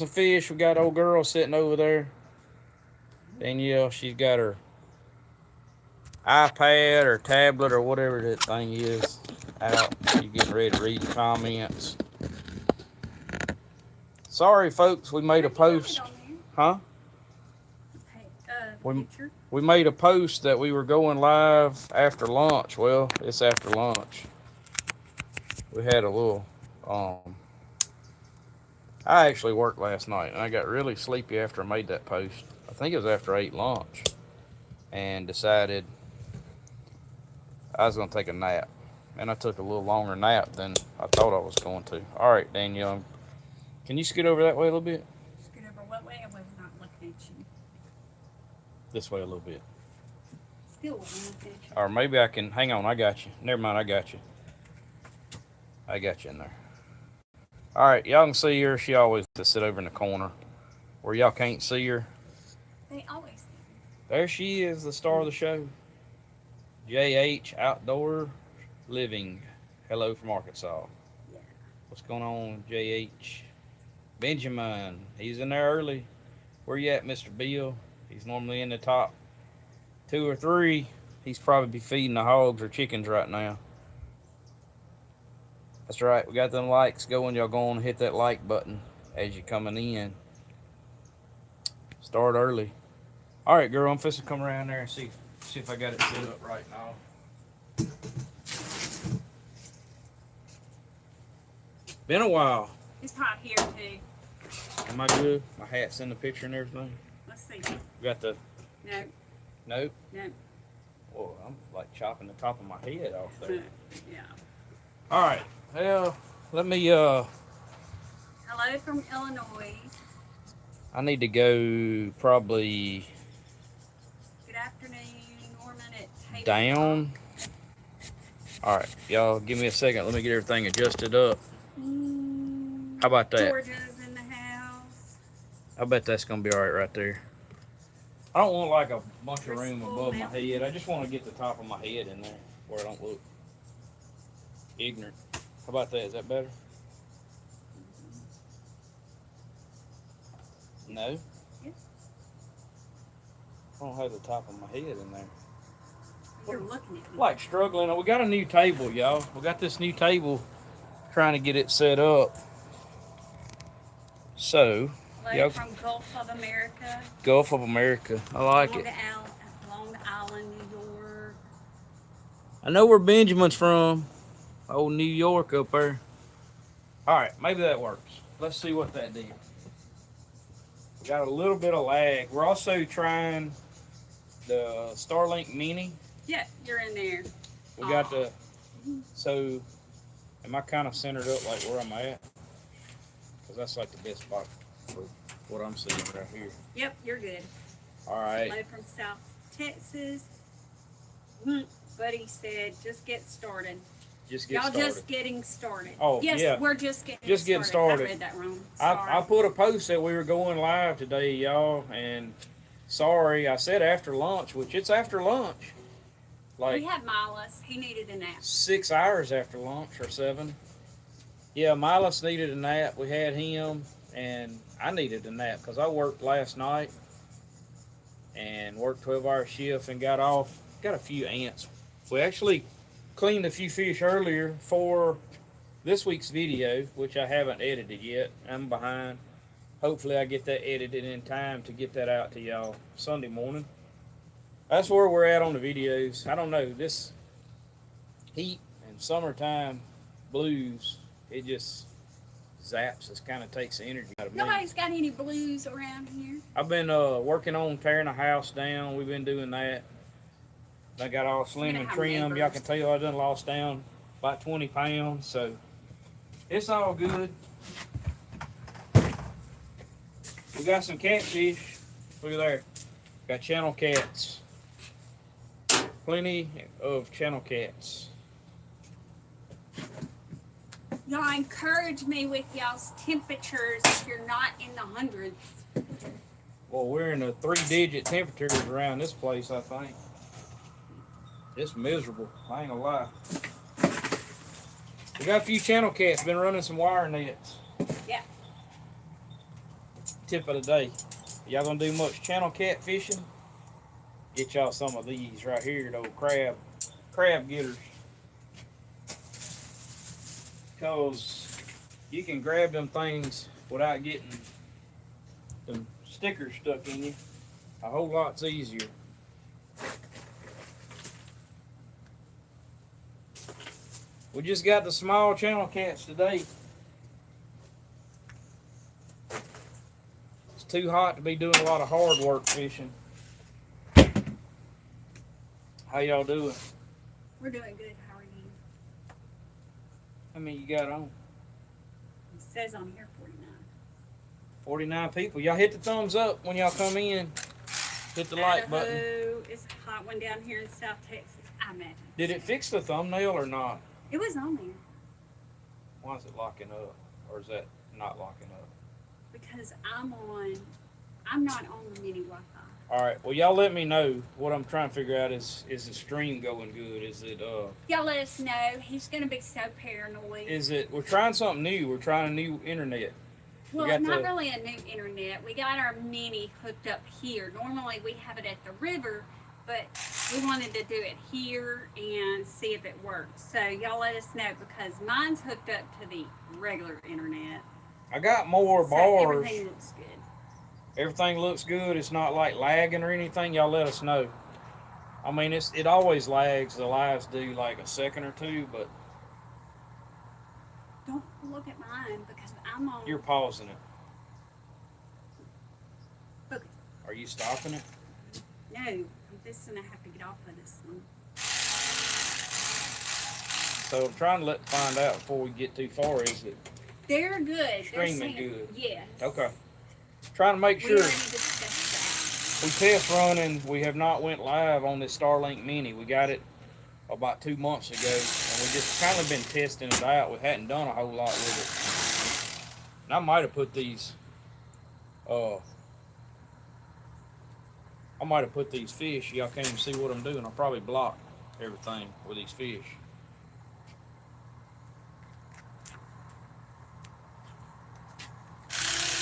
some fish. We got old girl sitting over there. Danielle, she's got her iPad or tablet or whatever that thing is out. She's getting ready to read the comments. Sorry, folks, we made a Where'd you put it post. on there? Huh? Hey, We, picture. we made a post that we were going live after lunch. Well, it's after lunch. We had a little. I actually worked last night and I got really sleepy after I made that post. I think it was after I ate lunch and decided I was going to take a nap. And I took a little longer nap than I thought I was going to. All right, Danielle, can you scoot over that way a little bit? Scoot over what way? I was not looking at you. This way a little bit. Still wasn't looking at you. Or maybe I can. Hang on, I got you. Never mind, I got you. I got you in there. All right, y'all can see her. She always to sit over in the corner where y'all can't see her. They always do. There she is, the star of the show. JH Outdoor Living. Hello from Arkansas. Yeah. What's going on, JH? Benjamin, he's in there early. Where you at, Mr. Bill? He's normally in the top 2 or 3. He's probably feeding the hogs or chickens right now. That's right. We got them likes going. Y'all go on and hit that like button as you're coming in. Start early. All right, girl. I'm fixing to come around there and see if I got it set up right now. Been a while. It's hot here too. Am I good? My hat's in the picture and everything. Let's see. You got the No. nope. No. Whoa, I'm like chopping the top of my head off there. Yeah. All right. Well, let me. Hello from Illinois. I need to go probably Good afternoon, Norman at down. All right, y'all, give me a second. Let me get everything adjusted up. How about that? Georgia's in the house. I bet that's gonna be all right there. I don't want like a bunch of room Crystal above my Mountain. head. I just want to get the top of my head in there where I don't look ignorant. How about that? Is that better? No. Yeah. I don't have the top of my head in there. You're looking at me. Like struggling. We got a new table, y'all. We got this new table. Trying to get it set up. So, Hello from Gulf of America. Gulf of America. I like it. Long Island, New York. I know where Benjamin's from. Old New York up there. All right, maybe that works. Let's see what that did. We got a little bit of lag. We're also trying the Starlink Mini. Yeah, you're in there. We got the. So, am I kind of centered up like where I'm at? Because that's like the best spot for what I'm seeing right here. Yep, you're good. All right. Hello from South Texas. Buddy said, just get started. Just get Y'all started. just getting started. Oh, yes, yeah. we're just getting Getting started. started. I read that wrong. Sorry. I put a post that we were going live today, y'all, and sorry, I said after lunch, which it's after lunch. Like we had Milas. He needed a nap. 6 hours after lunch or 7. Yeah, Milas needed a nap. We had him, and I needed a nap because I worked last night and worked 12-hour shift and got off. Got a few ants. We actually cleaned a few fish earlier for this week's video, which I haven't edited yet. I'm behind. Hopefully I get that edited in time to get that out to y'all Sunday morning. That's where we're at on the videos. I don't know, this heat and summertime blues, it just zaps us, kind of takes the energy out of me. Nobody's got any blues around here. I've been working on tearing a house down. We've been doing that. I got all slim and trim. Y'all can tell I done lost down about 20 pounds, so it's all good. We got some catfish. Look at there. Got channel cats. Plenty of channel cats. Y'all encourage me with y'all's temperatures if you're not in the hundreds. Well, we're in the 3-digit temperatures around this place, I think. It's miserable. I ain't gonna lie. We got a few channel cats. Been running some wire nets. Yeah. Tip of the day. Y'all gonna do much channel cat fishing? Get y'all some of these right here, those crab getters. Cause you can grab them things without getting them stickers stuck in you. A whole lot's easier. We just got the small channel cats today. It's too hot to be doing a lot of hard work fishing. How y'all doing? We're doing good. How are you? How many you got on? It says on here 49. 49 people. Y'all hit the thumbs up when y'all come in. Hit the like button. Idaho is a hot one down here in South Texas. I'm at. Did it fix the thumbnail or not? It was on there Why is it locking up? Or is that not locking up? because I'm not on the mini Wi-Fi. Alright, well y'all let me know. What I'm trying to figure out is the stream going good? Is it Y'all let us know. He's gonna be so paranoid. we're trying something new. We're trying a new internet. Well, got not the- really a new internet. We got our mini hooked up here. Normally we have it at the river, but we wanted to do it here and see if it works. So y'all let us know because mine's hooked up to the regular internet. I got more So bars. everything looks good. Everything looks good. It's not like lagging or anything. Y'all let us know. I mean, it always lags. The lives do like a second or two, but Don't look at mine because I'm on. you're pausing it. Okay. Are you stopping it? No, I'm just gonna have to get off of this one. So I'm trying to find out before we get too far. Is it They're good. Streaming They're good. Yes. okay? Trying to make We sure already discussed we test running. We have not went live on this Starlink Mini. We got it about 2 months ago, and we just kind of been testing it out. We hadn't done a whole lot with it. And I might have put these. I might have put these fish. Y'all can't even see what I'm doing. I'll probably block everything with these fish.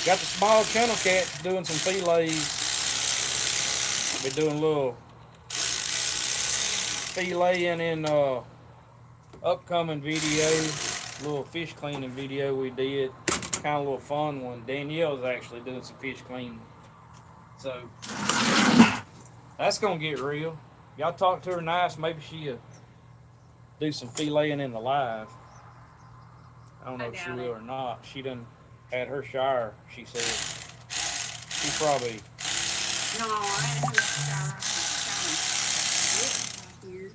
Got the small channel cats doing some fillets. I'll be doing a little filleting in upcoming video. Little fish cleaning video we did. Kind of a little fun one. Danielle's actually doing some fish cleaning. So that's gonna get real. Y'all talk to her nice. Maybe she'll do some filleting in the live. I don't know I if she doubt will it. or not. She done had her shower. She said she probably. No, I didn't have a shower. I had a shower here.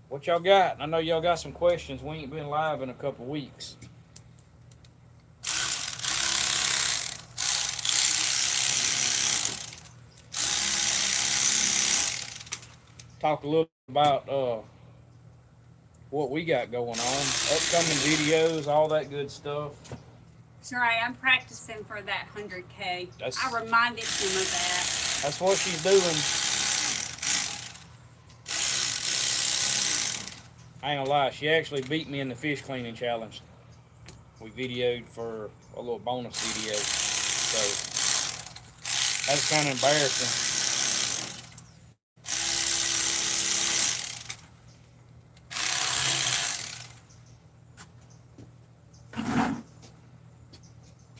What y'all got? I know y'all got some questions. We ain't been live in a couple weeks. Talk a little about what we got going on, upcoming videos, all that good stuff. Sorry, I'm practicing for that 100K. That's- I reminded him of that. That's what she's doing. I ain't gonna lie, she actually beat me in the fish cleaning challenge. We videoed for a little bonus video, so that's kind of embarrassing.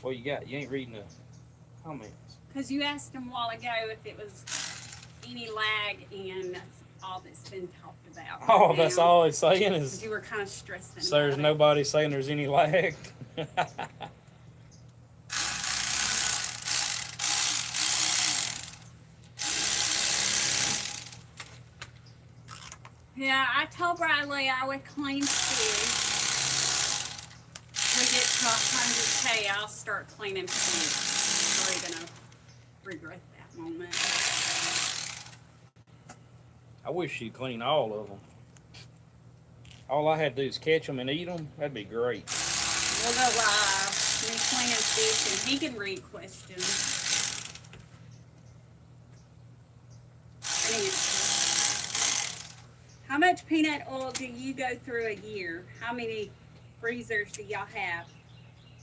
What you got? You ain't reading the comments. Because you asked him a while ago if it was any lag, and that's all that's been talked about. Oh, right that's now. all it's saying 'Cause is you were kind of stressing. so there's about it. nobody saying there's any lag. Yeah, I told Bradley I would clean fish. When we get to 100K, I'll start cleaning fish. We're gonna regret that moment. I wish she'd clean all of them. All I had to do is catch them and eat them. That'd be great. We'll go live. Me cleaning fish, and he can read questions. And answer. How much peanut oil do you go through a year? How many freezers do y'all have?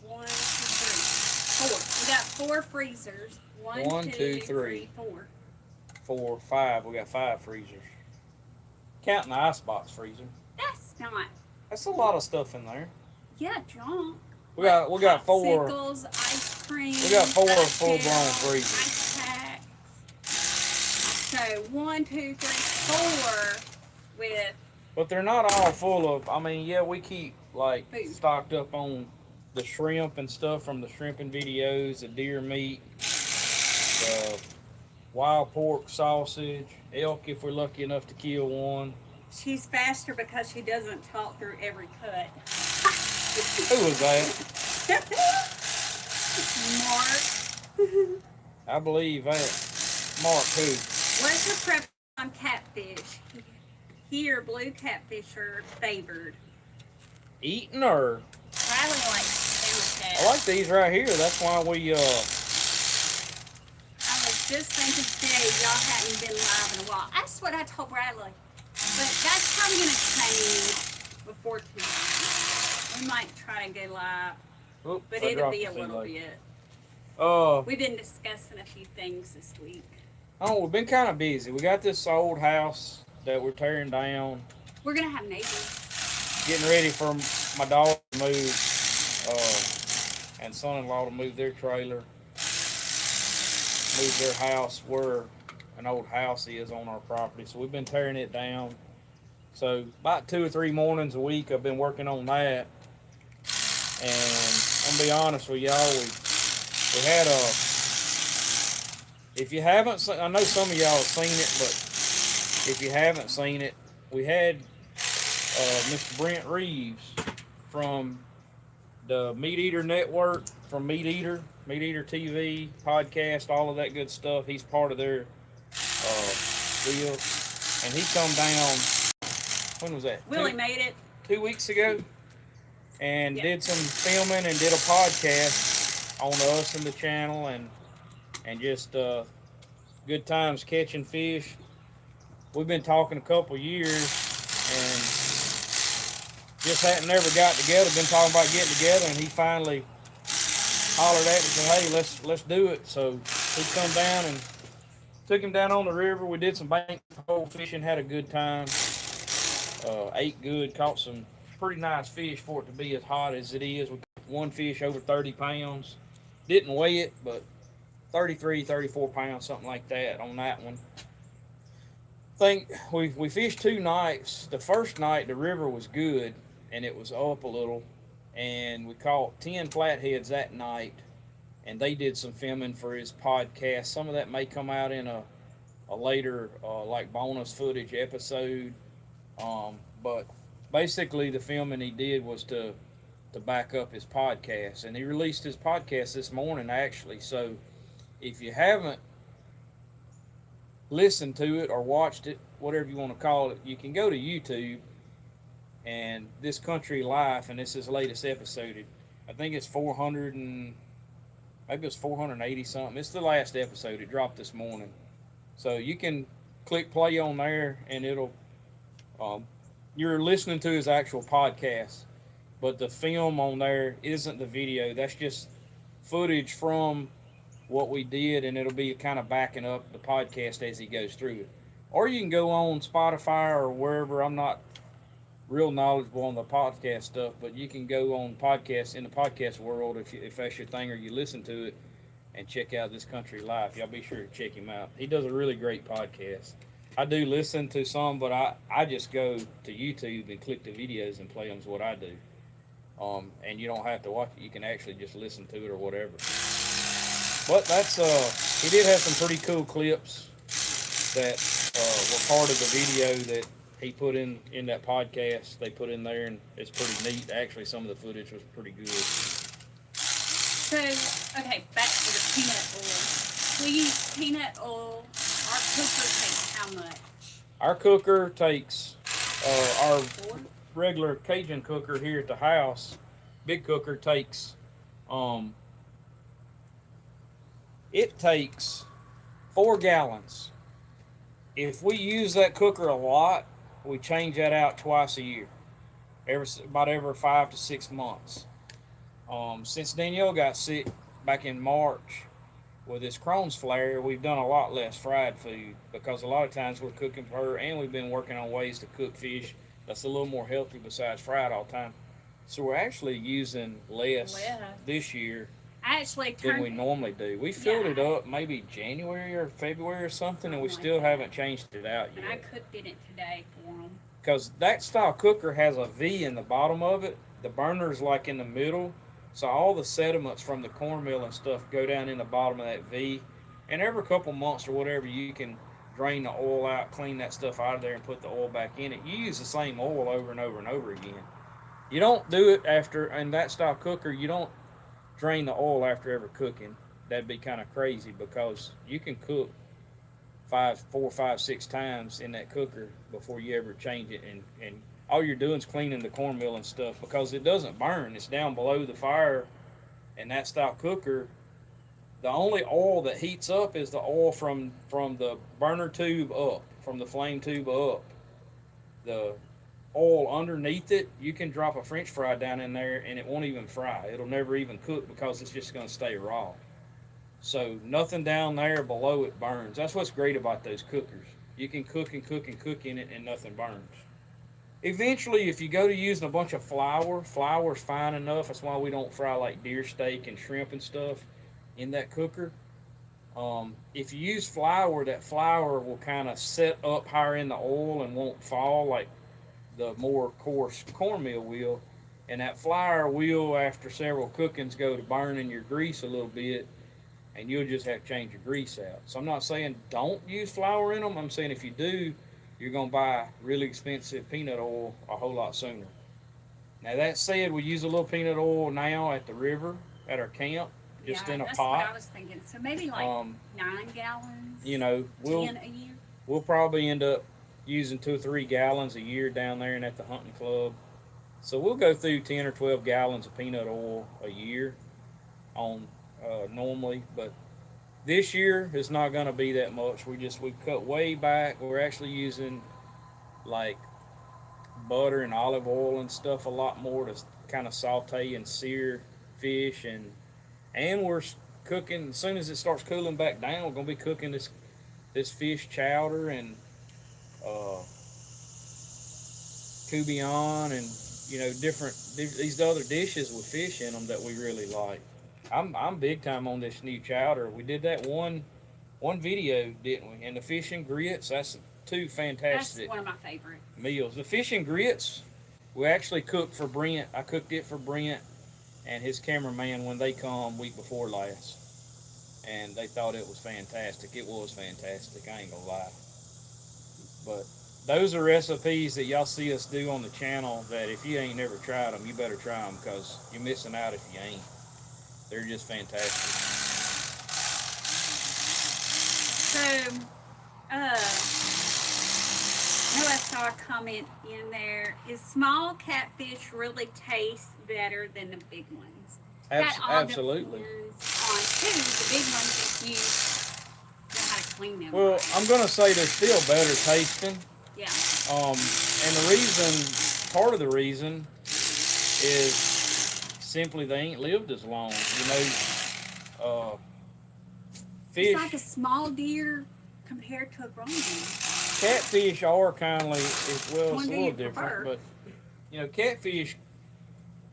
1, 2, 3, 4. We got 4 freezers. One, two, three, 4. 4, 5. We got 5 freezers. Counting the icebox freezer. That's not. That's a lot of stuff in there. Yeah, junk. We got 4. Popsicles, ice cream. We got 4 ice full-blown gels, freezers. Ice packs. So 1, 2, 3, 4 with. But they're not all full of. I mean, yeah, we keep like Food. stocked up on the shrimp and stuff from the shrimping videos, the deer meat, the wild pork sausage, elk if we're lucky enough to kill one. She's faster because she doesn't talk through every cut. Who was that? Mark. I believe that. Mark who? What's your prep on catfish? Here, blue catfish are favored. Eating or? Riley likes salmon I like these right here. That's why we I was just thinking today, y'all hadn't been live in a while. That's what I told Bradley. But that's probably going to change before too long. We might try to go live, Oops, but I it'll dropped be the a little feed bit. We've been discussing a few things this week. Oh, we've been kind of busy. We got this old house that we're tearing down, We're going to have neighbors. getting ready for my daughter to move, and son-in-law to move their trailer, move their house where an old house is on our property. So we've been tearing it down. So about 2 or 3 mornings a week, I've been working on that. And I'm gonna be honest with y'all, we had a. If you haven't seen, I know some of y'all have seen it, but if you haven't seen it, we had Mr. Brent Reeves from the Meat Eater Network, from Meat Eater TV, podcast, all of that good stuff. He's part of their deal. And he come down, when was that? Willie made it. 2 weeks ago, and Yeah. did some filming and did a podcast on us and the channel, and just good times catching fish. We've been talking a couple years and just hadn't never got together. Been talking about getting together, and he finally hollered at me and said, "Hey, let's do it." So he come down and took him down on the river. We did some bank pole fishing, had a good time. Ate good, caught some pretty nice fish for it to be as hot as it is. We caught one fish over 30 pounds. Didn't weigh it, but 33, 34 pounds, something like that on that one. I think we fished 2 nights. The first night the river was good and it was up a little, and we caught 10 flatheads that night, and they did some filming for his podcast. Some of that may come out in a later like bonus footage episode. But basically the filming he did was to back up his podcast, and he released his podcast this morning actually. So if you haven't listened to it or watched it, whatever you want to call it, you can go to YouTube and This Country Life, and this is his latest episode. I think it's 400 and maybe it's 480 something. It's the last episode. It dropped this morning. So you can click play on there, and it'll you're listening to his actual podcast, but the film on there isn't the video. That's just footage from what we did, and it'll be kind of backing up the podcast as he goes through it. Or you can go on Spotify or wherever. I'm not real knowledgeable on the podcast stuff, but you can go on podcasts in the podcast world if that's your thing, or you listen to it, and check out This Country Life. Y'all be sure to check him out. He does a really great podcast. I do listen to some, but I just go to YouTube and click the videos and play them is what I do. And you don't have to watch it. You can actually just listen to it or whatever. But that's, he did have some pretty cool clips that were part of the video that he put in that podcast. They put in there, and it's pretty neat. Actually, some of the footage was pretty good. So, okay, back to the peanut oil. We use peanut oil. Our cooker takes how much? Our cooker takes, our 4? regular Cajun cooker here at the house, big cooker takes, it takes 4 gallons. If we use that cooker a lot, we change that out twice a year, about every 5 to 6 months. Since Danielle got sick back in March with this Crohn's flare, we've done a lot less fried food because a lot of times we're cooking for her, and we've been working on ways to cook fish that's a little more healthy besides fried all the time. So we're actually using less this year I actually than we turned, normally do. We filled Yeah. it up maybe January or February or something, and we Something still like that. haven't changed it out and I yet. cooked in it today for them. Because that style cooker has a V in the bottom of it. The burner's like in the middle, so all the sediments from the cornmeal and stuff go down in the bottom of that V. And every couple months or whatever, you can drain the oil out, clean that stuff out of there, and put the oil back in it. You use the same oil over and over and over again. You don't do it after, in that style cooker, you don't drain the oil after every cooking. That'd be kind of crazy because you can cook 4, 5, 6 times in that cooker before you ever change it, and all you're doing is cleaning the cornmeal and stuff because it doesn't burn. It's down below the fire, and that style cooker, the only oil that heats up is the oil from the burner tube up, from the flame tube up. The oil underneath it, you can drop a French fry down in there and it won't even fry. It'll never even cook because it's just going to stay raw. So nothing down there below it burns. That's what's great about those cookers. You can cook and cook and cook in it and nothing burns. Eventually, if you go to using a bunch of flour's fine enough. That's why we don't fry like deer steak and shrimp and stuff in that cooker. If you use flour, that flour will kind of set up higher in the oil and won't fall like the more coarse cornmeal will. And that flour will, after several cookings, go to burning your grease a little bit, and you'll just have to change your grease out. So I'm not saying don't use flour in them. I'm saying if you do, you're going to buy really expensive peanut oil a whole lot sooner. Now that said, we use a little peanut oil now at the river at our camp, just in a That's what I pot. was thinking. So maybe like 9 gallons. You know, 10 a year. we'll probably end up using 2 or 3 gallons a year down there and at the hunting club. So we'll go through 10 or 12 gallons of peanut oil a year on normally, but this year it's not going to be that much. We cut way back. We're actually using like butter and olive oil and stuff a lot more to kind of saute and sear fish, and we're cooking as soon as it starts cooling back down. We're going to be cooking this fish chowder and coubillon and different these other dishes with fish in them that we really like. I'm big time on this new chowder. We did that one video, didn't we? And the fish and grits, that's two That's fantastic one of my favorites. meals. The fish and grits, we actually cooked for Brent. I cooked it for Brent and his cameraman when they come week before last. And they thought it was fantastic. It was fantastic, I ain't gonna lie. But those are recipes that y'all see us do on the channel that if you ain't never tried them, you better try them because you're missing out if you ain't. They're just fantastic. So, I saw a comment in there. Is small catfish really taste better than the big ones? That all Absolutely. depends on too. The big ones, if you know how to clean them. Well, right. I'm gonna say they're still better tasting. Yeah. And the reason, part of the reason, is simply they ain't lived as long. Fish, It's like a small deer compared to a grown deer. catfish are kindly, well, One it's a do little you different, prefer? but catfish,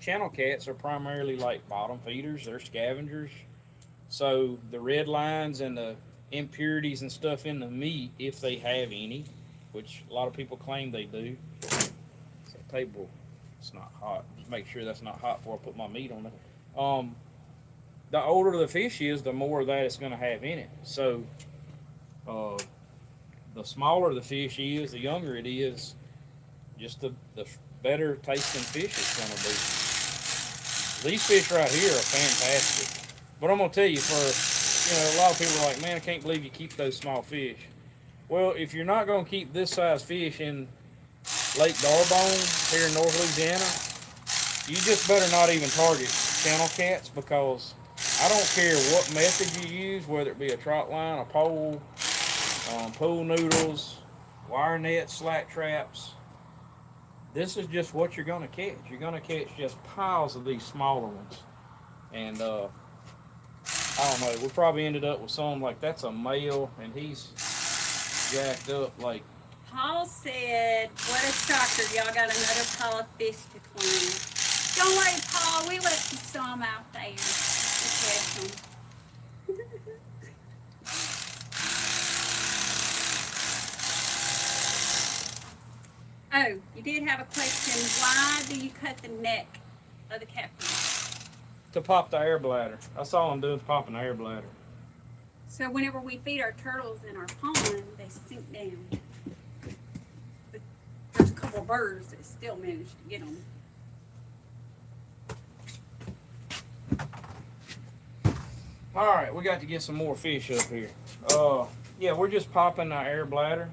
channel cats are primarily like bottom feeders. They're scavengers. So the red lines and the impurities and stuff in the meat, if they have any, which a lot of people claim they do. So table, it's not hot. Just make sure that's not hot before I put my meat on it. The older the fish is, the more of that it's going to have in it. So the smaller the fish is, the younger it is, just the better tasting fish it's going to be. These fish right here are fantastic. But I'm going to tell you, a lot of people are like, man, I can't believe you keep those small fish. Well, if you're not going to keep this size fish in Lake D'Arbonne here in North Louisiana, you just better not even target channel cats, because I don't care what method you use, whether it be a trot line, a pole, pool noodles, wire nets, slack traps, this is just what you're gonna catch. You're gonna catch just piles of these smaller ones. And I don't know, we probably ended up with some like that's a male and he's jacked up like. Paul said, what a shocker, y'all got another pile of fish to clean. Don't worry, Paul, we left you some out there to catch them. Oh, you did have a question. Why do you cut the neck of the catfish? To pop the air bladder. That's all I'm doing is popping the air bladder. So whenever we feed our turtles in our pond, they sink down. But there's a couple of birds that still manage to get them. All right, we got to get some more fish up here. Yeah, we're just popping our air bladder.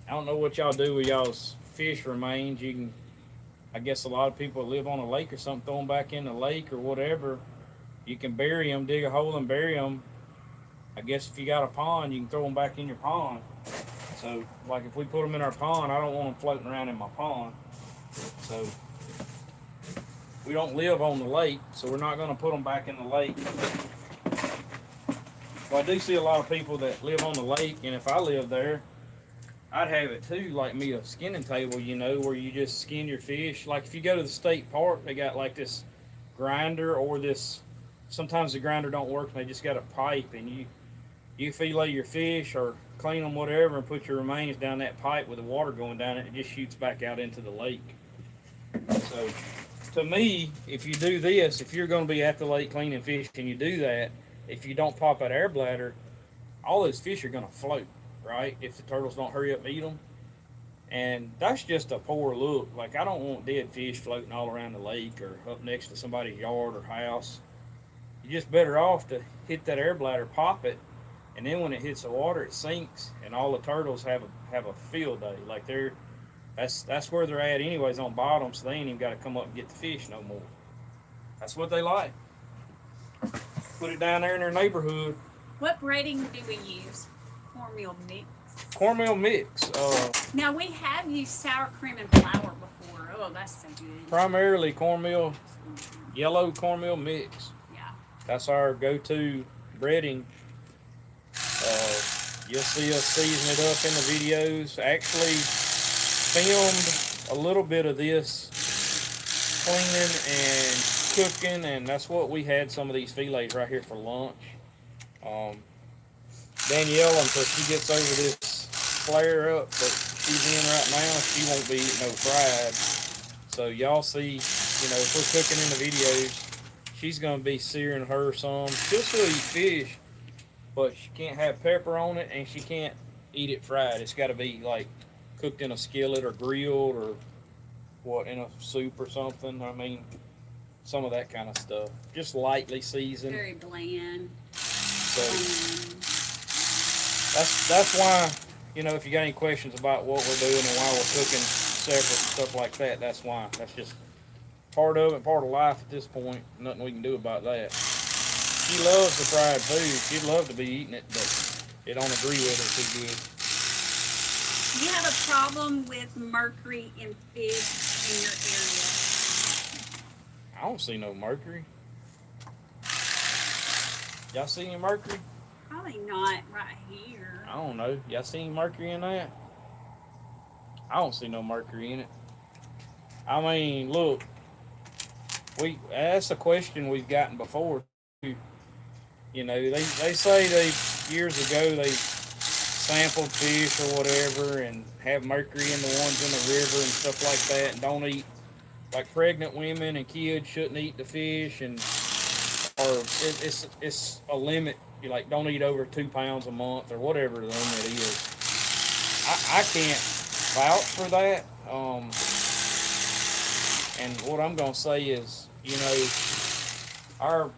I don't know what y'all do with y'all's fish remains. You can, I guess a lot of people live on a lake or something, throw them back in the lake or whatever. You can bury them, dig a hole and bury them. I guess if you got a pond, you can throw them back in your pond. So, like if we put them in our pond, I don't want them floating around in my pond. So, we don't live on the lake, so we're not going to put them back in the lake. Well, I do see a lot of people that live on the lake, and if I lived there, I'd have it too, like me, a skinning table, you know, where you just skin your fish. Like if you go to the state park, they got like this grinder or this, sometimes the grinder don't work and they just got a pipe and you fillet your fish or clean them, whatever, and put your remains down that pipe with the water going down it, it just shoots back out into the lake. So to me, if you do this, if you're going to be at the lake cleaning fish and you do that, if you don't pop that air bladder, all those fish are going to float. Right? If the turtles don't hurry up and eat them. And that's just a poor look. Like, I don't want dead fish floating all around the lake or up next to somebody's yard or house. You're just better off to hit that air bladder, pop it, and then when it hits the water, it sinks, and all the turtles have a field day. Like, that's where they're at anyways, on bottom, so they ain't even got to come up and get the fish no more. That's what they like. Put it down there in their neighborhood. What breading do we use? Cornmeal mix. Cornmeal mix. Now we have used sour cream and flour before. Oh, that's so good. Primarily cornmeal, yellow cornmeal mix. Yeah. That's our go-to breading. You'll see us season it up in the videos. Actually filmed a little bit of this cleaning and cooking, and that's what we had some of these fillets right here for lunch. Danielle, until she gets over this flare up that she's in right now, she won't be eating no fried. So y'all see, you know, if we're cooking in the videos, she's gonna be searing her some. She'll still eat fish, but she can't have pepper on it, and she can't eat it fried. It's got to be like cooked in a skillet or grilled or what, in a soup or something. I mean, some of that kind of stuff. Just lightly seasoned. Very bland. So that's why, you know, if you got any questions about what we're doing and why we're cooking separate and stuff like that, that's why. That's just part of it, part of life at this point. Nothing we can do about that. She loves the fried food. She'd love to be eating it, but it don't agree with her too good. Do you have a problem with mercury in fish in your area? I don't see no mercury. Y'all see any mercury? Probably not right here. I don't know. Y'all see any mercury in that? I don't see no mercury in it. I mean, look, that's a question we've gotten before. You know, they say years ago they sampled fish or whatever and have mercury in the ones in the river and stuff like that, and don't eat, like pregnant women and kids shouldn't eat the fish, and or it's a limit. You like don't eat over 2 pounds a month or whatever the limit is. I can't vouch for that. And what I'm gonna say is, you know, our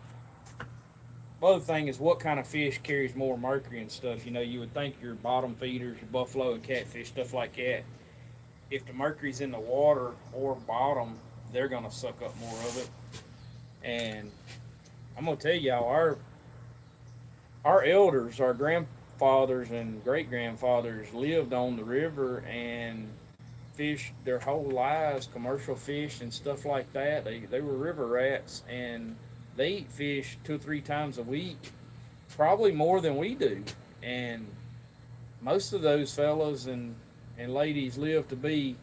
other thing is what kind of fish carries more mercury and stuff. You know, you would think your bottom feeders, your buffalo and catfish, stuff like that. If the mercury's in the water or bottom, they're gonna suck up more of it. And I'm gonna tell y'all, our elders, our grandfathers and great grandfathers lived on the river and fished their whole lives, commercial fish and stuff like that. They were river rats, and they eat fish 2 or 3 times a week, probably more than we do. And most of those fellas and ladies live to be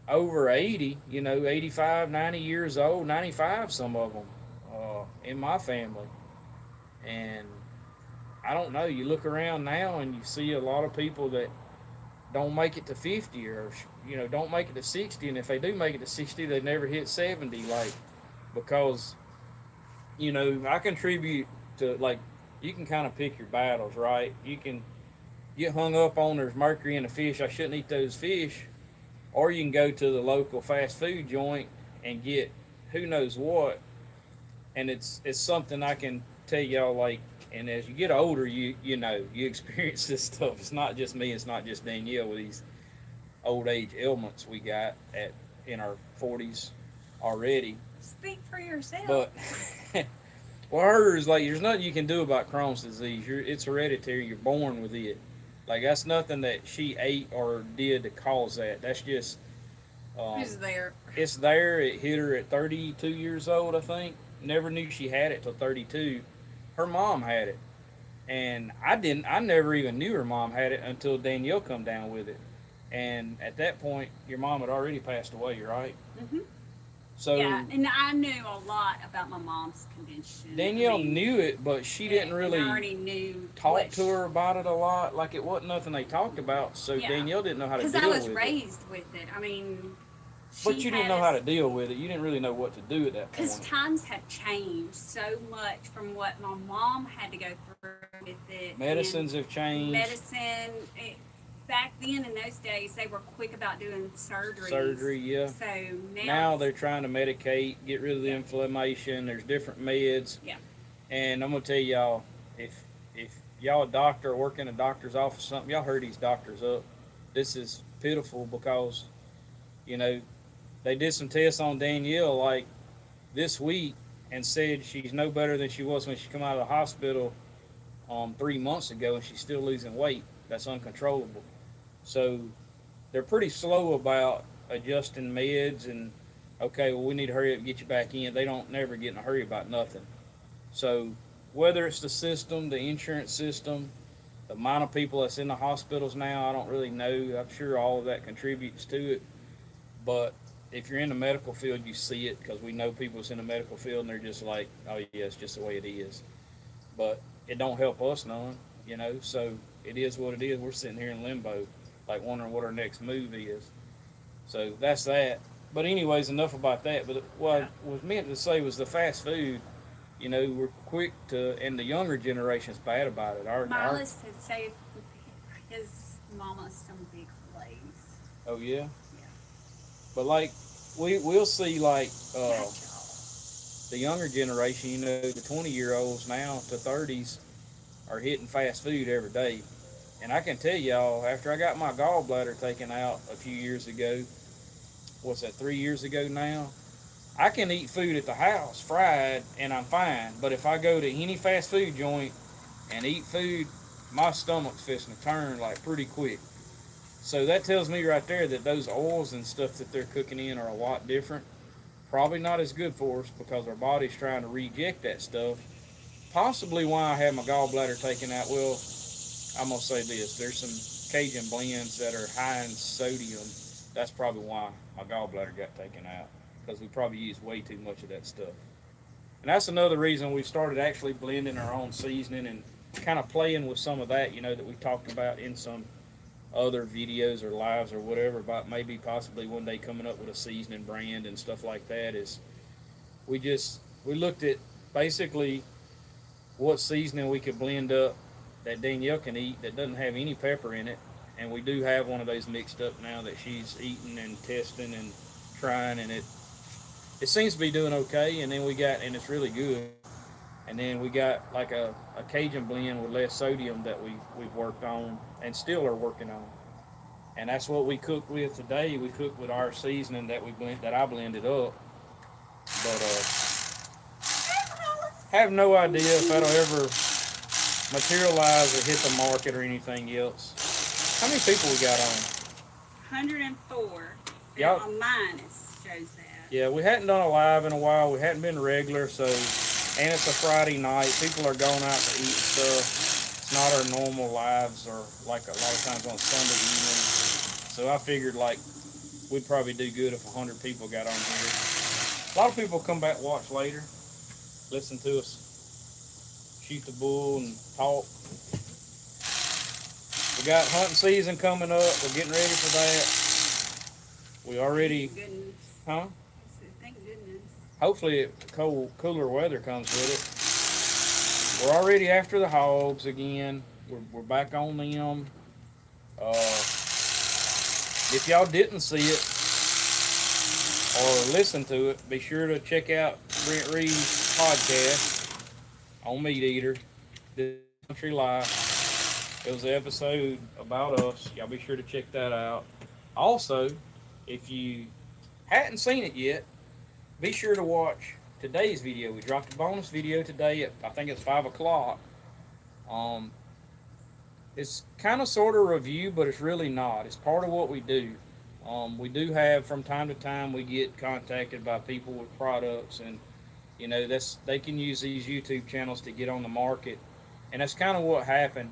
over 80, 85, 90 years old, 95, some of them, in my family. And I don't know, you look around now and you see a lot of people that don't make it to 50 or, don't make it to 60. And if they do make it to 60, they never hit 70, like, because, I contribute to, like, you can kind of pick your battles, right? You can get hung up on there's mercury in the fish, I shouldn't eat those fish. Or you can go to the local fast food joint and get who knows what. And it's something I can tell y'all, like, and as you get older, you experience this stuff. It's not just me, it's not just Danielle with these old age ailments we got in our 40s already. Speak for yourself. But well, hers, like, there's nothing you can do about Crohn's disease. It's hereditary. You're born with it. Like, that's nothing that she ate or did to cause that. That's just Who's there? It's there. It hit her at 32 years old, I think. Never knew she had it till 32. Her mom had it, and I didn't. I never even knew her mom had it until Danielle come down with it. And at that point, your mom had already passed away, right? Mm-hmm. So yeah, and I knew a lot about my mom's condition. Danielle knew it, but she didn't really I already knew talk to her about it a lot. Like, it wasn't nothing they talked about, so Yeah. Danielle didn't know how to deal with it. Because I was raised with it. I mean, But you didn't know how to deal with it. You didn't really know what to do at that Because point. times have changed so much from what my mom had to go through with it. Medicines have And changed. medicine. Back then, in those days, they were quick about doing surgeries. Surgery, yeah. So Now they're trying to medicate, get rid of the inflammation. There's different meds. Yeah. And I'm gonna tell y'all, if y'all a doctor or work in a doctor's office or something, y'all heard these doctors up. This is pitiful because, they did some tests on Danielle like this week and said she's no better than she was when she come out of the hospital 3 months ago, and she's still losing weight. That's uncontrollable. So they're pretty slow about adjusting meds and, okay, well, we need to hurry up and get you back in. They don't never get in a hurry about nothing. So whether it's the system, the insurance system, the amount of people that's in the hospitals now, I don't really know. I'm sure all of that contributes to it. But if you're in the medical field, you see it, because we know people that's in the medical field and they're just like, oh yeah, it's just the way it is. But it don't help us none, so it is what it is. We're sitting here in limbo, like wondering what our next move is. So that's that. But anyways, enough about that. But what I was meant to say was the fast food, we're quick to, and the younger generation's bad about it. Miles had saved his mama some big fillets. Oh yeah? Yeah. But like, we'll see, like, the younger generation, the 20-year-olds now to 30s are hitting fast food every day. And I can tell y'all, after I got my gallbladder taken out a few years ago, 3 years ago now, I can eat food at the house, fried, and I'm fine. But if I go to any fast food joint and eat food, my stomach's fixing to turn, like, pretty quick. So that tells me right there that those oils and stuff that they're cooking in are a lot different. Probably not as good for us because our body's trying to reject that stuff. Possibly why I had my gallbladder taken out. Well, I'm going to say this. There's some Cajun blends that are high in sodium. That's probably why my gallbladder got taken out, because we probably used way too much of that stuff. And that's another reason we started actually blending our own seasoning and kind of playing with some of that, that we talked about in some other videos or lives or whatever, about maybe possibly one day coming up with a seasoning brand and stuff like that. Is we looked at basically what seasoning we could blend up that Danielle can eat that doesn't have any pepper in it, and we do have one of those mixed up now that she's eating and testing and trying, and it seems to be doing okay. And then and it's really good. And then we got like a Cajun blend with less sodium that we've worked on and still are working on. And that's what we cooked with today. We cooked with our seasoning that I blended up. But have no idea if that'll ever materialize or hit the market or anything else. How many people we got on? 104. Y'all- On mine it shows that. Yeah, we hadn't done a live in a while. We hadn't been regular, so, and it's a Friday night. People are going out to eat stuff. It's not our normal lives or like a lot of times on Sunday evening. So I figured like we'd probably do good if 100 people got on here. A lot of people come back and watch later, listen to us shoot the bull and talk. We got hunting season coming up. We're getting ready for that. We already, Thank goodness. huh? I said, thank goodness. Hopefully, cooler weather comes with it. We're already after the hogs again. We're back on them. If y'all didn't see it or listen to it, be sure to check out Brent Reed's podcast on Meat Eater, This Country Life. It was an episode about us. Y'all be sure to check that out. Also, if you hadn't seen it yet, be sure to watch today's video. We dropped a bonus video today at, I think it's 5 o'clock. It's kind of sort of review, but it's really not. It's part of what we do. We do have, from time to time, we get contacted by people with products, and you know, they can use these YouTube channels to get on the market, and that's kind of what happened.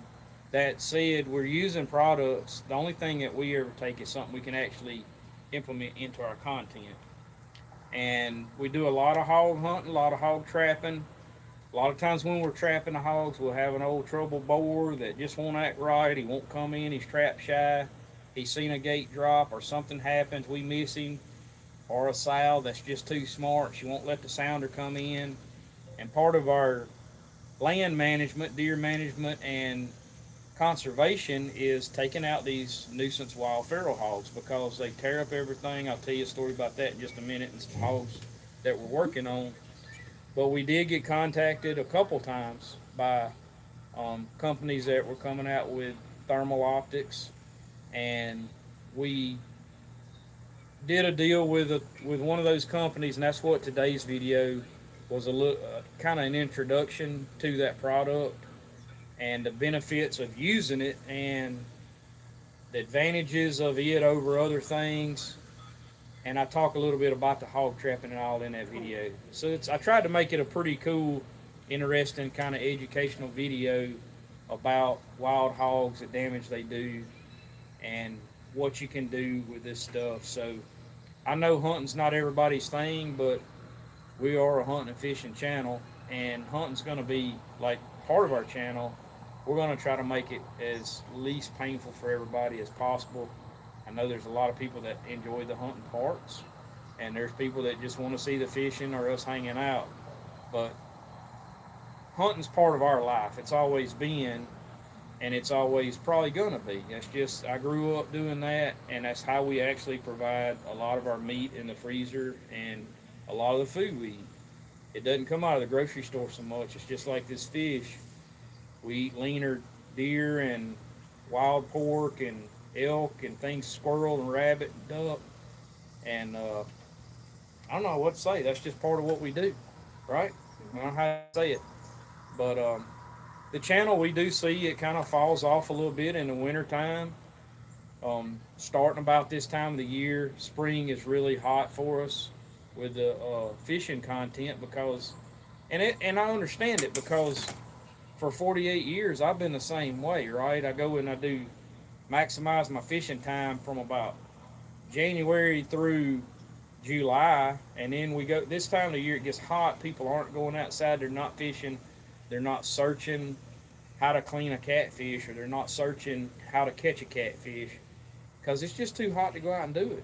That said, we're using products. The only thing that we ever take is something we can actually implement into our content. And we do a lot of hog hunting, a lot of hog trapping. A lot of times when we're trapping the hogs, we'll have an old trouble boar that just won't act right. He won't come in. He's trap shy. He's seen a gate drop or something happens. We miss him. Or a sow that's just too smart. She won't let the sounder come in. And part of our land management, deer management, and conservation is taking out these nuisance wild feral hogs because they tear up everything. I'll tell you a story about that in just a minute and some hogs that we're working on. But we did get contacted a couple times by companies that were coming out with thermal optics, and we did a deal with one of those companies, and that's what today's video was kind of an introduction to that product and the benefits of using it and the advantages of it over other things. And I talk a little bit about the hog trapping and all in that video. So I tried to make it a pretty cool, interesting, kind of educational video about wild hogs, the damage they do, and what you can do with this stuff. So I know hunting's not everybody's thing, but we are a hunting and fishing channel, and hunting's going to be like part of our channel. We're going to try to make it as least painful for everybody as possible. I know there's a lot of people that enjoy the hunting parts, and there's people that just want to see the fishing or us hanging out. But hunting's part of our life. It's always been, and it's always probably going to be. That's just, I grew up doing that, and that's how we actually provide a lot of our meat in the freezer and a lot of the food we eat. It doesn't come out of the grocery store so much. It's just like this fish. We eat leaner deer and wild pork and elk and things, squirrel and rabbit and duck, and I don't know what to say. That's just part of what we do, right? I don't know how to say it, but the channel, we do see it kind of falls off a little bit in the winter time. Starting about this time of the year, spring is really hot for us with the fishing content, because and I understand it, because for 48 years I've been the same way, right? I go and I do maximize my fishing time from about January through July, and then we go this time of the year, it gets hot, people aren't going outside, they're not fishing, they're not searching how to clean a catfish, or they're not searching how to catch a catfish because it's just too hot to go out and do it.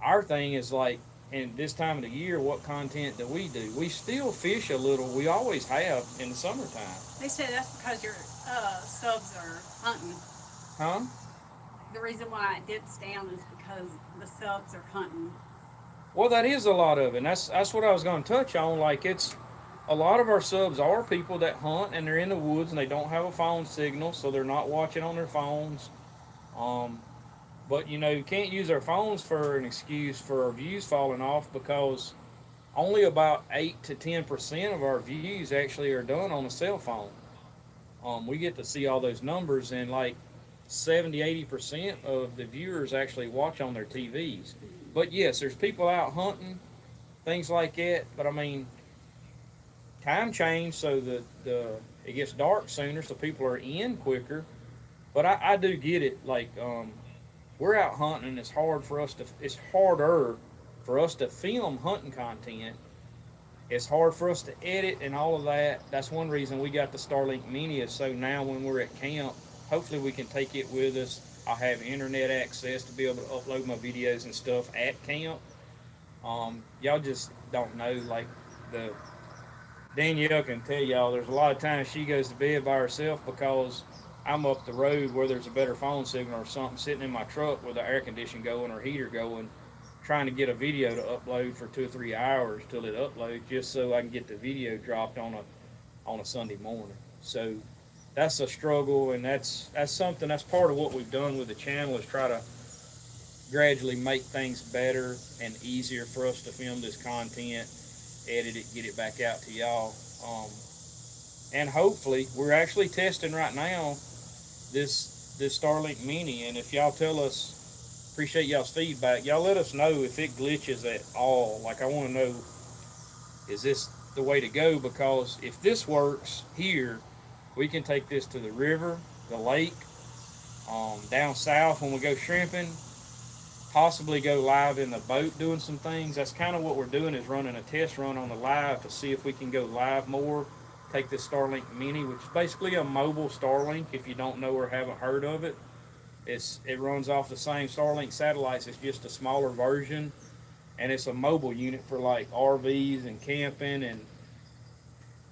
Our thing is like, in this time of the year, what content do? We still fish a little. We always have in the summertime. They say that's because your subs are hunting. Huh? The reason why it dips down is because the subs are hunting. Well, that is a lot of it. And that's what I was going to touch on. Like, it's a lot of our subs are people that hunt and they're in the woods and they don't have a phone signal, so they're not watching on their phones. But you know, you can't use our phones for an excuse for our views falling off, because only about 8 to 10% of our views actually are done on a cell phone. we get to see all those numbers, and like 70-80% of the viewers actually watch on their TVs. But yes, there's people out hunting, things like that. But I mean, time changed, so the it gets dark sooner, so people are in quicker. But I do get it. Like, we're out hunting, and it's harder for us to film hunting content. It's hard for us to edit and all of that. That's one reason we got the Starlink Mini. Is so now when we're at camp, hopefully we can take it with us. I'll have internet access to be able to upload my videos and stuff at camp. Y'all just don't know. Like, the Danielle can tell y'all, there's a lot of times she goes to bed by herself because I'm up the road where there's a better phone signal or something, sitting in my truck with the air conditioning going or heater going, trying to get a video to upload for 2 or 3 hours till it uploads, just so I can get the video dropped on a Sunday morning. So that's a struggle, and that's something, that's part of what we've done with the channel, is try to gradually make things better and easier for us to film this content, edit it, get it back out to y'all. And hopefully, we're actually testing right now this Starlink Mini, and if y'all tell us, appreciate y'all's feedback, y'all let us know if it glitches at all. Like, I want to know, is this the way to go? Because if this works here, we can take this to the river, the lake, down south when we go shrimping, possibly go live in the boat doing some things. That's kind of what we're doing, is running a test run on the live to see if we can go live more. Take this Starlink Mini, which is basically a mobile Starlink. If you don't know or haven't heard of it, it runs off the same Starlink satellites. It's just a smaller version, and it's a mobile unit for like RVs and camping and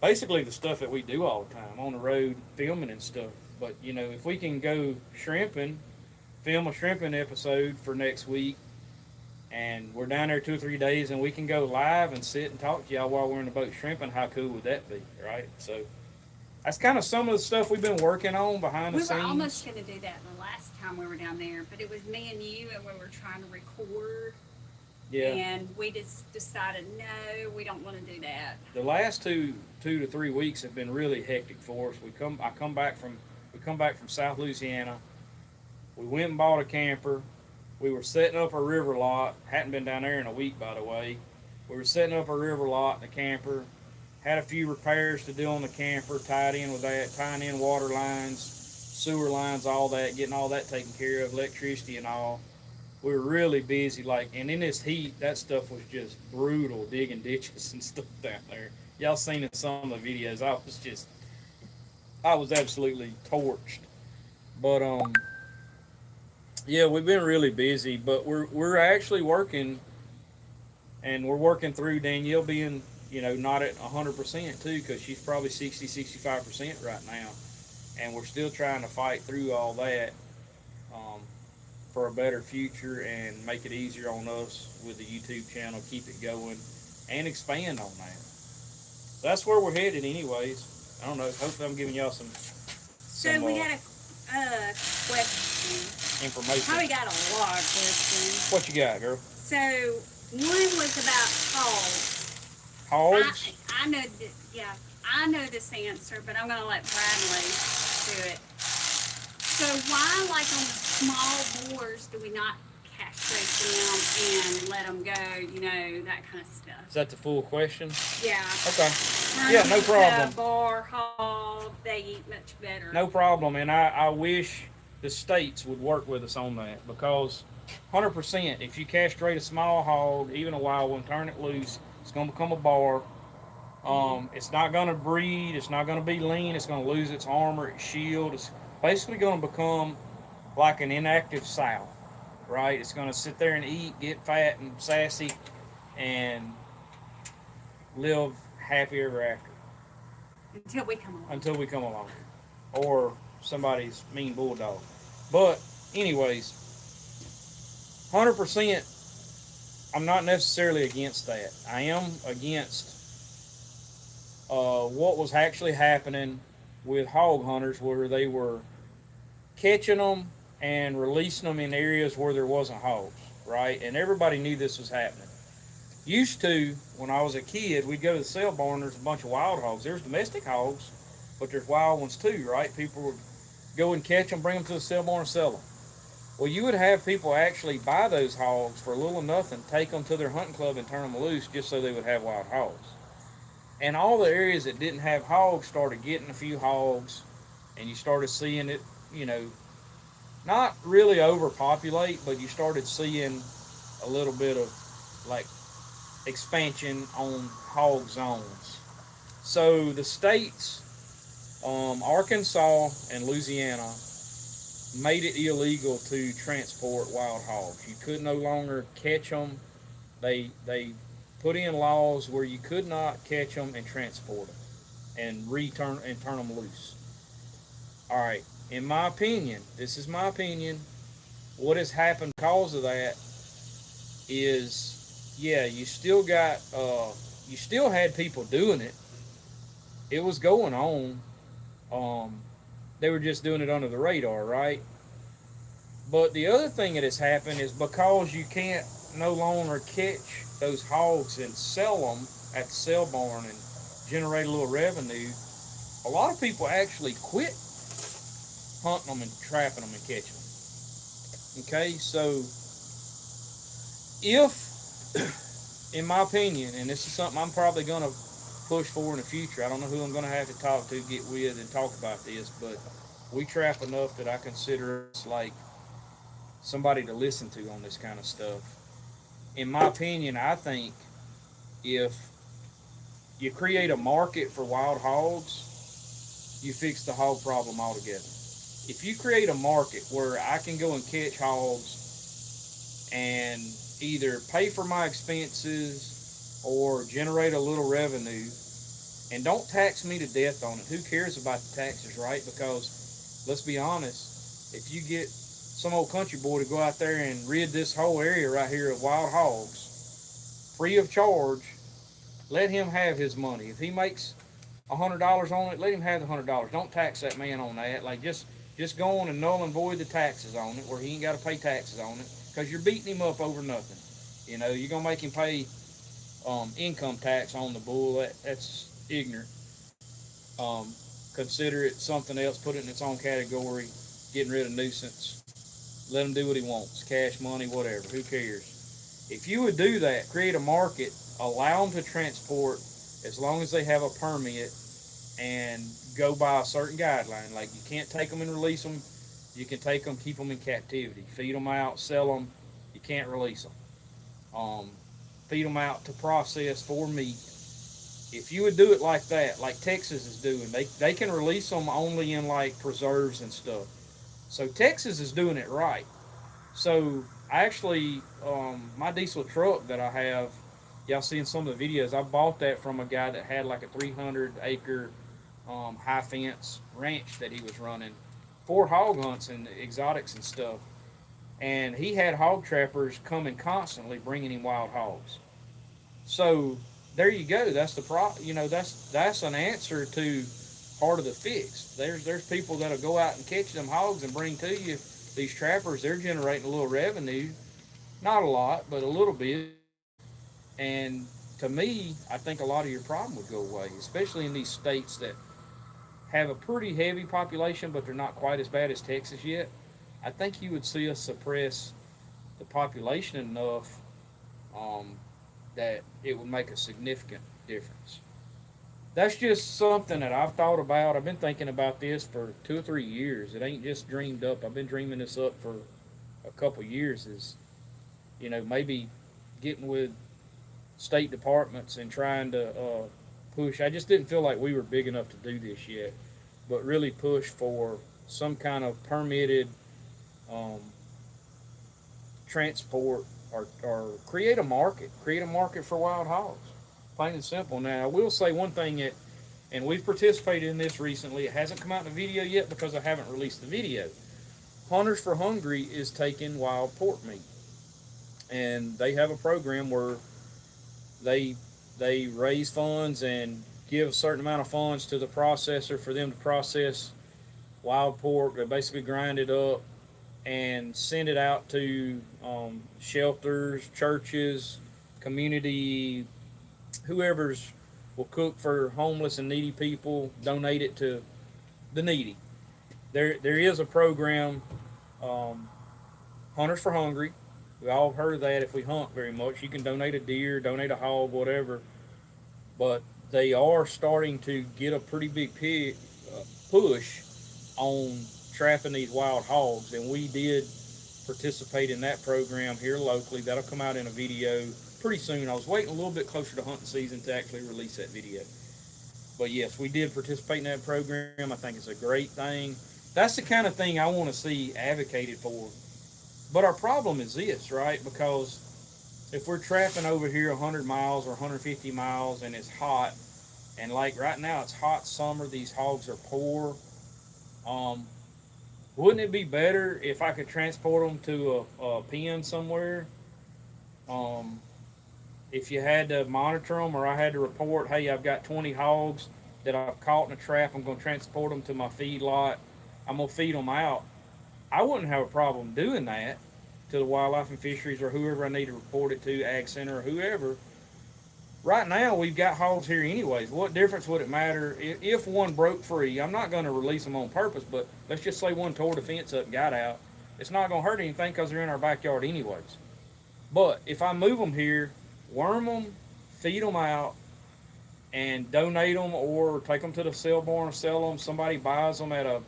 basically the stuff that we do all the time on the road, filming and stuff. But you know, if we can go shrimping, film a shrimping episode for next week, and we're down there 2 or 3 days, and we can go live and sit and talk to y'all while we're in the boat shrimping, how cool would that be, right? So that's kind of some of the stuff we've been working on behind the scenes. We were almost going to do that the last time we were down there, but it was me and you, and we were trying to record. Yeah. And we just decided, no, we don't want to do that. The last 2 to 3 weeks have been really hectic for us. We come back from South Louisiana. We went and bought a camper. We were setting up a river lot. Hadn't been down there in a week, by the way. We were setting up a river lot in the camper. Had a few repairs to do on the camper, tied in with that, tying in water lines, sewer lines, all that, getting all that taken care of, electricity and all. We were really busy, and in this heat, that stuff was just brutal, digging ditches and stuff down there. Y'all seen in some of the videos, I was absolutely torched. But, yeah, we've been really busy, but we're actually working, and we're working through Danielle being, not at 100% too, because she's probably 60-65% right now, and we're still trying to fight through all that for a better future and make it easier on us with the YouTube channel, keep it going, and expand on that. That's where we're headed anyways. I don't know, hopefully I'm giving y'all some we got a question. Information. Probably got a lot of questions. What you got, girl? So, one was about hogs. Hogs? I know this answer, but I'm going to let Bradley do it. So, why, on the small boars, do we not castrate them and let them go, that kind of stuff? Is that the full question? Yeah. Okay. Yeah, no problem. Bar, hog, they eat much better. No problem, and I wish the states would work with us on that, because 100%, if you castrate a small hog, even a wild one, turn it loose, it's going to become a bar. It's not going to breed. It's not going to be lean. It's going to lose its armor, its shield. It's basically going to become like an inactive sow, right? It's going to sit there and eat, get fat and sassy, and live happy ever after. Until we come along. Or somebody's mean bulldog. But anyways, 100%, I'm not necessarily against that. I am against what was actually happening with hog hunters, where they were catching them and releasing them in areas where there wasn't hogs, right? And everybody knew this was happening. Used to, when I was a kid, we'd go to the sale barn, there's a bunch of wild hogs. There's domestic hogs, but there's wild ones too, right? People would go and catch them, bring them to the sale barn and sell them. Well, you would have people actually buy those hogs for little or nothing, take them to their hunting club and turn them loose just so they would have wild hogs. And all the areas that didn't have hogs started getting a few hogs, and you started seeing it, you know, not really overpopulate, but you started seeing a little bit of like expansion on hog zones. So the states, Arkansas and Louisiana, made it illegal to transport wild hogs. You could no longer catch them. They put in laws where you could not catch them and transport them and turn them loose. All right. In my opinion, this is my opinion. What has happened because of that is, yeah, you still had people doing it. It was going on. They were just doing it under the radar, right? But the other thing that has happened is because you can't no longer catch those hogs and sell them at the sale barn and generate a little revenue, a lot of people actually quit hunting them and trapping them and catching them. Okay, so if, in my opinion, and this is something I'm probably going to push for in the future, I don't know who I'm going to have to talk to, get with, and talk about this, but we trap enough that I consider us like somebody to listen to on this kind of stuff. In my opinion, I think if you create a market for wild hogs, you fix the hog problem altogether. If you create a market where I can go and catch hogs and either pay for my expenses or generate a little revenue, and don't tax me to death on it. Who cares about the taxes, right? Because let's be honest, if you get some old country boy to go out there and rid this whole area right here of wild hogs free of charge, let him have his money. If he makes $100 on it, let him have the $100. Don't tax that man on that. Like just go on and null and void the taxes on it, where he ain't got to pay taxes on it, because you're beating him up over nothing. You know, you're gonna make him pay income tax on the bull. That's ignorant. Consider it something else. Put it in its own category. Getting rid of nuisance. Let him do what he wants. Cash, money, whatever. Who cares? If you would do that, create a market, allow them to transport as long as they have a permit, and go by a certain guideline. Like, you can't take them and release them. You can take them, keep them in captivity, feed them out, sell them. You can't release them. Feed them out to process for meat. If you would do it like that, like Texas is doing, they can release them only in like preserves and stuff. So Texas is doing it right. So actually, my diesel truck that I have, y'all seen some of the videos. I bought that from a guy that had like a 300-acre high fence ranch that he was running for hog hunts and exotics and stuff. And he had hog trappers coming constantly, bringing him wild hogs. So there you go. That's that's an answer to part of the fix. There's people that'll go out and catch them hogs and bring to you. These trappers, they're generating a little revenue, not a lot, but a little bit. And to me, I think a lot of your problem would go away, especially in these states that have a pretty heavy population, but they're not quite as bad as Texas yet. I think you would see us suppress the population enough that it would make a significant difference. That's just something that I've thought about. I've been thinking about this for 2 or 3 years. It ain't just dreamed up. I've been dreaming this up for a couple years. Is, maybe getting with state departments and trying to push. I just didn't feel like we were big enough to do this yet, but really push for some kind of permitted transport, or create a market for wild hogs, plain and simple. Now I will say one thing, and we've participated in this recently. It hasn't come out in the video yet because I haven't released the video. Hunters for Hungry is taking wild pork meat, and they have a program where they raise funds and give a certain amount of funds to the processor for them to process wild pork. They basically grind it up and send it out to shelters, churches, community, whoever's will cook for homeless and needy people, donate it to the needy. There is a program, Hunters for Hungry. We all heard of that. If we hunt very much, you can donate a deer, donate a hog, whatever. But they are starting to get a pretty big push on trapping these wild hogs, and we did participate in that program here locally. That'll come out in a video pretty soon. I was waiting a little bit closer to hunting season to actually release that video. But yes, we did participate in that program. I think it's a great thing. That's the kind of thing I want to see advocated for. But our problem is this, right? Because if we're trapping over here 100 miles or 150 miles and it's hot, and like right now it's hot summer, these hogs are poor. Wouldn't it be better if I could transport them to a pen somewhere? If you had to monitor them, or I had to report, hey, I've got 20 hogs that I've caught in a trap, I'm going to transport them to my feed lot, I'm going to feed them out. I wouldn't have a problem doing that to the Wildlife and Fisheries or whoever I need to report it to, Ag Center or whoever. Right now, we've got hogs here anyways. What difference would it matter if one broke free? I'm not going to release them on purpose, but let's just say one tore the fence up and got out. It's not going to hurt anything because they're in our backyard anyways. But if I move them here, worm them, feed them out, and donate them or take them to the sale barn and sell them, somebody buys them at a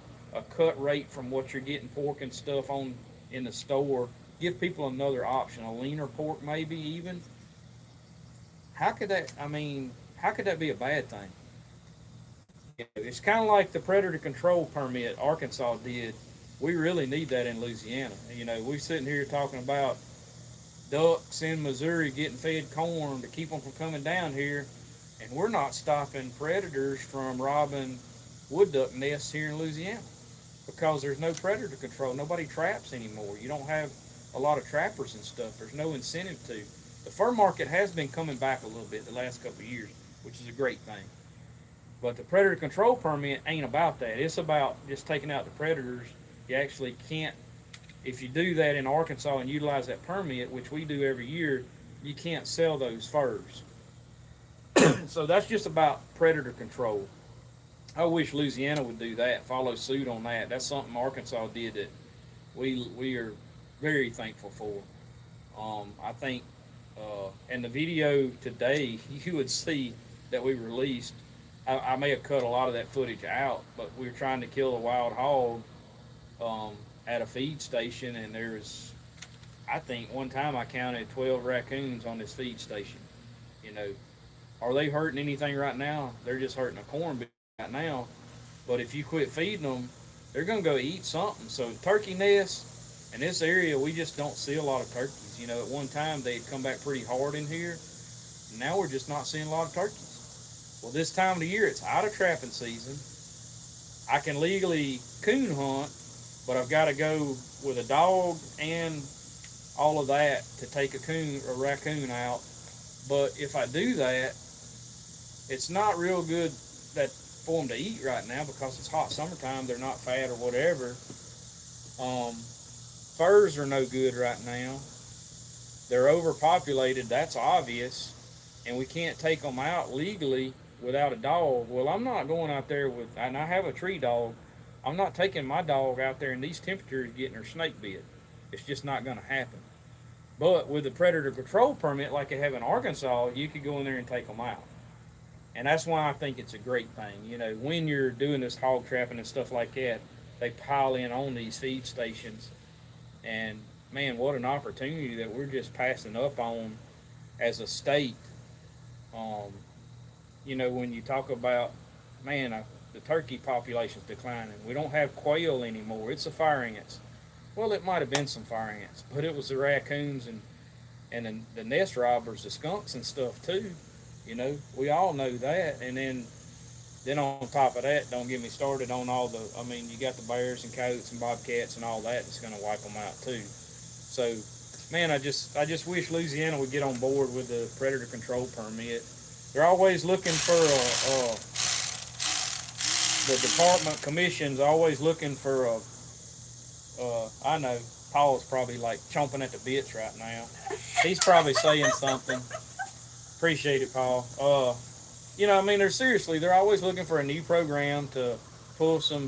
cut rate from what you're getting pork and stuff on in the store, give people another option, a leaner pork maybe even. How could that be a bad thing? It's kind of like the predator control permit Arkansas did. We really need that in Louisiana. We're sitting here talking about ducks in Missouri getting fed corn to keep them from coming down here, and we're not stopping predators from robbing wood duck nests here in Louisiana because there's no predator control. Nobody traps anymore. You don't have a lot of trappers and stuff. There's no incentive to. The fur market has been coming back a little bit the last couple of years, which is a great thing. But the predator control permit ain't about that. It's about just taking out the predators. You actually can't, if you do that in Arkansas and utilize that permit, which we do every year, you can't sell those furs. So that's just about predator control. I wish Louisiana would do that, follow suit on that. That's something Arkansas did that we are very thankful for. I think in the video today, you would see that we released, I may have cut a lot of that footage out, but we were trying to kill a wild hog at a feed station, and there's, I think one time I counted 12 raccoons on this feed station. Are they hurting anything right now? They're just hurting a corn bit right now. But if you quit feeding them, they're going to go eat something. So turkey nests in this area, we just don't see a lot of turkeys. At one time they'd come back pretty hard in here. Now we're just not seeing a lot of turkeys. Well, this time of the year, it's out of trapping season. I can legally coon hunt, but I've got to go with a dog and all of that to take a raccoon out. But if I do that, it's not real good for them to eat right now because it's hot summertime. They're not fat or whatever. Furs are no good right now. They're overpopulated. That's obvious. And we can't take them out legally without a dog. Well, I'm not going out there and I have a tree dog. I'm not taking my dog out there in these temperatures getting her snake bit. It's just not going to happen. But with the predator control permit like they have in Arkansas, you could go in there and take them out. And that's why I think it's a great thing. When you're doing this hog trapping and stuff like that, they pile in on these feed stations. And man, what an opportunity that we're just passing up on as a state. When you talk about, the turkey population's declining. We don't have quail anymore. It's the fire ants. Well, it might have been some fire ants, but it was the raccoons and the nest robbers, the skunks and stuff too. We all know that. And then on top of that, don't get me started on all you got the bears and coyotes and bobcats and all that that's going to wipe them out too. So, man, I just wish Louisiana would get on board with the predator control permit. They're always looking for the department commission's always looking for I know Paul's probably like chomping at the bits right now. He's probably saying something. Appreciate it, Paul. They're always looking for a new program to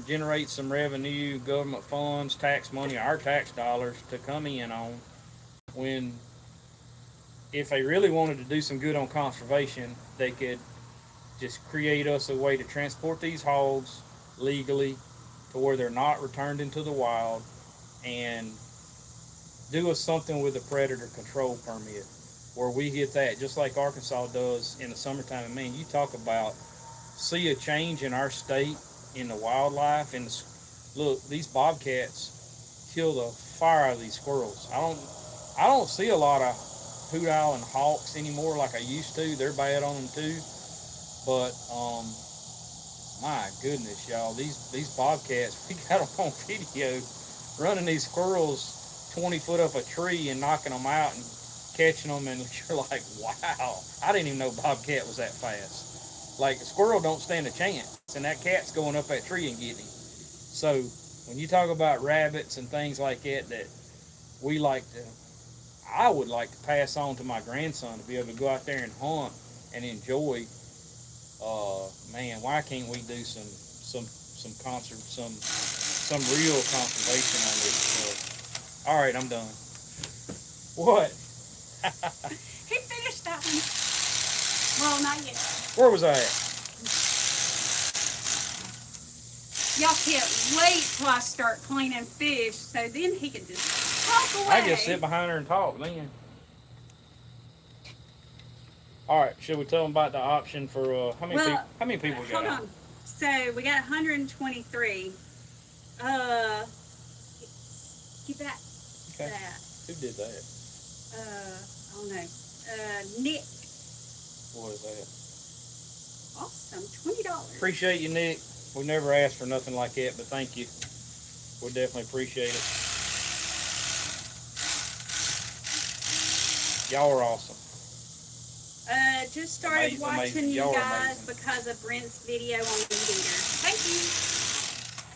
generate some revenue, government funds, tax money, our tax dollars to come in on when if they really wanted to do some good on conservation, they could just create us a way to transport these hogs legally to where they're not returned into the wild and do us something with a predator control permit where we get that just like Arkansas does in the summertime. And man, you talk about see a change in our state in the wildlife and look, these bobcats kill the fire out of these squirrels. I don't see a lot of Hoot Owl and hawks anymore like I used to. They're bad on them too. But my goodness, y'all, these bobcats, we got them on video running these squirrels 20 foot up a tree and knocking them out and catching them, and you're like, wow, I didn't even know bobcat was that fast. Like, a squirrel don't stand a chance, and that cat's going up that tree and getting him. So when you talk about rabbits and things like that, I would like to pass on to my grandson to be able to go out there and hunt and enjoy. Man, why can't we do some real conservation on this stuff? All right, I'm done. What? He finished that one. Well, not yet. Where was I at? Y'all can't wait till I start cleaning fish, so then he can just talk away. I just sit behind her and talk then. All right, should we tell them about the option for how many people we got? Hold on. So we got 123. Give that. Okay. That. Who did that? I don't know. Nick. What is that? Awesome. $20. Appreciate you, Nick. We never asked for nothing like that, but thank you. We definitely appreciate it. Y'all are awesome. Just started watching you Y'all are guys amazing. because of Brent's video on Meat Eater. Thank you.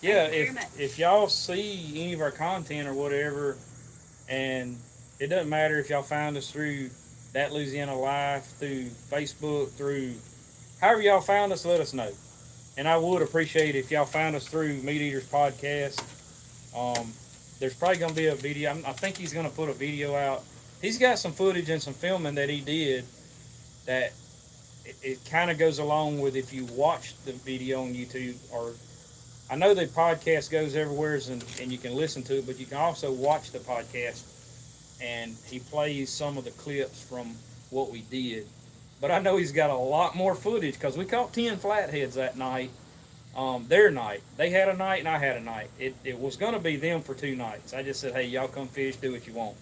Yeah, Thank you very much. if y'all see any of our content or whatever, and it doesn't matter if y'all found us through That Louisiana Life, through Facebook, through however y'all found us, let us know. And I would appreciate it if y'all found us through Meat Eaters Podcast. There's probably going to be a video. I think he's going to put a video out. He's got some footage and some filming that he did that it kind of goes along with if you watch the video on YouTube, or I know the podcast goes everywhere and you can listen to it, but you can also watch the podcast, and he plays some of the clips from what we did. But I know he's got a lot more footage because we caught 10 flatheads that night. Their night. They had a night and I had a night. It was going to be them for 2 nights. I just said, hey, y'all come fish, do what you want.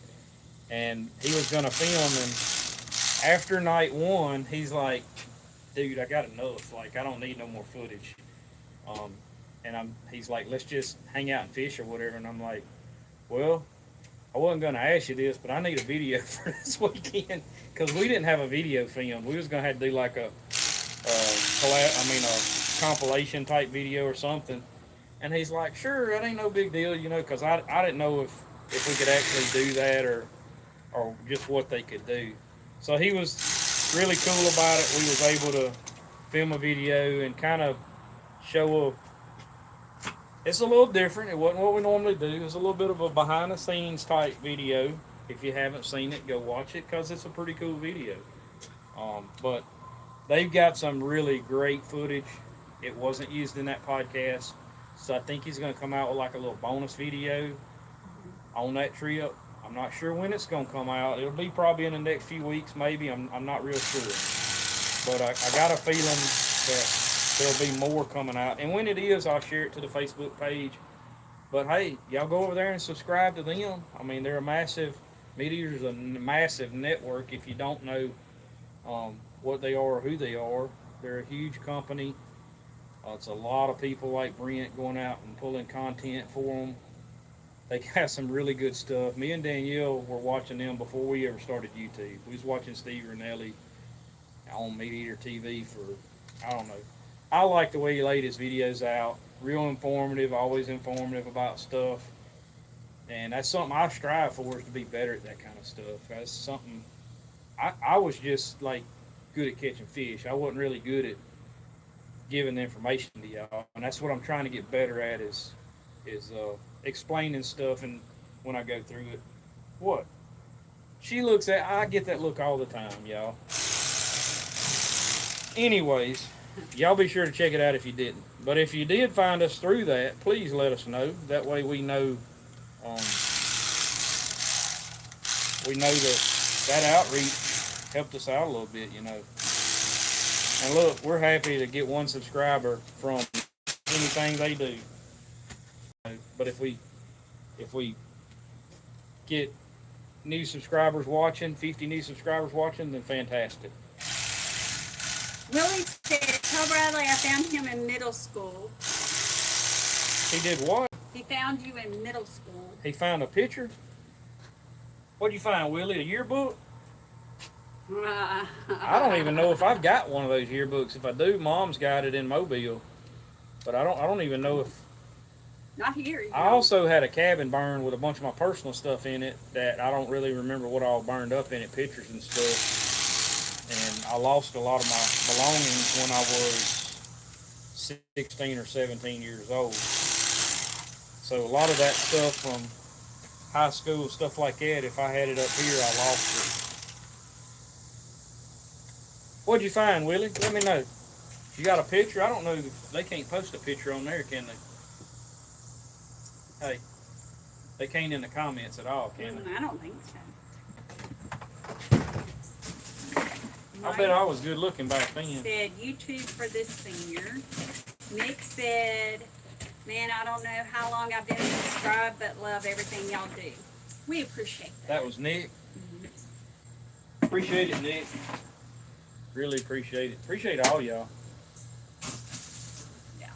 And he was going to film, and after night 1, he's like, dude, I got enough. Like, I don't need no more footage. And he's like, let's just hang out and fish or whatever. And I'm like, well, I wasn't going to ask you this, but I need a video for this weekend because we didn't have a video film. We was going to have to do like a compilation type video or something. And he's like, sure, that ain't no big deal, because I didn't know if we could actually do that or just what they could do. So he was really cool about it. We was able to film a video and kind of show it's a little different. It wasn't what we normally do. It was a little bit of a behind the scenes type video. If you haven't seen it, go watch it because it's a pretty cool video. But they've got some really great footage. It wasn't used in that podcast. So I think he's going to come out with like a little bonus video on that trip. I'm not sure when it's going to come out. It'll be probably in the next few weeks, maybe. I'm not real sure. But I got a feeling that there'll be more coming out. And when it is, I'll share it to the Facebook page. But hey, y'all go over there and subscribe to them. I mean, they're a massive, Meat Eaters a massive network. If you don't know what they are or who they are, they're a huge company. It's a lot of people like Brent going out and pulling content for them. They got some really good stuff. Me and Danielle were watching them before we ever started YouTube. We was watching Steve Rinelli on Meat Eater TV for, I don't know. I like the way he laid his videos out. Real informative, always informative about stuff. And that's something I strive for, is to be better at that kind of stuff. That's something, I was just like good at catching fish. I wasn't really good at giving the information to y'all, and that's what I'm trying to get better at is explaining stuff. And when I go through it, what she looks at, I get that look all the time, y'all. Anyways, y'all be sure to check it out if you didn't. But if you did find us through that, please let us know. That way we know that outreach helped us out a little bit, you know. And look, we're happy to get one subscriber from anything they do. But if we get new subscribers watching, 50 new subscribers watching, then fantastic. Willie said, tell Bradley I found him in middle school. He did what? He found you in middle school. He found a picture? What'd you find, Willie? A yearbook? I don't even know if I've got one of those yearbooks. If I do, Mom's got it in Mobile. But I don't even know if... Not here. I also had a cabin burned with a bunch of my personal stuff in it that I don't really remember what all burned up in it, pictures and stuff. And I lost a lot of my belongings when I was 16 or 17 years old. So a lot of that stuff from high school, stuff like that, if I had it up here, I lost it. What'd you find, Willie? Let me know. You got a picture? I don't know. They can't post a picture on there, can they? Hey, they can't in the comments at all, can they? I don't think so. I bet I was good looking back then. Said YouTube for this senior. Nick said, man, I don't know how long I've been subscribed, but love everything y'all do. We appreciate that. That was Nick. Appreciate it, Nick. Really appreciate it. Appreciate all y'all. Yeah.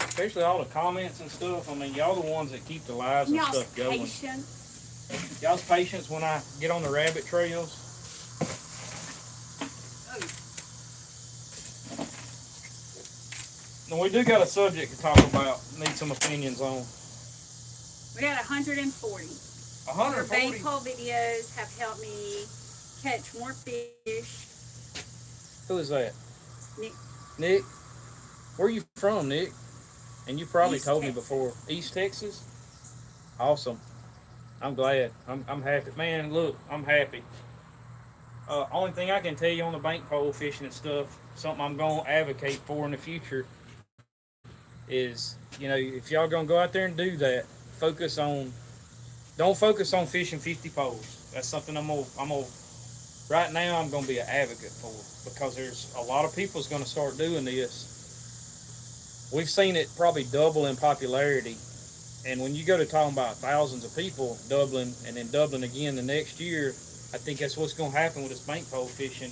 Especially all the comments and stuff. I mean, y'all the ones that keep the lives and Y'all's stuff going. patience. Y'all's patience when I get on the rabbit trails. Now, we do got a subject to talk about. Need some opinions on. We got 140. 140? Your bait pole videos have helped me catch more fish. Who is that? Nick. Nick? Where are you from, Nick? And you probably East told Texas. me before. East Texas? Awesome. I'm glad. I'm happy. Man, look, I'm happy. Only thing I can tell you on the bank pole fishing and stuff, something I'm going to advocate for in the future is, you know, if y'all going to go out there and do that, don't focus on fishing 50 poles. That's something right now I'm going to be an advocate for, because there's a lot of people's going to start doing this. We've seen it probably double in popularity. And when you go to talking about thousands of people doubling and then doubling again the next year, I think that's what's going to happen with this bank pole fishing.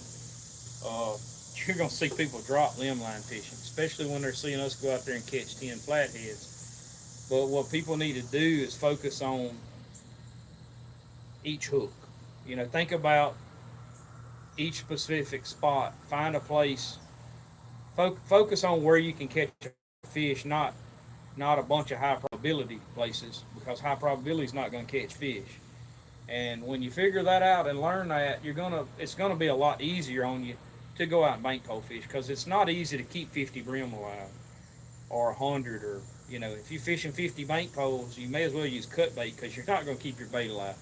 You're going to see people drop limb line fishing, especially when they're seeing us go out there and catch 10 flatheads. But what people need to do is focus on each hook. You know, think about each specific spot. Find a place. Focus on where you can catch a fish, not a bunch of high probability places, because high probability is not going to catch fish. And when you figure that out and learn that, it's gonna be a lot easier on you to go out and bank pole fish, because it's not easy to keep 50 brim alive or 100, or, you know, if you're fishing 50 bank poles, you may as well use cut bait, because you're not going to keep your bait alive.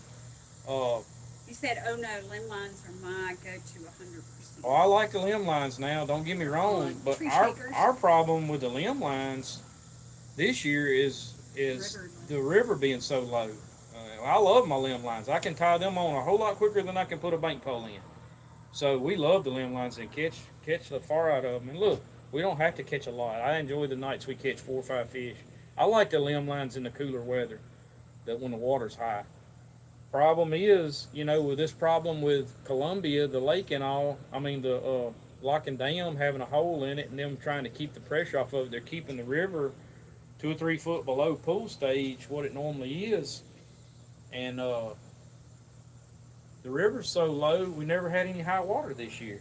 You said, oh no, limb lines are my go-to 100%. Oh, I like the limb lines now, don't get me wrong, but our problem with the limb lines this year is the river being so low. I love my limb lines. I can tie them on a whole lot quicker than I can put a bank pole in. So we love the limb lines and catch the far out of them. And look, we don't have to catch a lot. I enjoy the nights we catch 4 or 5 fish. I like the limb lines in the cooler weather, that when the water's high. Problem is, you know, with this problem with Columbia, the lake and all, I mean the Lock and Dam having a hole in it and them trying to keep the pressure off of it, they're keeping the river 2 or 3 foot below pool stage, what it normally is. And the river's so low, we never had any high water this year.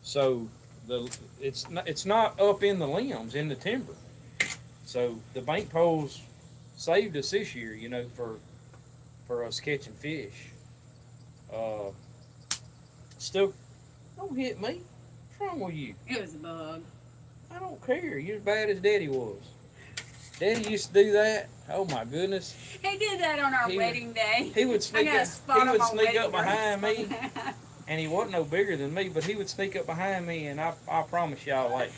So it's not up in the limbs, in the timber. So the bank poles saved us this year, you know, for us catching fish. Still, don't hit me. What's wrong with you? It was a bug. I don't care. You're as bad as Daddy was. Daddy used to do that. Oh my goodness. He did that on our He wedding day. He would I sneak got a up. spot He on would my sneak wedding up behind dress. me, and he wasn't no bigger than me, but he would sneak up behind me, and I promise y'all, like,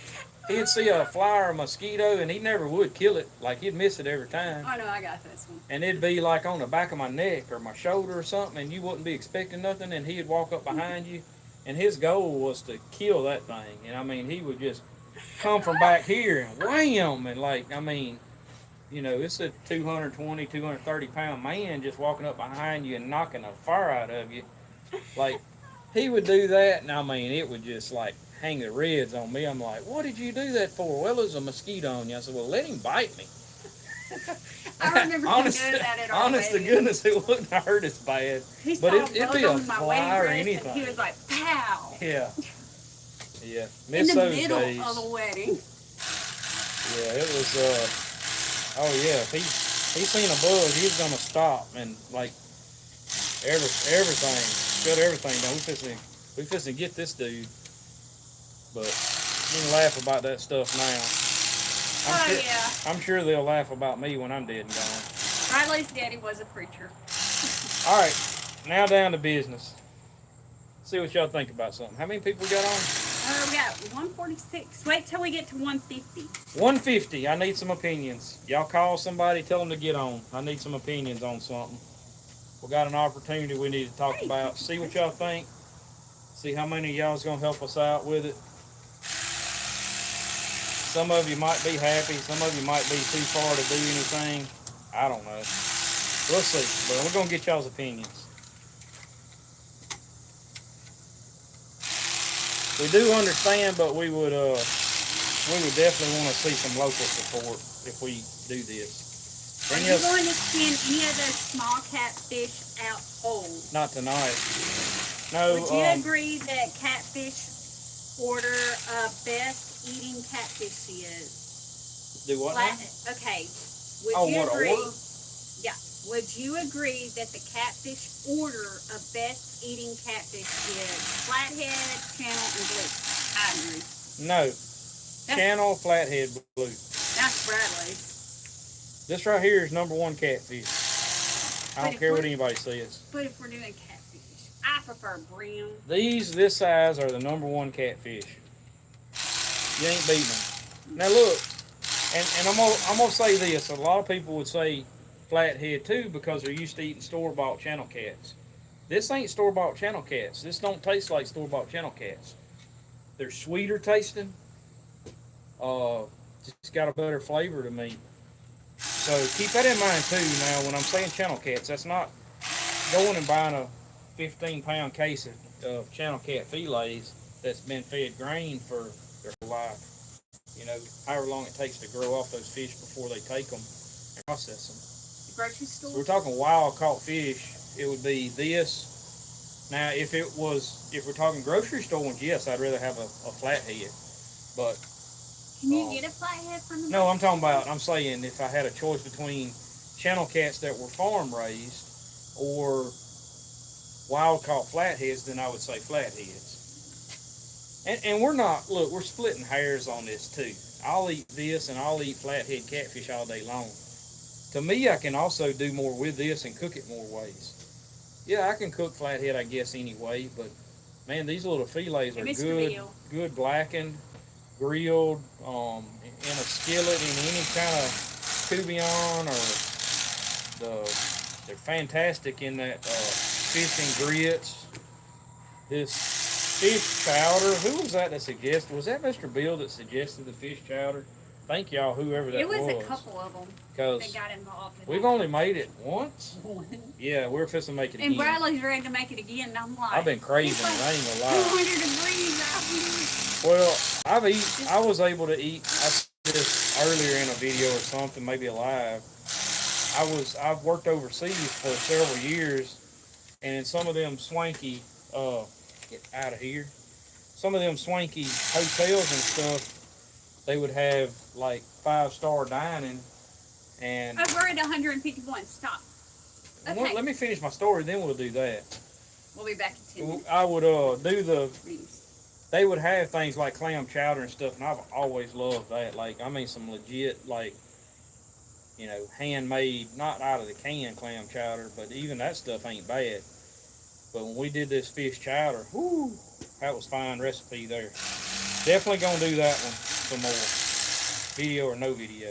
he'd see a fly or a mosquito, and he never would kill it. Like, he'd miss it every time. Oh no, I got this one. And it'd be like on the back of my neck or my shoulder or something, and you wouldn't be expecting nothing, and he'd walk up behind you, and his goal was to kill that thing. And I mean, he would just come from back here and wham, and like, I mean, you know, it's a 220, 230 pound man just walking up behind you and knocking the fire out of you. Like, he would do that, and I mean, it would just like hang the reds on me. I'm like, what did you do that for? Well, there's a mosquito on you. I said, well, let him bite me. I remember honest, him doing that at our honest to wedding. goodness, it wouldn't hurt as bad. He But saw it'd a be bug a on my fly wedding or dress, and anything. he was like, "Pow!" Yeah. Yeah. In Miss the those middle days. of the wedding. Yeah, it was, oh yeah, if he seen a bug, he was gonna stop and like everything, shut everything down. We fixing to get this dude. But you can laugh about that stuff now. Oh yeah. I'm sure they'll laugh about me when I'm dead and gone. Riley's daddy was a preacher. All right, now down to business. See what y'all think about something. How many people we got on? We got 146. Wait till we get to 150. 150. I need some opinions. Y'all call somebody, tell them to get on. I need some opinions on something. We got an opportunity we need to talk about. See what y'all think. See how many of y'all's gonna help us out with it. Some of you might be happy. Some of you might be too far to do anything. I don't know. We'll see. But we're gonna get y'all's opinions. We do understand, but we would definitely want to see some local support if we do this. Are you going to send any of those small catfish out whole? Not tonight. No. Would you agree that catfish order of best eating catfish is? Do what now? Okay. Would Oh, you what agree? order? Yeah. Would you agree that the catfish order of best eating catfish is flathead, channel, and blue? I agree. No. Channel, flathead, blue. That's Bradley's. This right here is number one catfish. I don't care what anybody says. But if we're doing catfish, I prefer brim. These, this size, are the number one catfish. You ain't beating them. Now look, and I'm gonna say this. A lot of people would say flathead too because they're used to eating store-bought channel cats. This ain't store-bought channel cats. This don't taste like store-bought channel cats. They're sweeter tasting. Just got a better flavor to me. So keep that in mind too. Now, when I'm saying channel cats, that's not going and buying a 15-pound case of channel cat fillets that's been fed grain for their whole life. You know, however long it takes to grow off those fish before they take them and process them. Grocery store? So we're talking wild caught fish. It would be this. Now, if we're talking grocery store ones, yes, I'd rather have a flathead. But can you get a flathead from the no, I'm saying if I had a choice between channel cats that were farm raised or wild caught flatheads, then I would say flatheads. And we're splitting hairs on this too. I'll eat this and I'll eat flathead catfish all day long. To me, I can also do more with this and cook it more ways. Yeah, I can cook flathead, I guess, anyway, but man, these little fillets are good blackened, grilled, in a skillet, in any kind of coubillon, or they're fantastic in that fish and grits. This fish chowder, who was that suggested? Was that Mr. Bill that suggested the fish chowder? Thank y'all, whoever that was. It was a couple of them that got involved. We've only made it once. Yeah, we're fixing to make it again. And Bradley's ready to make it again, and I'm like, I've been craving it, I ain't gonna lie. 200 degrees out here. Well, I was able to eat. I said this earlier in a video or something, maybe a live. I've worked overseas for several years, and in some of them swanky, get out of here. Some of them swanky hotels and stuff, they would have like 5-star dining, and we're at 151. Stop. Okay. Let me finish my story, then we'll do that. We'll be back in 10 minutes. I would do they would have things like clam chowder and stuff, and I've always loved that. Like, I mean, some legit, like, handmade, not out of the can clam chowder, but even that stuff ain't bad. But when we did this fish chowder, whoo, that was fine recipe there. Definitely gonna do that one some more, video or no video.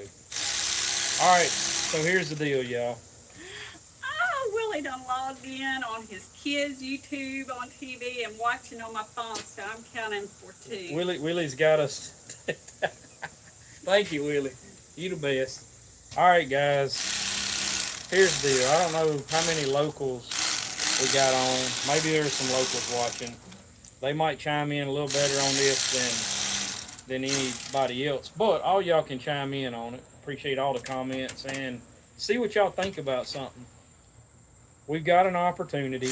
All right, so here's the deal, y'all. Oh, Willie done logged in on his kids' YouTube on TV and watching on my phone, so I'm counting for two. Willie's got us. Thank you, Willie. You the best. All right, guys. Here's the deal. I don't know how many locals we got on. Maybe there's some locals watching. They might chime in a little better on this than anybody else. But all y'all can chime in on it. Appreciate all the comments and see what y'all think about something. We've got an opportunity,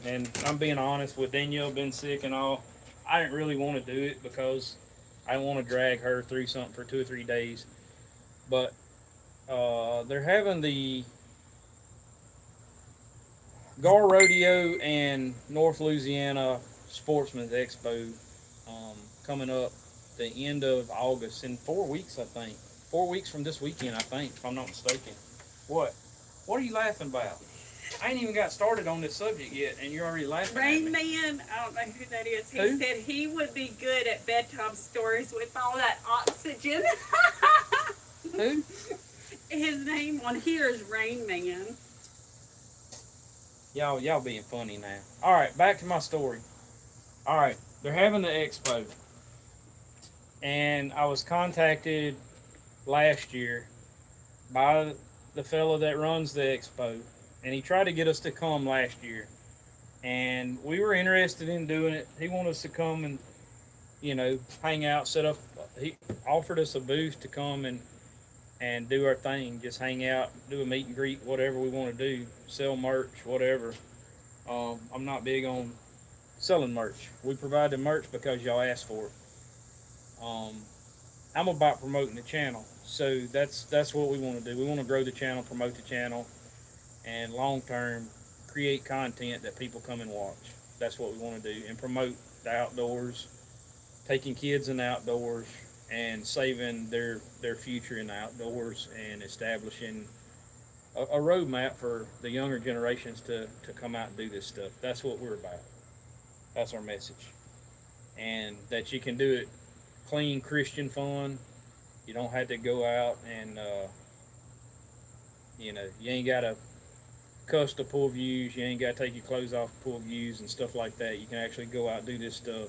and I'm being honest, with Danielle being sick and all, I didn't really want to do it because I didn't want to drag her through something for 2 or 3 days. But they're having the Gar Rodeo and North Louisiana Sportsman's Expo coming up the end of August in 4 weeks, I think. 4 weeks from this weekend, I think, if I'm not mistaken. What? What are you laughing about? I ain't even got started on this subject yet, and you're already laughing Rain at me. Man, I don't know who that is. He Who? said he would be good at bedtime stories with all that oxygen. Who? His name on here is Rain Man. Y'all being funny now. All right, back to my story. All right, they're having the expo, and I was contacted last year by the fellow that runs the expo, and he tried to get us to come last year, and we were interested in doing it. He wanted us to come and hang out, set up. He offered us a booth to come and do our thing, just hang out, do a meet and greet, whatever we want to do, sell merch, whatever. I'm not big on selling merch. We provide the merch because y'all asked for it. I'm about promoting the channel, so that's what we want to do. We want to grow the channel, promote the channel, and long term create content that people come and watch. That's what we want to do, and promote the outdoors, taking kids in the outdoors, and saving their future in the outdoors, and establishing a roadmap for the younger generations to come out and do this stuff. That's what we're about. That's our message. And that you can do it clean, Christian fun. You don't have to go out and, you ain't got to cuss to pull views. You ain't got to take your clothes off to pull views and stuff like that. You can actually go out and do this stuff,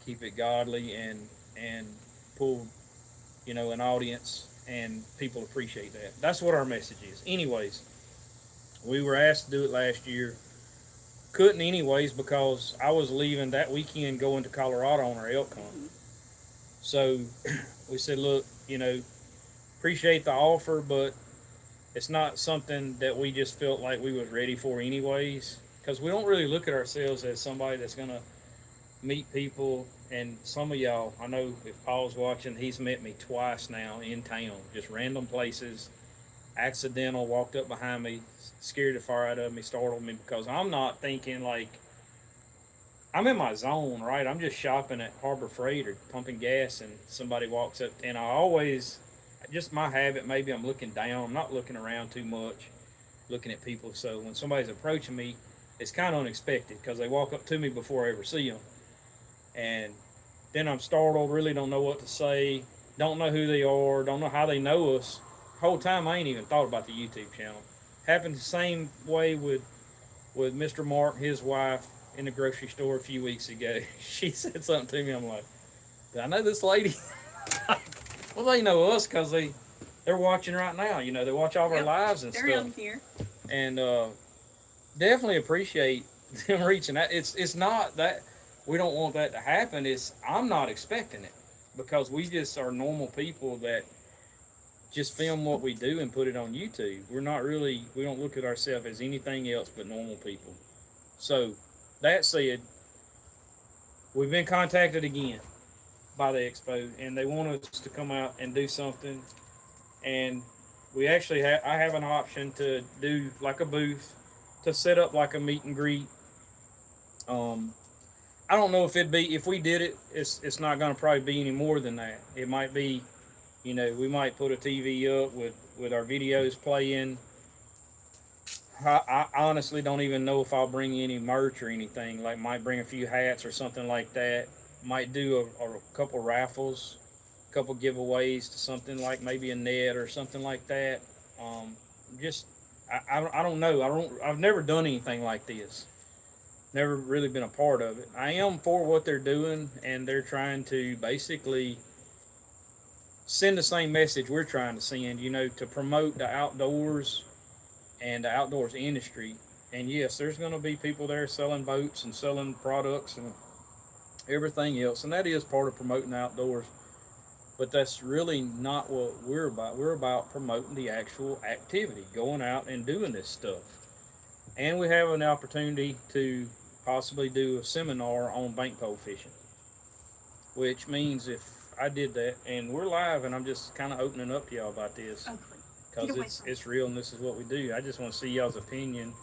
keep it godly, and pull, an audience, and people appreciate that. That's what our message is. Anyways, we were asked to do it last year. Couldn't anyways because I was leaving that weekend going to Colorado on our elk hunt. So we said, look, appreciate the offer, but it's not something that we just felt like we was ready for anyways, because we don't really look at ourselves as somebody that's going to meet people. And some of y'all, I know if Paul's watching, he's met me twice now in town, just random places, accidental, walked up behind me, scared the fire out of me, startled me, because I'm not thinking like, I'm in my zone, right? I'm just shopping at Harbor Freight or pumping gas, and somebody walks up, and I always, just my habit, maybe I'm looking down, I'm not looking around too much, looking at people. So when somebody's approaching me, it's kind of unexpected because they walk up to me before I ever see them. And then I'm startled, really don't know what to say, don't know who they are, don't know how they know us. The whole time I ain't even thought about the YouTube channel. Happened the same way with Mr. Mark, his wife, in the grocery store a few weeks ago. She said something to me, I'm like, do I know this lady? Well, they know us because they're watching right now. They watch all of our lives and They're stuff. on here. And definitely appreciate them reaching out. It's not that we don't want that to happen. It's I'm not expecting it because we just are normal people that just film what we do and put it on YouTube. We don't look at ourselves as anything else but normal people. So that said, we've been contacted again by the expo, and they want us to come out and do something. And we actually I have an option to do like a booth, to set up like a meet and greet. I don't know if it'd be, if we did it, it's not going to probably be any more than that. It might be, you know, we might put a TV up with our videos playing. I honestly don't even know if I'll bring any merch or anything. Like, might bring a few hats or something like that. Might do a couple raffles, a couple giveaways to something like maybe a net or something like that. Just I don't know. I've never done anything like this. Never really been a part of it. I am for what they're doing, and they're trying to basically send the same message we're trying to send. You know, to promote the outdoors and the outdoors industry. And yes, there's going to be people there selling boats and selling products and everything else, and that is part of promoting the outdoors. But that's really not what we're about. We're about promoting the actual activity, going out and doing this stuff. And we have an opportunity to possibly do a seminar on bank pole fishing, which means if I did that, and we're live, and I'm just kind of opening up to y'all about this because it's real and this is what we do. I just want to see y'all's opinion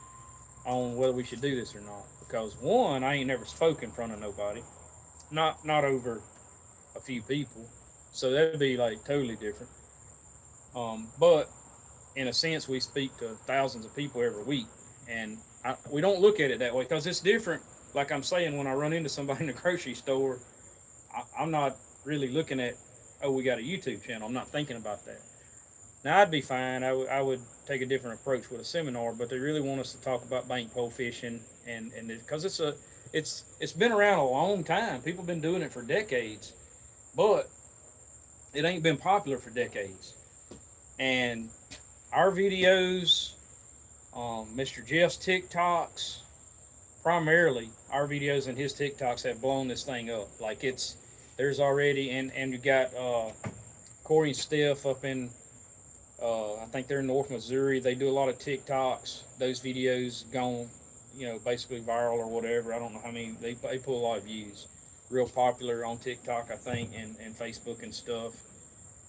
on whether we should do this or not. Because one, I ain't never spoken in front of nobody, not over a few people, so that'd be like totally different. But in a sense, we speak to thousands of people every week, and we don't look at it that way because it's different. Like I'm saying, when I run into somebody in the grocery store, I'm not really looking at, oh, we got a YouTube channel. I'm not thinking about that. Now, I'd be fine. I would take a different approach with a seminar, but they really want us to talk about bank pole fishing, and because it's been around a long time. People have been doing it for decades, but it ain't been popular for decades. And our videos, Mr. Jeff's TikToks, primarily our videos and his TikToks have blown this thing up. Like there's already, and you got Corey and Steph up in, I think they're in North Missouri. They do a lot of TikToks. Those videos gone, you know, basically viral or whatever. I don't know how many, they pull a lot of views. Real popular on TikTok, I think, and Facebook and stuff.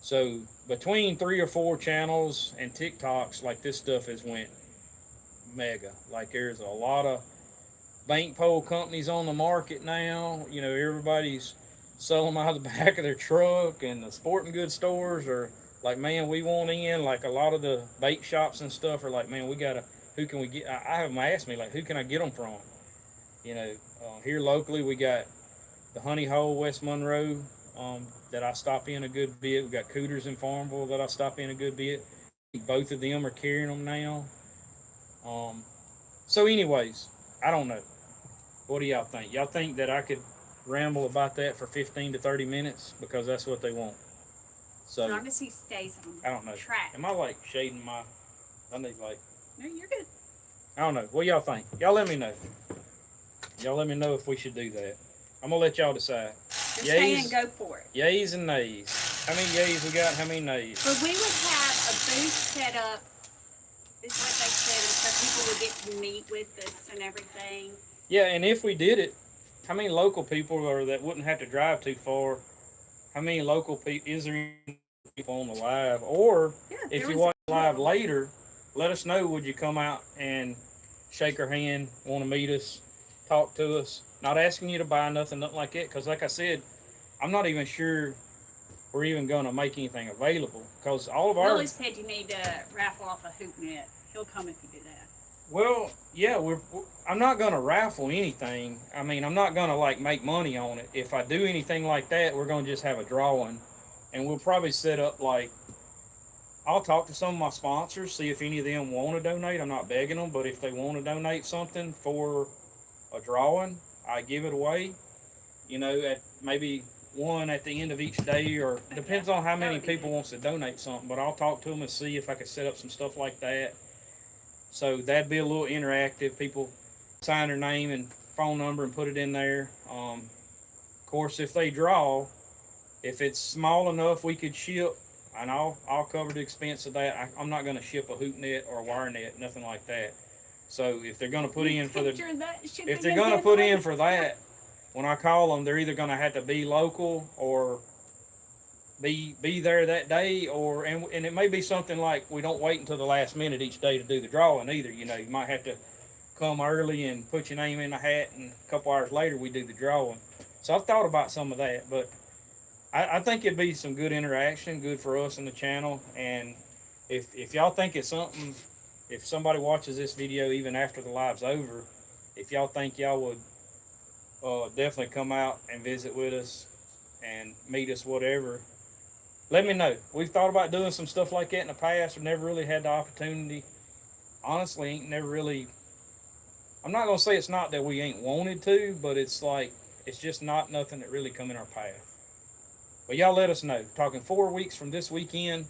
So between 3 or 4 channels and TikToks, like this stuff has went mega. Like there's a lot of bank pole companies on the market now. You know, everybody's selling them out of the back of their truck, and the sporting goods stores are like, man, we want in. Like a lot of the bait shops and stuff are like, man, we gotta. Who can we get? I have them ask me like, who can I get them from? You know, here locally we got the Honey Hole, West Monroe, that I stop in a good bit. We got Cooters in Farmville that I stop in a good bit. Both of them are carrying them now. So, anyways, I don't know. What do y'all think? Y'all think that I could ramble about that for 15 to 30 minutes because that's what they want? So as long as he stays on I don't know. track. Am I like shading my? I need like. No, you're good. I don't know. What y'all think? Y'all let me know. Y'all let me know if we should do that. I'm gonna let y'all decide. Just stay and go for it. Yays and nays. How many yays we got? How many nays? But we would have a booth set up, is what they said, and so people would get to meet with us and everything. Yeah, and if we did it, how many local people are that wouldn't have to drive too far? How many local people, is there any people on the live? Or if you watch live later, let us know. Would you come out and shake our hand, want to meet us, talk to us? Not asking you to buy nothing like that, because like I said, I'm not even sure we're even going to make anything available, because all of our... Willie said you need to raffle off a hoop net. He'll come if you do that. Well, yeah, I'm not going to raffle anything. I mean, I'm not going to like make money on it. If I do anything like that, we're going to just have a drawing, and we'll probably set up like, I'll talk to some of my sponsors, see if any of them want to donate. I'm not begging them, but if they want to donate something for a drawing, I give it away. You know, at maybe one at the end of each day, or depends on how many people wants to donate something. But I'll talk to them and see if I can set up some stuff like that. So that'd be a little interactive. People sign their name and phone number and put it in there. Of course, if they draw, if it's small enough, we could ship, and I'll cover the expense of that. I'm not going to ship a hoop net or a wire net, nothing like that. So if they're going to put in for that, when I call them, they're either going to have to be local or be there that day, or and it may be something like we don't wait until the last minute each day to do the drawing either. You know, you might have to come early and put your name in the hat, and a couple hours later we do the drawing. So I've thought about some of that, but I think it'd be some good interaction, good for us in the channel. And if y'all think it's something, if somebody watches this video even after the live's over, if y'all think y'all would definitely come out and visit with us and meet us, whatever, let me know. We've thought about doing some stuff like that in the past. We've never really had the opportunity. Honestly, ain't never really. I'm not gonna say it's not that we ain't wanted to, but it's like it's just not nothing that really come in our path. But y'all let us know. Talking 4 weeks from this weekend.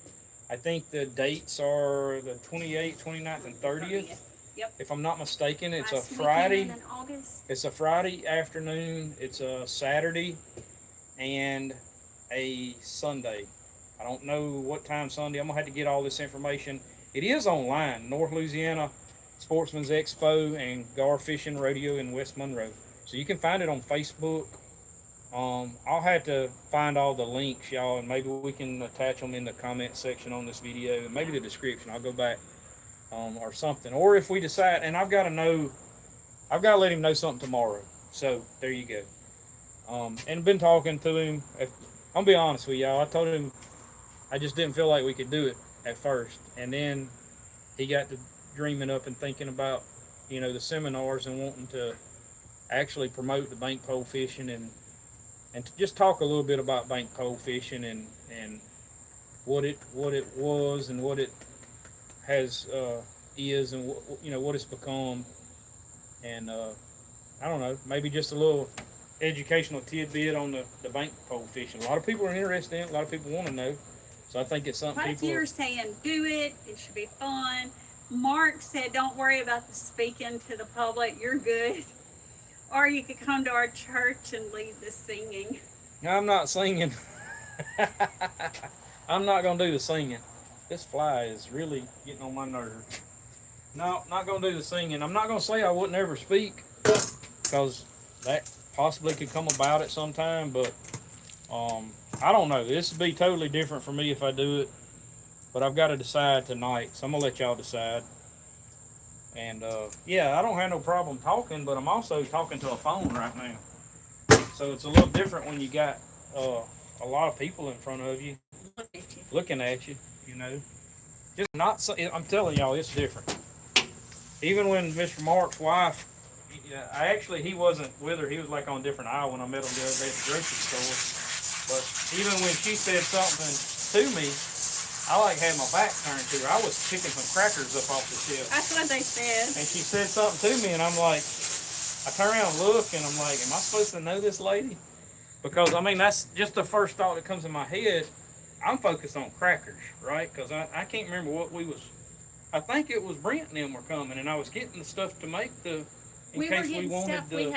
I think the dates are the 28th, 29th, and 30th. Yep. If I'm not mistaken, it's Last a Friday. weekend in August. It's a Friday afternoon. It's a Saturday and a Sunday. I don't know what time Sunday. I'm gonna have to get all this information. It is online. North Louisiana Sportsman's Expo and Gar Fishing Rodeo in West Monroe. So you can find it on Facebook. I'll have to find all the links, y'all, and maybe we can attach them in the comment section on this video, and maybe the description. I'll go back or something. Or if we decide, and I've got to let him know something tomorrow. So there you go. And been talking to him. I'll be honest with y'all. I told him I just didn't feel like we could do it at first, and then he got to dreaming up and thinking about, the seminars and wanting to actually promote the bank pole fishing and to just talk a little bit about bank pole fishing and what it was and what it has is and what it's become, and I don't know, maybe just a little educational tidbit on the bank pole fishing. A lot of people are interested in it. A lot of people want to know. So I think it's something Quite a few are saying do it. It should be fun. Mark said don't worry about the speaking to the public. You're good. Or you could come to our church and lead the singing. I'm not singing. I'm not going to do the singing. This fly is really getting on my nerves. No, not going to do the singing. I'm not going to say I wouldn't ever speak, because that possibly could come about at some time, but I don't know. This would be totally different for me if I do it, but I've got to decide tonight, so I'm going to let y'all decide. And yeah, I don't have no problem talking, but I'm also talking to a phone right now. So it's a little different when you got a lot of people in front of you looking at you, Just not so, I'm telling y'all, it's different. Even when Mr. Mark's wife, he wasn't with her. He was like on a different aisle when I met him the other day at the grocery store. But even when she said something to me, I had my back turned to her. I was picking some crackers up off the shelf. That's what they said. And she said something to me, and I'm like, I turn around and look, and I'm like, am I supposed to know this lady? Because, that's just the first thought that comes in my head. I'm focused on crackers, right? Because I can't remember what I think it was Brent and them were coming, and I was getting the stuff to make in case we wanted the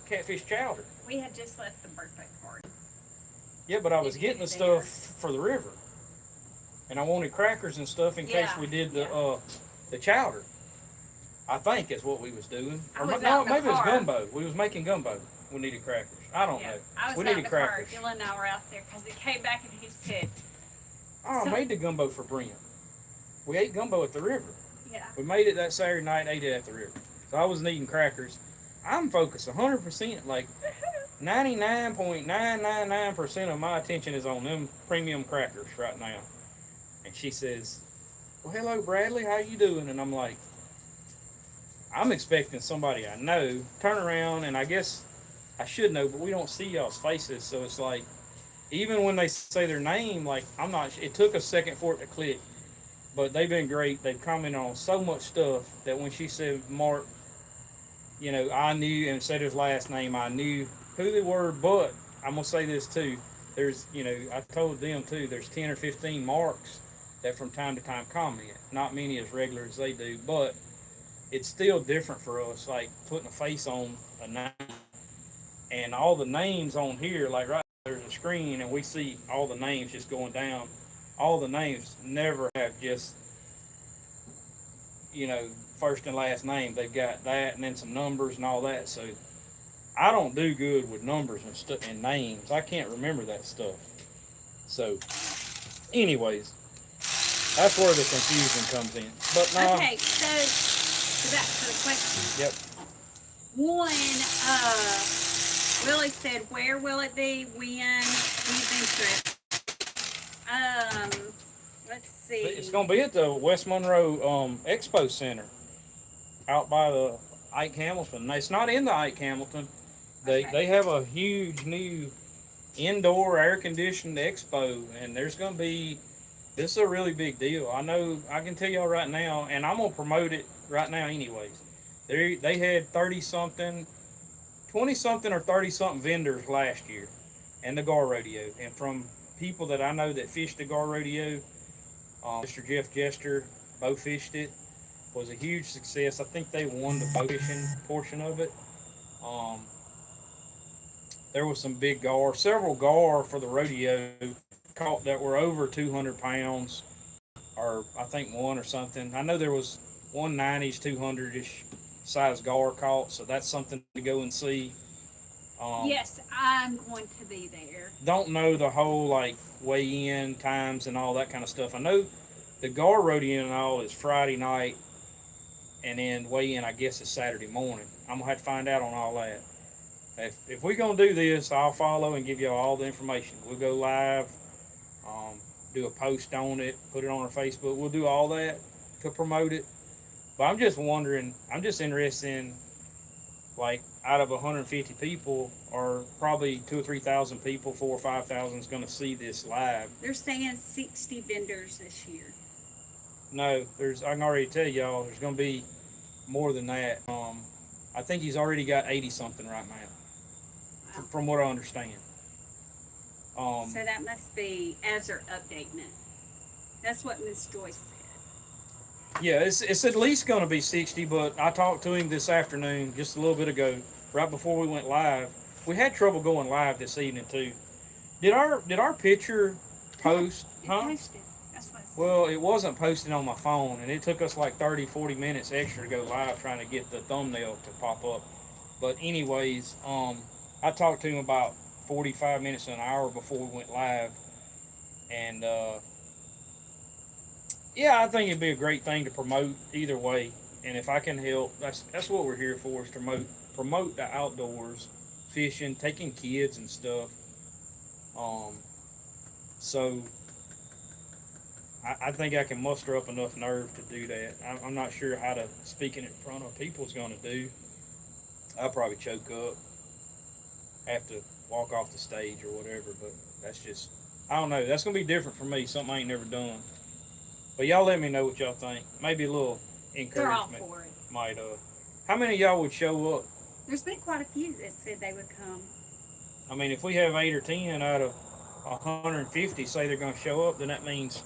catfish chowder. We had just left the birthday party. Yeah, but I was getting the stuff for the river. And I wanted crackers and stuff in case we did the chowder. I think is what we was doing. Or maybe it was gumbo. We was making gumbo. We needed crackers. I don't know. I was out in the car. Dylan and I were out there because he came back and he said, I made the gumbo for Brent. We ate gumbo at the river. Yeah. We made it that Saturday night and ate it at the river. So I was needing crackers. I'm focused 100%, like 99.999% of my attention is on them premium crackers right now. And she says, well, hello, Bradley, how you doing? And I'm like, I'm expecting somebody I know. Turn around, and I guess I should know, but we don't see y'all's faces. So it's like, even when they say their name, it took a second for it to click. But they've been great. They've commented on so much stuff that when she said Mark, I knew, and said his last name, I knew who they were. But I'm going to say this too. There's, I told them too, there's 10 or 15 Marks that from time to time comment. Not many as regular as they do, but it's still different for us, like putting a face on a name. And all the names on here, like right there's a screen and we see all the names just going down. All the names never have just, first and last name. They've got that and then some numbers and all that. So I don't do good with numbers and names. I can't remember that stuff. So anyways, that's where the confusion comes in. But no. Okay, so So back to the question. Yep. One, Willie said, where will it be? When? You've been to it. Let's see. It's gonna be at the West Monroe Expo Center, out by the Ike Hamilton. It's not in the Ike Hamilton. Okay. They have a huge new indoor air conditioned expo, and there's gonna be. This is a really big deal. I know. I can tell y'all right now, and I'm gonna promote it right now, anyways. They had 30-something, 20-something, or 30-something vendors last year, and the Gar Rodeo, and from people that I know that fished the Gar Rodeo. Mr. Jeff Jester bow fished it. Was a huge success. I think they won the bow fishing portion of it. There was some big gar, several gar for the rodeo caught that were over 200 pounds, or I think one or something. I know there was 190s, 200-ish size gar caught, so that's something to go and see. Yes, I'm going to be there. Don't know the whole like weigh-in times and all that kind of stuff. I know the Gar Rodeo and all is Friday night, and then weigh-in I guess is Saturday morning. I'm gonna have to find out on all that. If we're gonna do this, I'll follow and give y'all all the information. We'll go live, do a post on it, put it on our Facebook. We'll do all that to promote it. But I'm just wondering. I'm just interested in, like, out of 150 people, or probably 2,000 or 3,000 people, 4,000 or 5,000 is going to see this live. They're saying 60 vendors this year. No, I can already tell y'all, there's going to be more than that. I think he's already got 80 something right now, from what I understand. So that must be as they're updating it. That's what Miss Joyce said. Yeah, it's at least going to be 60, but I talked to him this afternoon, just a little bit ago, right before we went live. We had trouble going live this evening too. Did our picture post? It Huh? posted. That's what it said. Well, it wasn't posted on my phone, and it took us like 30, 40 minutes extra to go live trying to get the thumbnail to pop up. But anyways, I talked to him about 45 minutes to an hour before we went live, and yeah, I think it'd be a great thing to promote either way. And if I can help, that's what we're here for, is to promote the outdoors, fishing, taking kids and stuff. So I think I can muster up enough nerve to do that. I'm not sure how to speaking in front of people is going to do. I'll probably choke up, have to walk off the stage or whatever, but that's just, I don't know. That's going to be different for me, something I ain't never done. But y'all let me know what y'all think. Maybe a little They're all encouragement for it. might. How many of y'all would show up? There's been quite a few that said they would come. I mean, if we have 8 or 10 out of 150 say they're going to show up, then that means,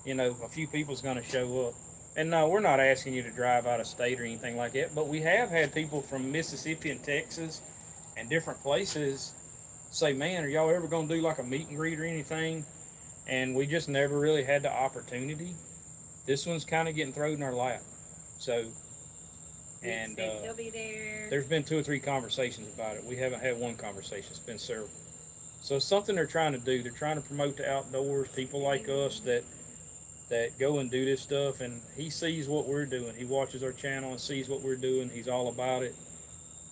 a few people's going to show up. And no, we're not asking you to drive out of state or anything like that, but we have had people from Mississippi and Texas and different places say, man, are y'all ever going to do like a meet and greet or anything? And we just never really had the opportunity. This one's kind of getting thrown in our lap. So, and He'll be there. there's been 2 or 3 conversations about it. We haven't had one conversation. It's been several. So it's something they're trying to do. They're trying to promote the outdoors. People like us that go and do this stuff. And he sees what we're doing. He watches our channel and sees what we're doing. He's all about it.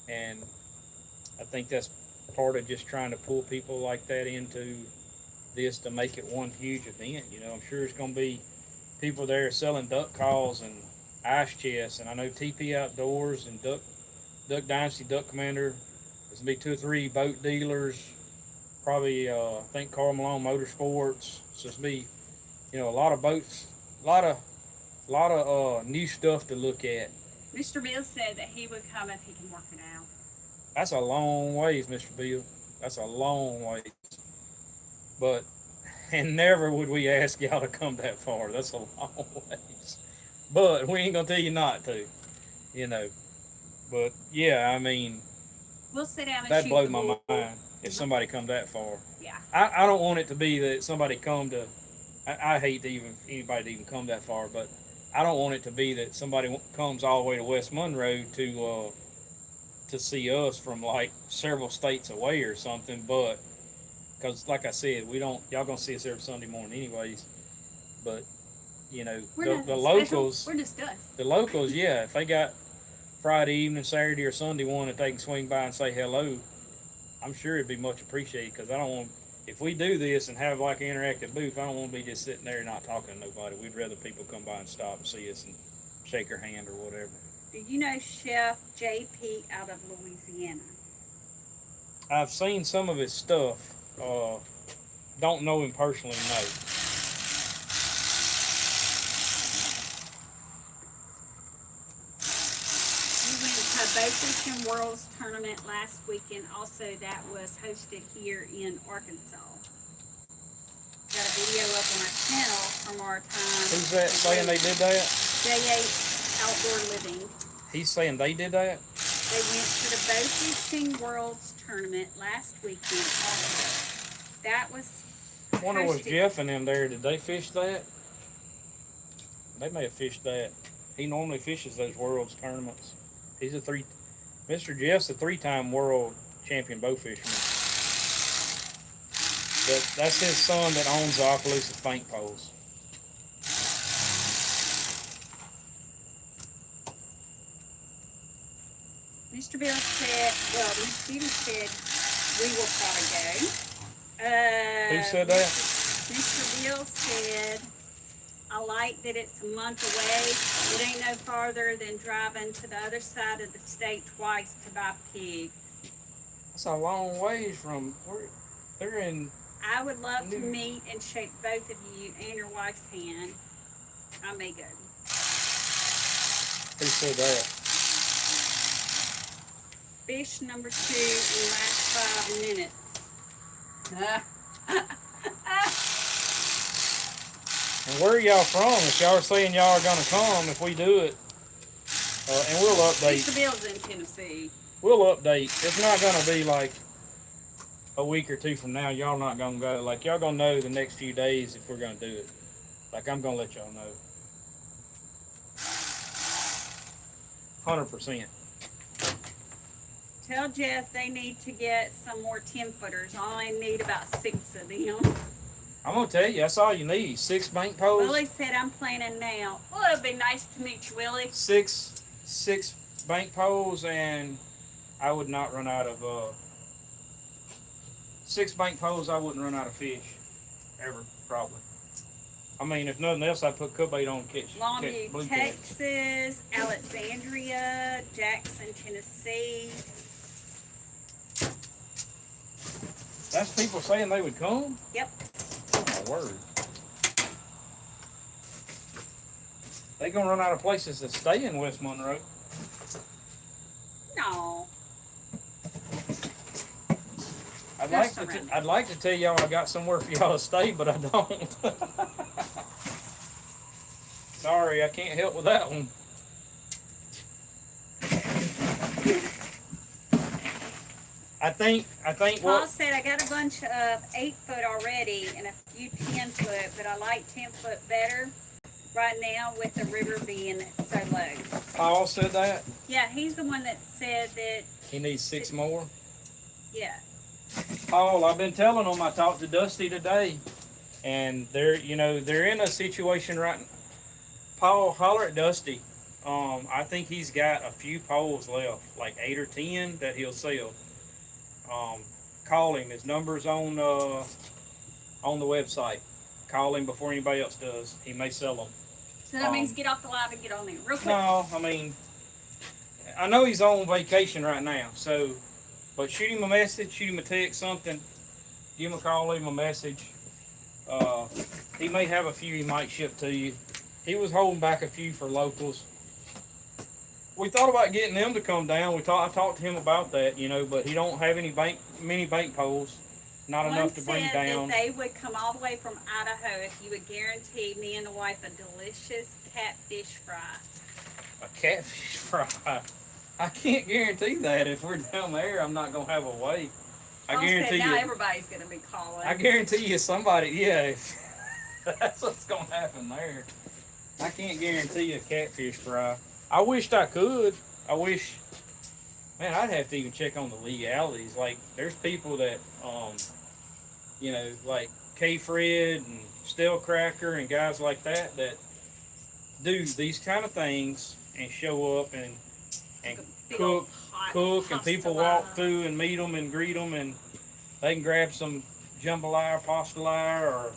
And I think that's part of just trying to pull people like that into this to make it one huge event. I'm sure it's going to be people there selling duck calls and ice chests, and I know TP Outdoors and Duck Dynasty, Duck Commander. There's going to be 2 or 3 boat dealers, probably I think Carl Malone Motorsports. So it's be, a lot of boats, a lot of new stuff to look at. Mr. Bill said that he would come if he can work it out. That's a long ways, Mr. Bill. That's a long ways. But, and never would we ask y'all to come that far. That's a long ways. But we ain't gonna tell you not to, But yeah, I mean, We'll sit down and that'd shoot blow the my bull. mind if somebody come that far. Yeah. I don't want it to be that somebody come to. I hate anybody to even come that far, but I don't want it to be that somebody comes all the way to West Monroe to see us from like several states away or something. But because, like I said, y'all gonna see us every Sunday morning, anyways. But We're the not locals, special. We're just us. the locals, yeah. If they got Friday evening, Saturday or Sunday one that they can swing by and say hello, I'm sure it'd be much appreciated because I don't want, if we do this and have like an interactive booth, I don't want to be just sitting there not talking to nobody. We'd rather people come by and stop and see us and shake our hand or whatever. Do you know Chef JP out of Louisiana? I've seen some of his stuff. Don't know him personally, no. We went to Bow Fishing Worlds tournament last weekend. Also, that was hosted here in Arkansas. Got a video up on our channel from our time. Who's that saying they did that? J8 Outdoor Living. He's saying they did that? They went to the Bow Fishing Worlds tournament last weekend also. That was I wonder was hosted- Jeff and them there, did they fish that? They may have fished that. He normally fishes those world's tournaments. He's Mr. Jeff's a 3-time world champion bow fisherman. That's his son that owns the Opelousas bank poles. Mr. Bill said, well, Miss Judy said we will probably go. Who said that? Mr. Bill said, I like that it's a month away. It ain't no farther than driving to the other side of the state twice to buy pigs. That's a long ways from where they're in. I would love to meet and shake both of you and your wife's hand. I may go. Who said that? Fish number 2 in the last 5 minutes. And where are y'all from? If y'all are saying y'all are gonna come, if we do it, and we'll update. Mr. Bill's in Tennessee. We'll update. It's not gonna be like a week or 2 from now. Y'all not gonna go. Like y'all gonna know the next few days if we're gonna do it. Like I'm gonna let y'all know. 100%. Tell Jeff they need to get some more 10-footers. I only need about 6 of them. I'm gonna tell you, that's all you need. 6 bank poles. Willie said I'm planning now. Well, it'd be nice to meet you, Willie. 6 bank poles, and I would not run out of 6 bank poles. I wouldn't run out of fish ever, probably. I mean, if nothing else, I'd put cubbait on catch Longview, blue catch. Texas, Alexandria, Jackson, Tennessee. That's people saying they would come? Yep. Oh my word. They gonna run out of places to stay in West Monroe. No. I'd like to tell y'all I got somewhere for y'all to stay, but I don't. Sorry, I can't help with that one. I think Paul what said I got a bunch of 8-foot already and a few 10-foot, but I like 10-foot better right now with the river being so low. Paul said that Yeah, he's the one that said that, he needs 6 more. yeah. Paul, I've been telling them. I talked to Dusty today, and they're in a situation right. Paul, holler at Dusty. I think he's got a few poles left, like 8 or 10 that he'll sell. Call him. His number's on the website. Call him before anybody else does. He may sell them. So that means get off the live and get on there real quick. No, I mean, I know he's on vacation right now, so, but shoot him a message, shoot him a text, something. Give him a call, leave him a message. He may have a few he might ship to you. He was holding back a few for locals. We thought about getting them to come down. I talked to him about that, but he don't have many bank poles. Not enough to bring One said down. that they would come all the way from Idaho if you would guarantee me and the wife a delicious catfish fry. A catfish fry. I can't guarantee that. If we're down there, I'm not gonna have a way. Paul said now everybody's gonna be calling. I guarantee you somebody, yeah, that's what's gonna happen there. I can't guarantee you a catfish fry. I wished I could. Man, I'd have to even check on the legalities. Like, there's people that, like K-Fred and Steel Cracker and guys like that do these kind of things and show up and Like a big old cook, pot and pasta people walk line. through and meet them and greet them, and they can grab some jambalaya, pastelaya, or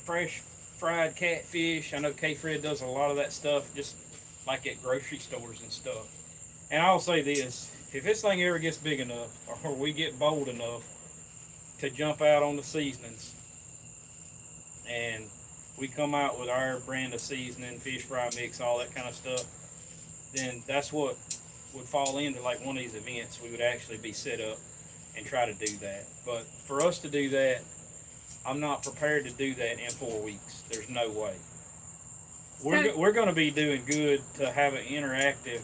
fresh fried catfish. I know K-Fred does a lot of that stuff, just like at grocery stores and stuff. And I'll say this: if this thing ever gets big enough, or we get bold enough to jump out on the seasonings, and we come out with our brand of seasoning, fish fry mix, all that kind of stuff, then that's what would fall into like one of these events. We would actually be set up and try to do that. But for us to do that, I'm not prepared to do that in 4 weeks. There's no way. We're going to be doing good to have an interactive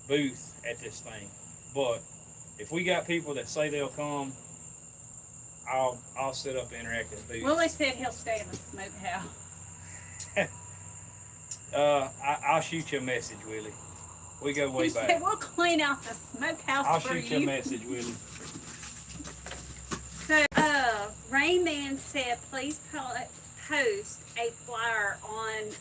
booth at this thing. But if we got people that say they'll come, I'll set up an interactive booth. Willie said he'll stay in the smokehouse. I'll shoot you a message, Willie. We go way He back. said we'll clean out the smokehouse I'll for shoot you a you. message, Willie. So, Rain Man said please post a flyer on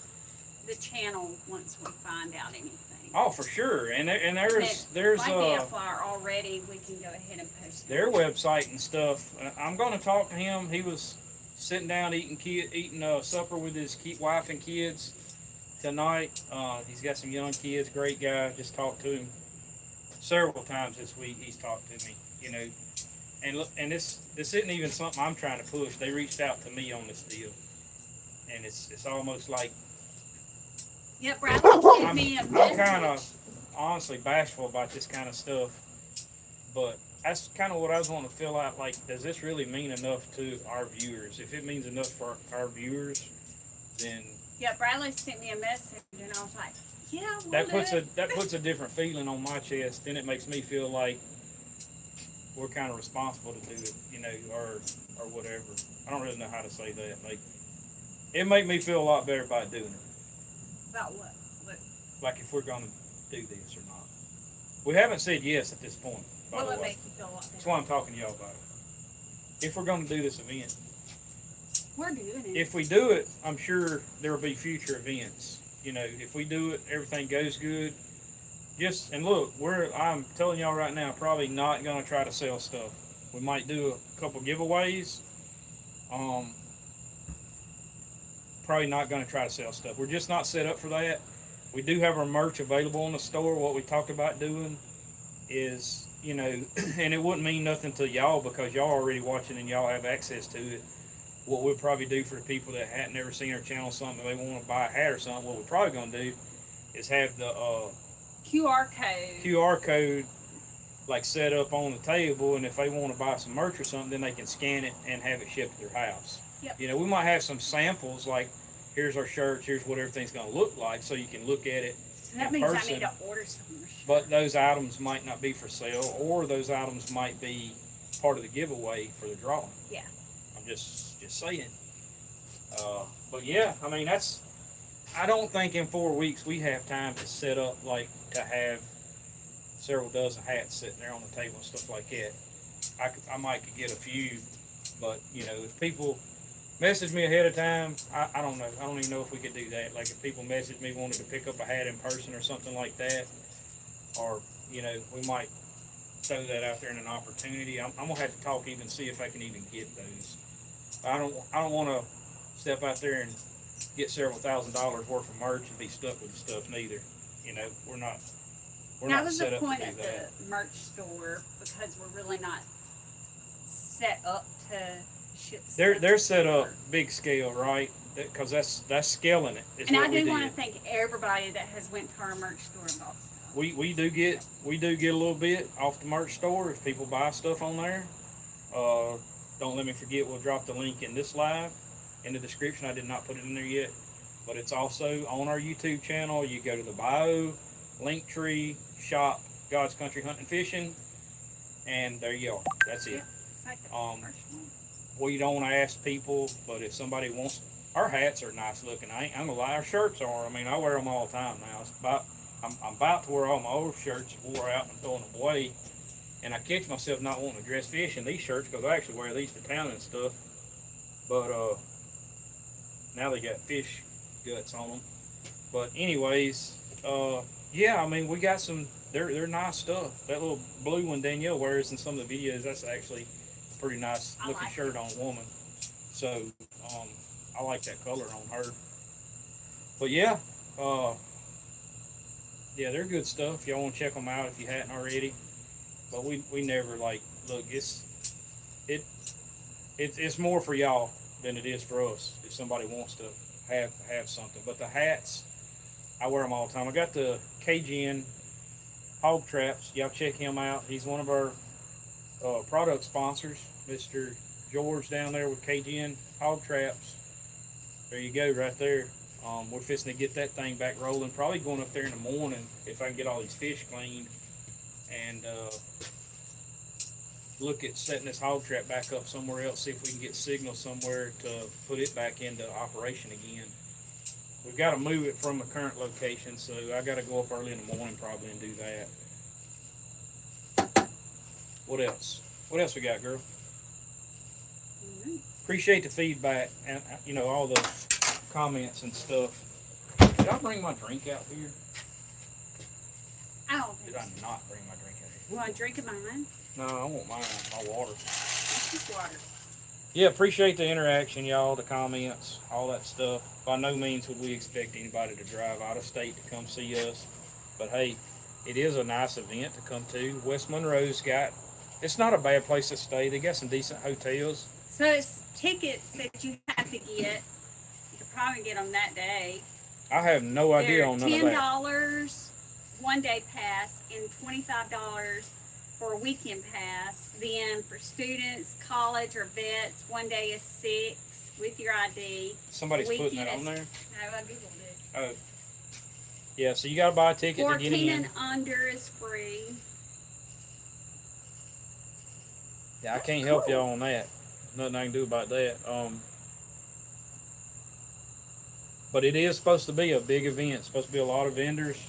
the channel once we find out anything. Oh, for sure. And there's might be a flyer already. We can go ahead and post their it. website and stuff. I'm going to talk to him. He was sitting down eating supper with his wife and kids tonight. He's got some young kids. Great guy. Just talked to him several times this week. He's talked to me. And look, and this isn't even something I'm trying to push. They reached out to me on this deal, and it's almost like Yep, Bradley sent I'm me a kind message. of honestly bashful about this kind of stuff, but that's kind of what I was wanting to fill out. Like, does this really mean enough to our viewers? If it means enough for our viewers, then Yeah, Bradley sent me a message, and I was like, yeah, we'll that do it. puts a different feeling on my chest. Then it makes me feel like we're kind of responsible to do it, or whatever. I don't really know how to say that. Like, it make me feel a lot better about doing it. About what? Like if we're going to do this or not. We haven't said yes at this point, by Will the it way. make you feel a lot That's better? why I'm talking to y'all about it. If we're going to do this event, We're doing it. if we do it, I'm sure there will be future events. If we do it, everything goes good. And look, I'm telling y'all right now, probably not going to try to sell stuff. We might do a couple giveaways. Probably not going to try to sell stuff. We're just not set up for that. We do have our merch available in the store. What we talked about doing is, and it wouldn't mean nothing to y'all because y'all already watching and y'all have access to it. What we'll probably do for the people that hadn't never seen our channel, something they want to buy a hat or something, what we're probably going to do is have the QR code. QR code like set up on the table, and if they want to buy some merch or something, then they can scan it and have it shipped to their house. Yep. We might have some samples like, here's our shirts, here's what everything's going to look like, so you can look at it. So that in means person. I need to order some more shirts. But those items might not be for sale, or those items might be part of the giveaway for the drawing. Yeah. I'm just saying. But yeah, I mean, I don't think in 4 weeks we have time to set up, like, to have several dozen hats sitting there on the table and stuff like that. I might could get a few, but, if people message me ahead of time, I don't know. I don't even know if we could do that. Like, if people message me wanted to pick up a hat in person or something like that, or, we might throw that out there in an opportunity. I'm going to have to talk even see if I can even get those. I don't want to step out there and get several $1,000s worth of merch and be stuck with the stuff neither. We're not That was set the up to point do at that. the merch store because we're really not set up to ship stuff. They're set up over. big scale, right? Because that's scaling it. Is And what I we do want to did. thank everybody that has went to our merch store and bought stuff. We do get a little bit off the merch store if people buy stuff on there. Don't let me forget, we'll drop the link in this live in the description. I did not put it in there yet, but it's also on our YouTube channel. You go to the bio, link tree, shop, God's Country Hunting Fishing, and there you go. That's it. Yeah, it's like the first one. We don't ask people, but if somebody wants, our hats are nice looking. I'm gonna lie, our shirts are. I mean, I wear them all the time now. I'm about to wear all my old shirts wore out and throwing them away. And I catch myself not wanting to dress fish in these shirts because I actually wear these to town and stuff. But now they got fish guts on them. But anyways, yeah, I mean, we got some they're nice stuff. That little blue one Danielle wears in some of the videos, that's actually a pretty nice I looking like shirt on a woman. So I like that color on her. But yeah, uh, yeah, they're good stuff. Y'all want to check them out if you hadn't already. But we never like look. It's more for y'all than it is for us. If somebody wants to have something. But the hats, I wear them all the time. I got the KGN Hog Traps. Y'all check him out. He's one of our product sponsors, Mr. George down there with KGN Hog Traps. There you go, right there. We're fixing to get that thing back rolling. Probably going up there in the morning if I can get all these fish cleaned, and look at setting this hog trap back up somewhere else. See if we can get signal somewhere to put it back into operation again. We've got to move it from the current location, so I got to go up early in the morning probably and do that. What else? What else we got, girl? Appreciate the feedback and all the comments and stuff. Did I bring my drink out here? I don't think Did I so. not bring my drink out here? You want to drink of mine? No, I want my water. It's just water. Yeah, appreciate the interaction, y'all, the comments, all that stuff. By no means would we expect anybody to drive out of state to come see us. But hey, it is a nice event to come to. West Monroe's it's not a bad place to stay. They got some decent hotels. So it's tickets that you have to get. You could probably get them that day. I have no idea They're on none of that. $10 one-day pass and $25 for a weekend pass. Then for students, college, or vets, one day is $6 with your ID. Somebody's putting Weekend that on is- there? No, I Googled it. Oh. Yeah, so you got to buy a ticket to get 14 in. and under is free. Yeah, I That's can't help cool. y'all on that. Nothing I can do about that. But it is supposed to be a big event. It's supposed to be a lot of vendors.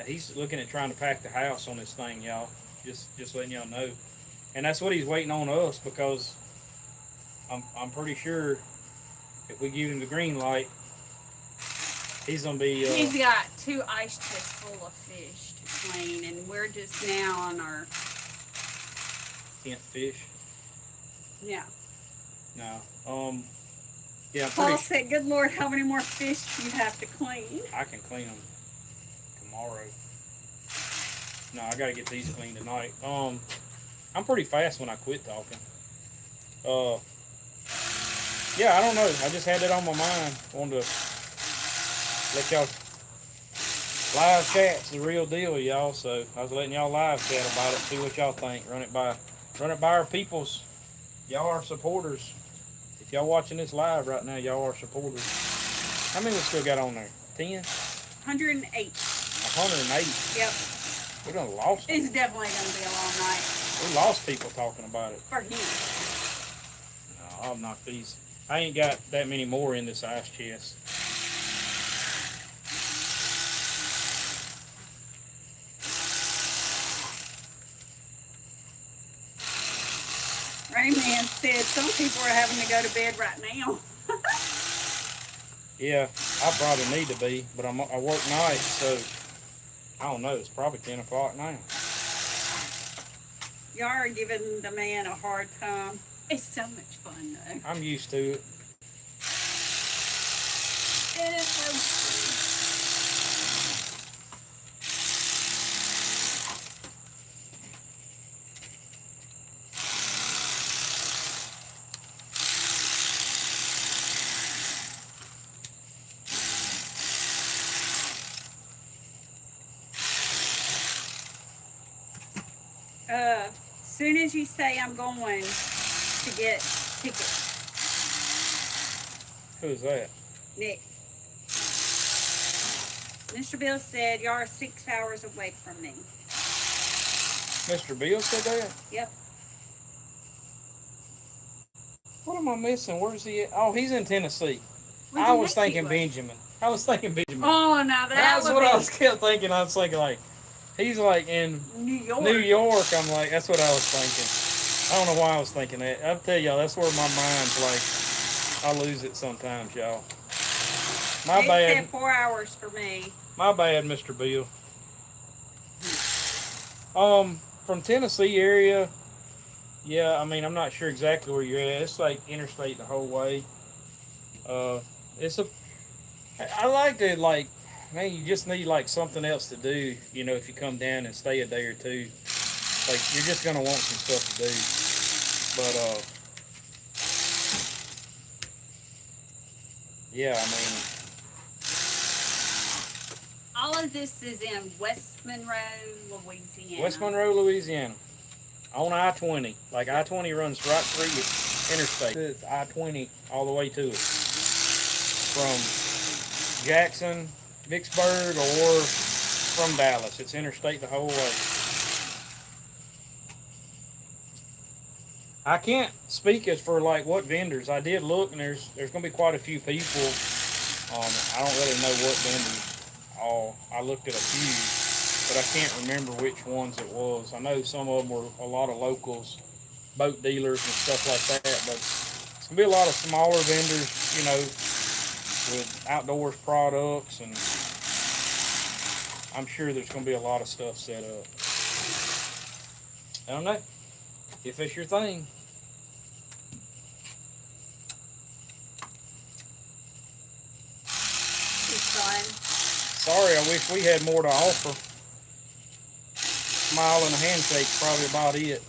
He's looking at trying to pack the house on this thing, y'all. Just letting y'all know. And that's what he's waiting on us, because I'm pretty sure if we give him the green light, he's gonna be. He's got 2 ice chests full of fish to clean, and we're just now on our 10th fish. yeah. No. Yeah, I'm Paul pretty. said, "Good Lord, how many more fish do you have to clean?" I can clean them tomorrow. No, I gotta get these cleaned tonight. I'm pretty fast when I quit talking. Yeah, I don't know. I just had that on my mind. Wanted to let y'all live chat's the real deal, y'all. So I was letting y'all live chat about it, see what y'all think. Run it by our peoples. Y'all are supporters. If y'all watching this live right now, y'all are supporters. How many we still got on there? 10? 108. 108. Yep. We're gonna lost. It's definitely going to be a long night We lost people talking about it. for him. No, I'll knock these. I ain't got that many more in this ice chest. Rayman said some people are having to go to bed right now. Yeah, I probably need to be, but I work nights, so I don't know. It's probably 10 o'clock now. Y'all are giving the man a hard time. It's so much fun, though. I'm used to it. It is so fun. Soon as you say I'm going to get tickets, Who's that? Nick. Mr. Bill said y'all are 6 hours away from me. Mr. Bill said that? Yep. What am I missing? Where's he at? Oh, he's in Tennessee. Where I do you was think he thinking Benjamin. I was thinking Benjamin. Oh, now that That's would what be I was kept thinking. I was thinking, like, he's like in New York. New York. I'm like, that's what I was thinking. I don't know why I was thinking that. I'll tell y'all, that's where my mind's like, I lose it sometimes, y'all. My Nick bad. said 4 hours for me. My bad, Mr. Bill. From Tennessee area, yeah. I mean, I'm not sure exactly where you're at. It's like interstate the whole way. Uh, it's a. I like it. Like, man, you just need like something else to do. You know, if you come down and stay a day or two, like you're just gonna want some stuff to do. But yeah. I mean, All of this is in West Monroe, Louisiana. West Monroe, Louisiana, on I-20. Like I-20 runs right through the interstate. It's I-20 all the way to it from Jackson, Vicksburg, or from Dallas. It's interstate the whole way. I can't speak as for like what vendors. I did look, and there's gonna be quite a few people. I don't really know what vendors. I looked at a few, but I can't remember which ones it was. I know some of them were a lot of locals, boat dealers and stuff like that. But it's gonna be a lot of smaller vendors, you know, with outdoors products, and I'm sure there's gonna be a lot of stuff set up. I don't know if it's your thing. It's fun. Sorry, I wish we had more to offer. Smile and a handshake's probably about it.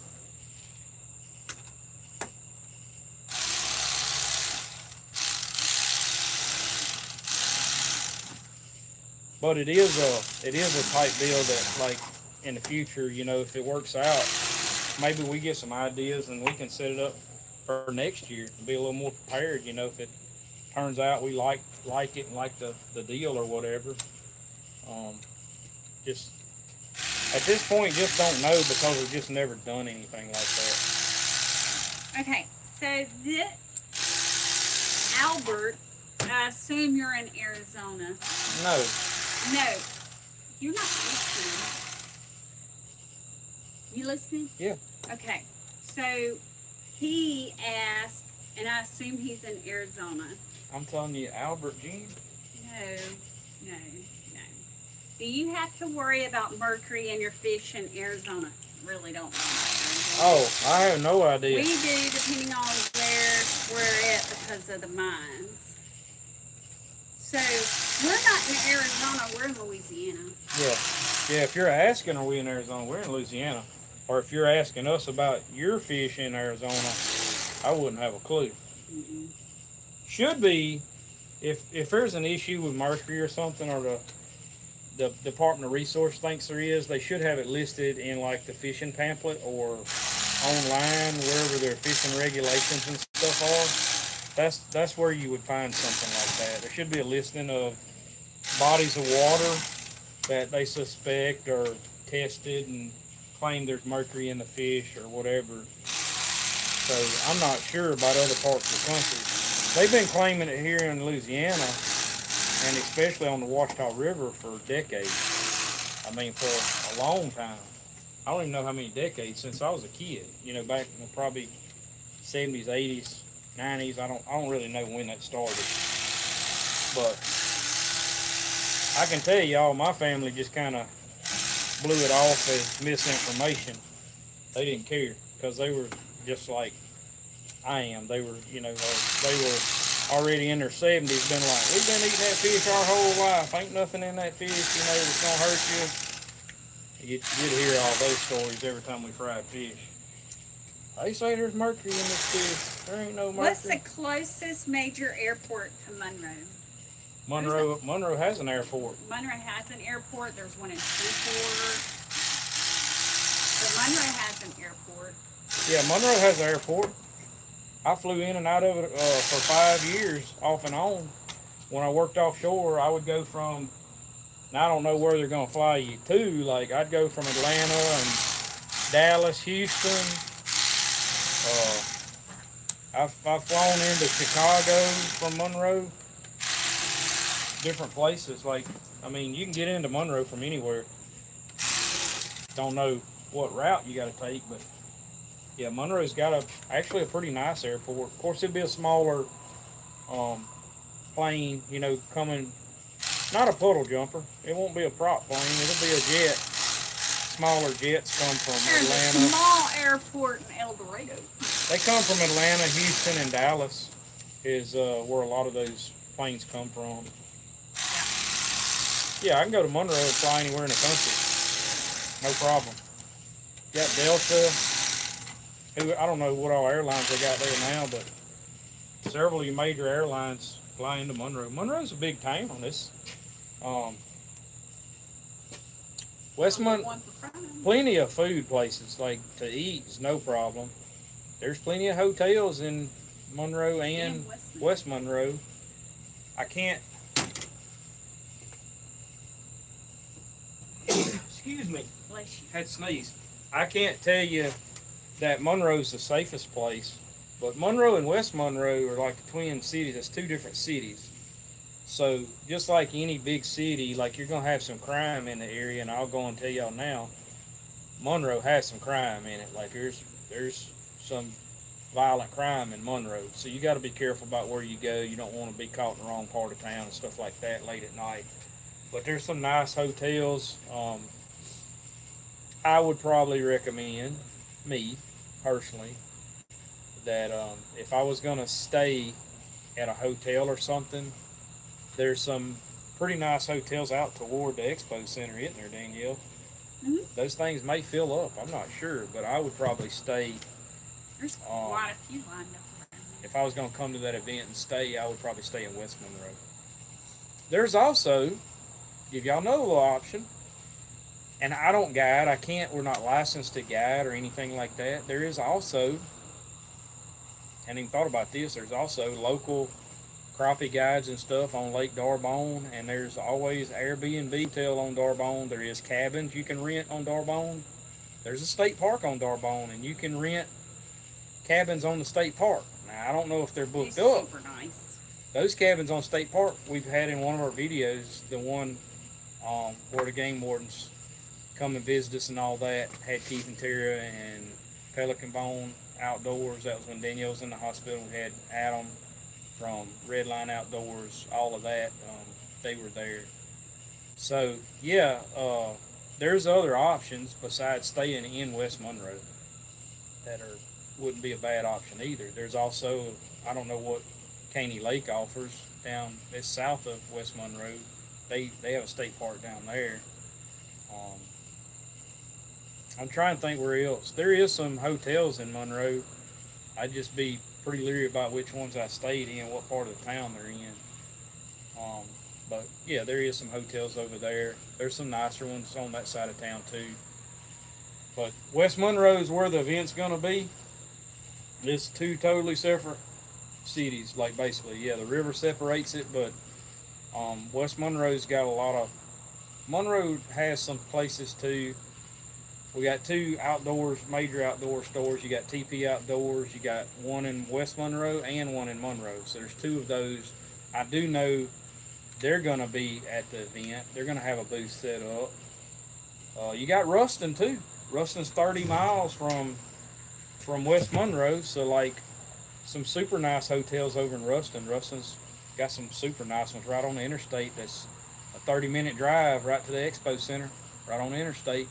But it is a type deal that, like, in the future, you know, if it works out, maybe we get some ideas and we can set it up for next year and be a little more prepared. You know, if it turns out we like it and like the deal or whatever. Just at this point, just don't know because we've just never done anything like that. Okay, so this Albert, I assume you're in Arizona. No, No, you're not listening. You listening? Yeah. Okay, so he asked, and I assume he's in Arizona. I'm telling you, Albert Jean. No. Do you have to worry about mercury in your fish in Arizona? Really don't know. Oh, I have no idea. We do, depending on where we're at because of the mines. So we're not in Arizona, we're in Louisiana. Yeah. If you're asking, are we in Arizona? We're in Louisiana. Or if you're asking us about your fish in Arizona, I wouldn't have a clue. Mm-mm. Should be, if there's an issue with mercury or something, or the Department of Resource thinks there is, they should have it listed in like the fishing pamphlet or online, wherever their fishing regulations and stuff are. That's where you would find something like that. There should be a listing of bodies of water that they suspect or tested and claim there's mercury in the fish or whatever. So I'm not sure about other parts of the country. They've been claiming it here in Louisiana, and especially on the Ouachita River, for decades. I mean, for a long time. I don't even know how many decades, since I was a kid. You know, back in the probably 70s, 80s, 90s. I don't really know when that started. But I can tell you, all my family just kind of blew it off as misinformation. They didn't care because they were just like I am. They were, you know, they were already in their 70s, been like, we've been eating that fish our whole life. Ain't nothing in that fish, you know, that's gonna hurt you. You'd hear all those stories every time we fried fish. They say there's mercury in this fish. There ain't no mercury. What's the closest major airport to Monroe? Monroe has an airport. Monroe has an airport. There's one in Freeport. But Monroe has an airport. Yeah, Monroe has an airport. I flew in and out of it for 5 years, off and on. When I worked offshore, I would go from, now I don't know where they're going to fly you to, like I'd go from Atlanta and Dallas, Houston. I've flown into Chicago from Monroe. Different places, like, I mean, you can get into Monroe from anywhere. Don't know what route you got to take, but yeah, Monroe's got actually a pretty nice airport. Of course, it'd be a smaller plane, you know, coming, not a puddle jumper. It won't be a prop plane. It'll be a jet, smaller jets come from There's a Atlanta. small airport in El Dorado. They come from Atlanta, Houston, and Dallas is where a lot of those planes come from. Yeah, I can go to Monroe and fly anywhere in the country. No problem. Got Delta. Who I don't know what all airlines they got there now, but several of your major airlines fly into Monroe. Monroe's a big town. This One for crime. plenty of food places like to eat is no problem. There's plenty of hotels in Monroe and West Monroe. I can't. Excuse me. Bless you. Had to sneeze. I can't tell you that Monroe's the safest place, but Monroe and West Monroe are like the twin cities. It's two different cities. So just like any big city, like you're gonna have some crime in the area, and I'll go and tell y'all now, Monroe has some crime in it. Like there's some violent crime in Monroe. So you got to be careful about where you go. You don't want to be caught in the wrong part of town and stuff like that late at night. But there's some nice hotels. I would probably recommend, me personally, that if I was gonna stay at a hotel or something, there's some pretty nice hotels out toward the Expo Center, isn't there, Danielle? Mhm. Those things may fill up. I'm not sure, but I would probably stay. There's quite a few lined up around here. If I was going to come to that event and stay, I would probably stay in West Monroe. There's also, give y'all another little option, and I don't guide. We're not licensed to guide or anything like that. There is also, I hadn't even thought about this, there's also local crappie guides and stuff on Lake Darbone, and there's always Airbnb hotel on Darbone. There is cabins you can rent on Darbone. There's a state park on Darbone, and you can rent cabins on the state park. Now, I don't know if they're booked up. Super nice. Those cabins on state park we've had in one of our videos, the one where the game wardens come and visit us and all that, had Keith and Tara and Pelican Bone Outdoors. That was when Danielle was in the hospital. We had Adam from Redline Outdoors, all of that. They were there. So yeah, there's other options besides staying in West Monroe that wouldn't be a bad option either. There's also, I don't know what Caney Lake offers down, it's south of West Monroe. They have a state park down there. I'm trying to think where else. There is some hotels in Monroe. I'd just be pretty leery about which ones I stayed in, what part of the town they're in. But yeah, there is some hotels over there. There's some nicer ones on that side of town too. But West Monroe is where the event's gonna be. It's two totally separate cities, like basically. Yeah, the river separates it, but West Monroe's got a lot of. Monroe has some places too. We got two major outdoor stores. You got TP Outdoors. You got one in West Monroe and one in Monroe. So there's two of those. I do know they're gonna be at the event. They're gonna have a booth set up. You got Ruston too. Ruston's 30 miles from West Monroe, so like some super nice hotels over in Ruston. Ruston's got some super nice ones right on the interstate. That's a 30-minute drive right to the Expo Center, right on the interstate.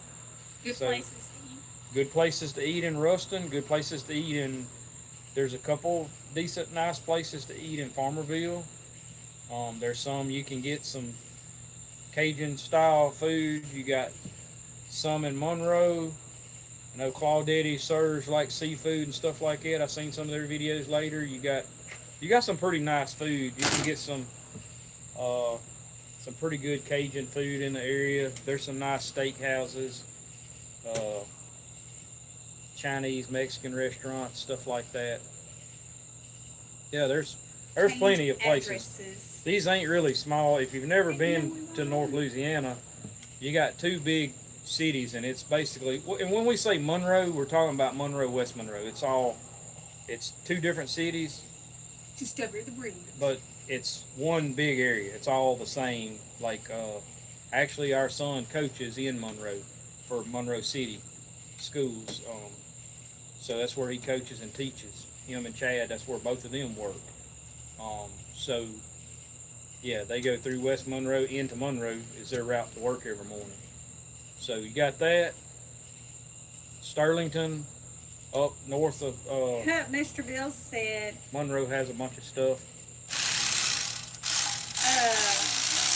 Good places to eat. Good places to eat in Ruston. Good places to eat in. There's a couple decent, nice places to eat in Farmerville. There's some you can get some Cajun style food. You got some in Monroe. I know Claudette serves like seafood and stuff like that. I've seen some of their videos later. You got some pretty nice food. You can get some pretty good Cajun food in the area. There's some nice steakhouses, Chinese, Mexican restaurants, stuff like that. Yeah, there's plenty of places. Addresses. These ain't really small. If you've never been to North Louisiana, you got two big cities, and it's basically, and when we say Monroe, we're talking about Monroe, West Monroe. It's two different cities, Just over the bridge. but it's one big area. It's all the same. Like, actually, our son coaches in Monroe for Monroe City schools. So that's where he coaches and teaches. Him and Chad, that's where both of them work. So, yeah, they go through West Monroe into Monroe is their route to work every morning. So you got that. Sterlington, up north of Mr. Bill said, Monroe has a bunch of stuff.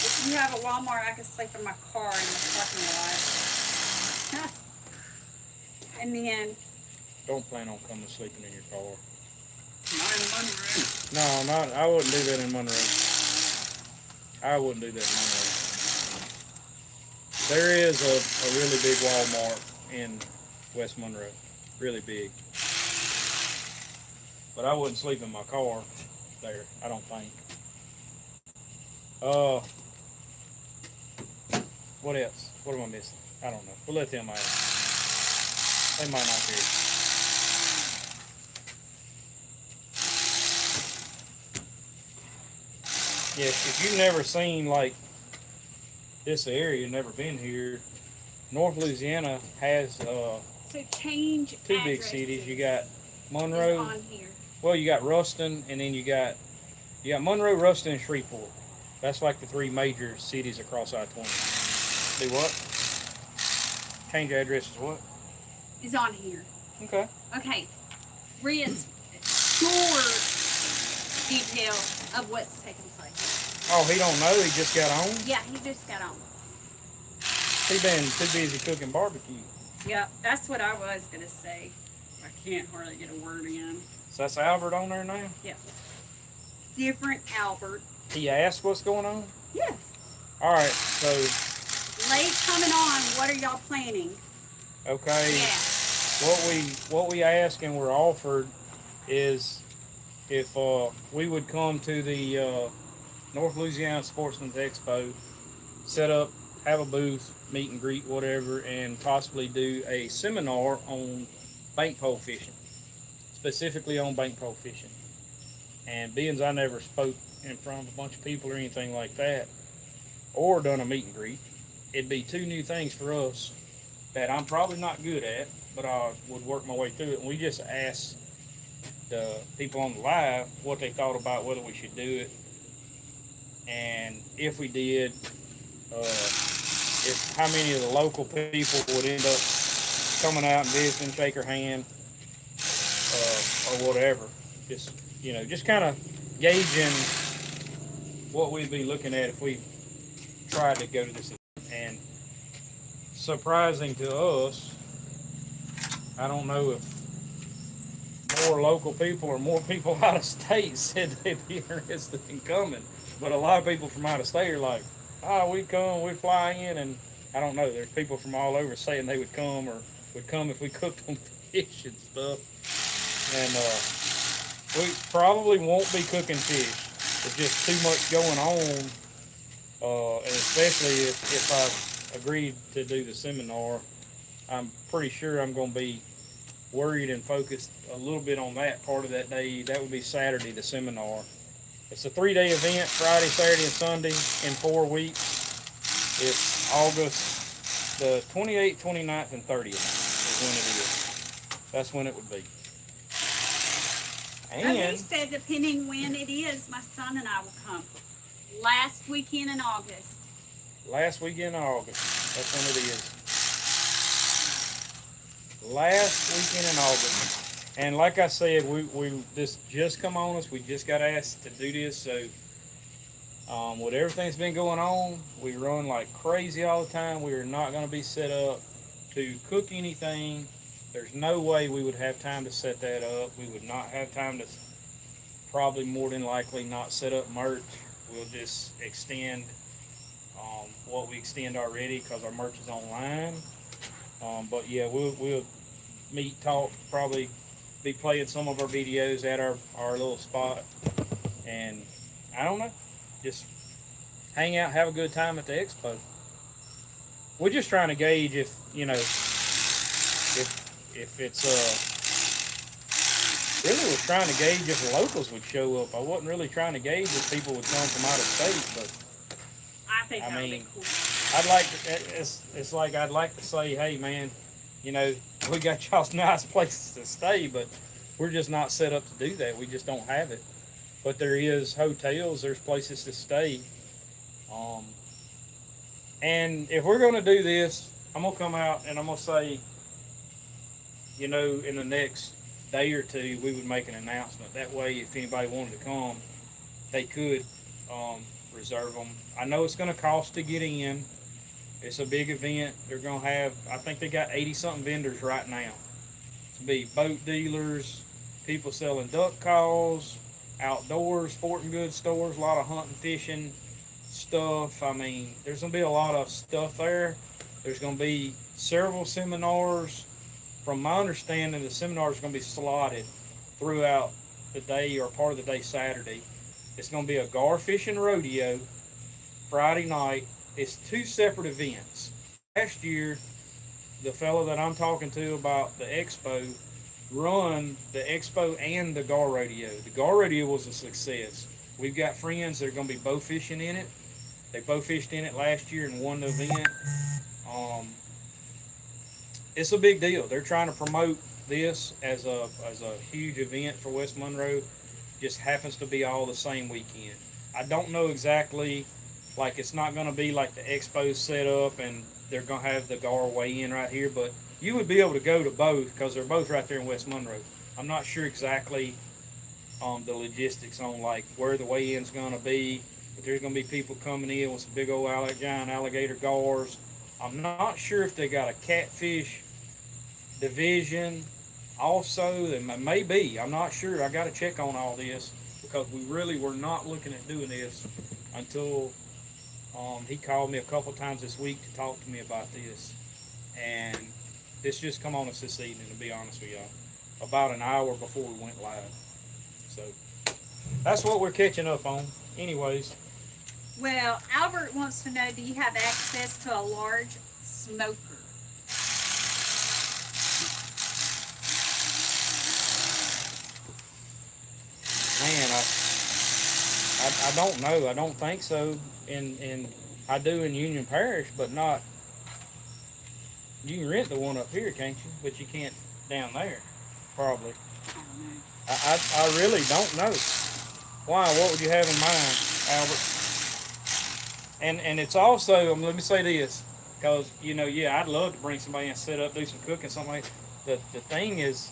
if you have a Walmart, I can sleep in my car in the parking lot. And then, Don't plan on coming sleeping in your car. not in Monroe. No, not. I wouldn't do that in Monroe. I wouldn't do that in Monroe. There is a really big Walmart in West Monroe, really big. But I wouldn't sleep in my car there. I don't think. What else? What am I missing? I don't know. We'll let them ask. They might not hear it. Yeah, if you've never seen like this area, never been here, North Louisiana has So change two big cities. You got is Monroe. on here. Well, you got Ruston, and then you got Monroe, Ruston, and Shreveport. That's like the three major cities across I-20. Do what? Change address is what? Is on here. Okay. Okay. Red's short detail of what's taking place. Oh, he don't know. He just got on. Yeah, he just got on. He been too busy cooking barbecue. Yep, that's what I was gonna say. I can't hardly get a word in. So that's Albert on there now. Different Albert. He asked what's going on. Yes. All right. So Late coming on. What are y'all planning? okay. Yeah. What we ask and we're offered is if we would come to the North Louisiana Sportsman's Expo, set up, have a booth, meet and greet, whatever, and possibly do a seminar on bank pole fishing, specifically on bank pole fishing. And being I never spoke in front of a bunch of people or anything like that, or done a meet and greet, it'd be two new things for us that I'm probably not good at, but I would work my way through it. And we just asked the people on the live what they thought about whether we should do it, and if we did, if how many of the local people would end up coming out and visiting, shake our hand, or whatever. Just just kind of gauging what we'd be looking at if we tried to go to this event. And surprising to us, I don't know if more local people or more people out of state said they'd be interested in coming, but a lot of people from out of state are like, oh, we fly in, and I don't know, there's people from all over saying they would come or would come if we cooked them fish and stuff. And we probably won't be cooking fish. There's just too much going on, and especially if I agreed to do the seminar, I'm pretty sure I'm going to be worried and focused a little bit on that part of that day. That would be Saturday, the seminar. It's a 3-day event, Friday, Saturday, and Sunday in 4 weeks. It's August the 28th, 29th, and 30th is when it is. That's when it would be. And he And said depending when it is, my son and I will come. Last weekend in August. last weekend of August, that's when it is. Last weekend in August. And like I said, we this just come on us. We just got asked to do this, so with everything's been going on, we run like crazy all the time. We are not going to be set up to cook anything. There's no way we would have time to set that up. We would not have time to, probably more than likely, not set up merch. We'll just extend what we extend already because our merch is online. But yeah, we'll meet, talk, probably be playing some of our videos at our little spot, and I don't know, just hang out, have a good time at the expo. We're just trying to gauge if it's really was trying to gauge if the locals would show up. I wasn't really trying to gauge if people would come from out of state, but I think I that would mean, be cool. I'd like to, it's like I'd like to say, hey man, we got y'all's nice places to stay, but we're just not set up to do that. We just don't have it. But there is hotels, there's places to stay. And if we're gonna do this, I'm gonna come out and I'm gonna say, you know, in the next day or two, we would make an announcement. That way, if anybody wanted to come, they could reserve them. I know it's going to cost to get in. It's a big event. They're going to have, I think they got 80 something vendors right now. To be boat dealers, people selling duck calls, outdoors, sporting goods stores, a lot of hunting, fishing stuff. I mean, there's going to be a lot of stuff there. There's going to be several seminars. From my understanding, the seminars are going to be slotted throughout the day or part of the day Saturday. It's going to be a gar fishing rodeo Friday night. It's two separate events. Last year, the fellow that I'm talking to about the expo run the expo and the gar rodeo. The gar rodeo was a success. We've got friends that are going to be bow fishing in it. They bow fished in it last year and won the event. It's a big deal. They're trying to promote this as a huge event for West Monroe. Just happens to be all the same weekend. I don't know exactly, like it's not going to be like the expo set up and they're going to have the gar weigh in right here, but you would be able to go to both because they're both right there in West Monroe. I'm not sure exactly the logistics on like where the weigh-in's going to be, but there's going to be people coming in with some big old giant alligator gars. I'm not sure if they got a catfish division also. There may be. I'm not sure. I got to check on all this because we really were not looking at doing this until he called me a couple times this week to talk to me about this. And this just come on us this evening, to be honest with y'all, about an hour before we went live. So that's what we're catching up on. Anyways, Well, Albert wants to know, do you have access to a large smoker? man, I don't know. I don't think so. In I do in Union Parish, but not. You can rent the one up here, can't you? But you can't down there, probably. I don't know. I really don't know. Why? What would you have in mind, Albert? And it's also, let me say this, because yeah, I'd love to bring somebody and set up, do some cooking, something like. The thing is,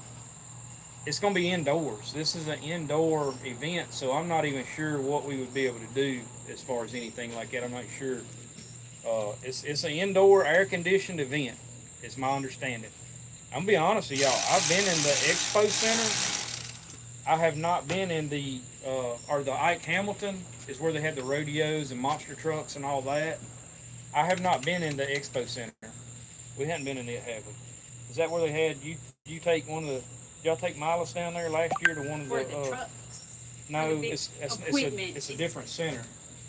it's going to be indoors. This is an indoor event, so I'm not even sure what we would be able to do as far as anything like that. I'm not sure. It's an indoor air conditioned event. Is my understanding. I'm gonna be honest with y'all. I've been in the expo center. I have not been in the or the Ike Hamilton is where they have the rodeos and monster trucks and all that. I have not been in the expo center. We hadn't been in it, have we? Is that where they had you? You take one of the. Y'all take Milas down there last year to one of For the. the trucks. No, big equipment. it's a different center.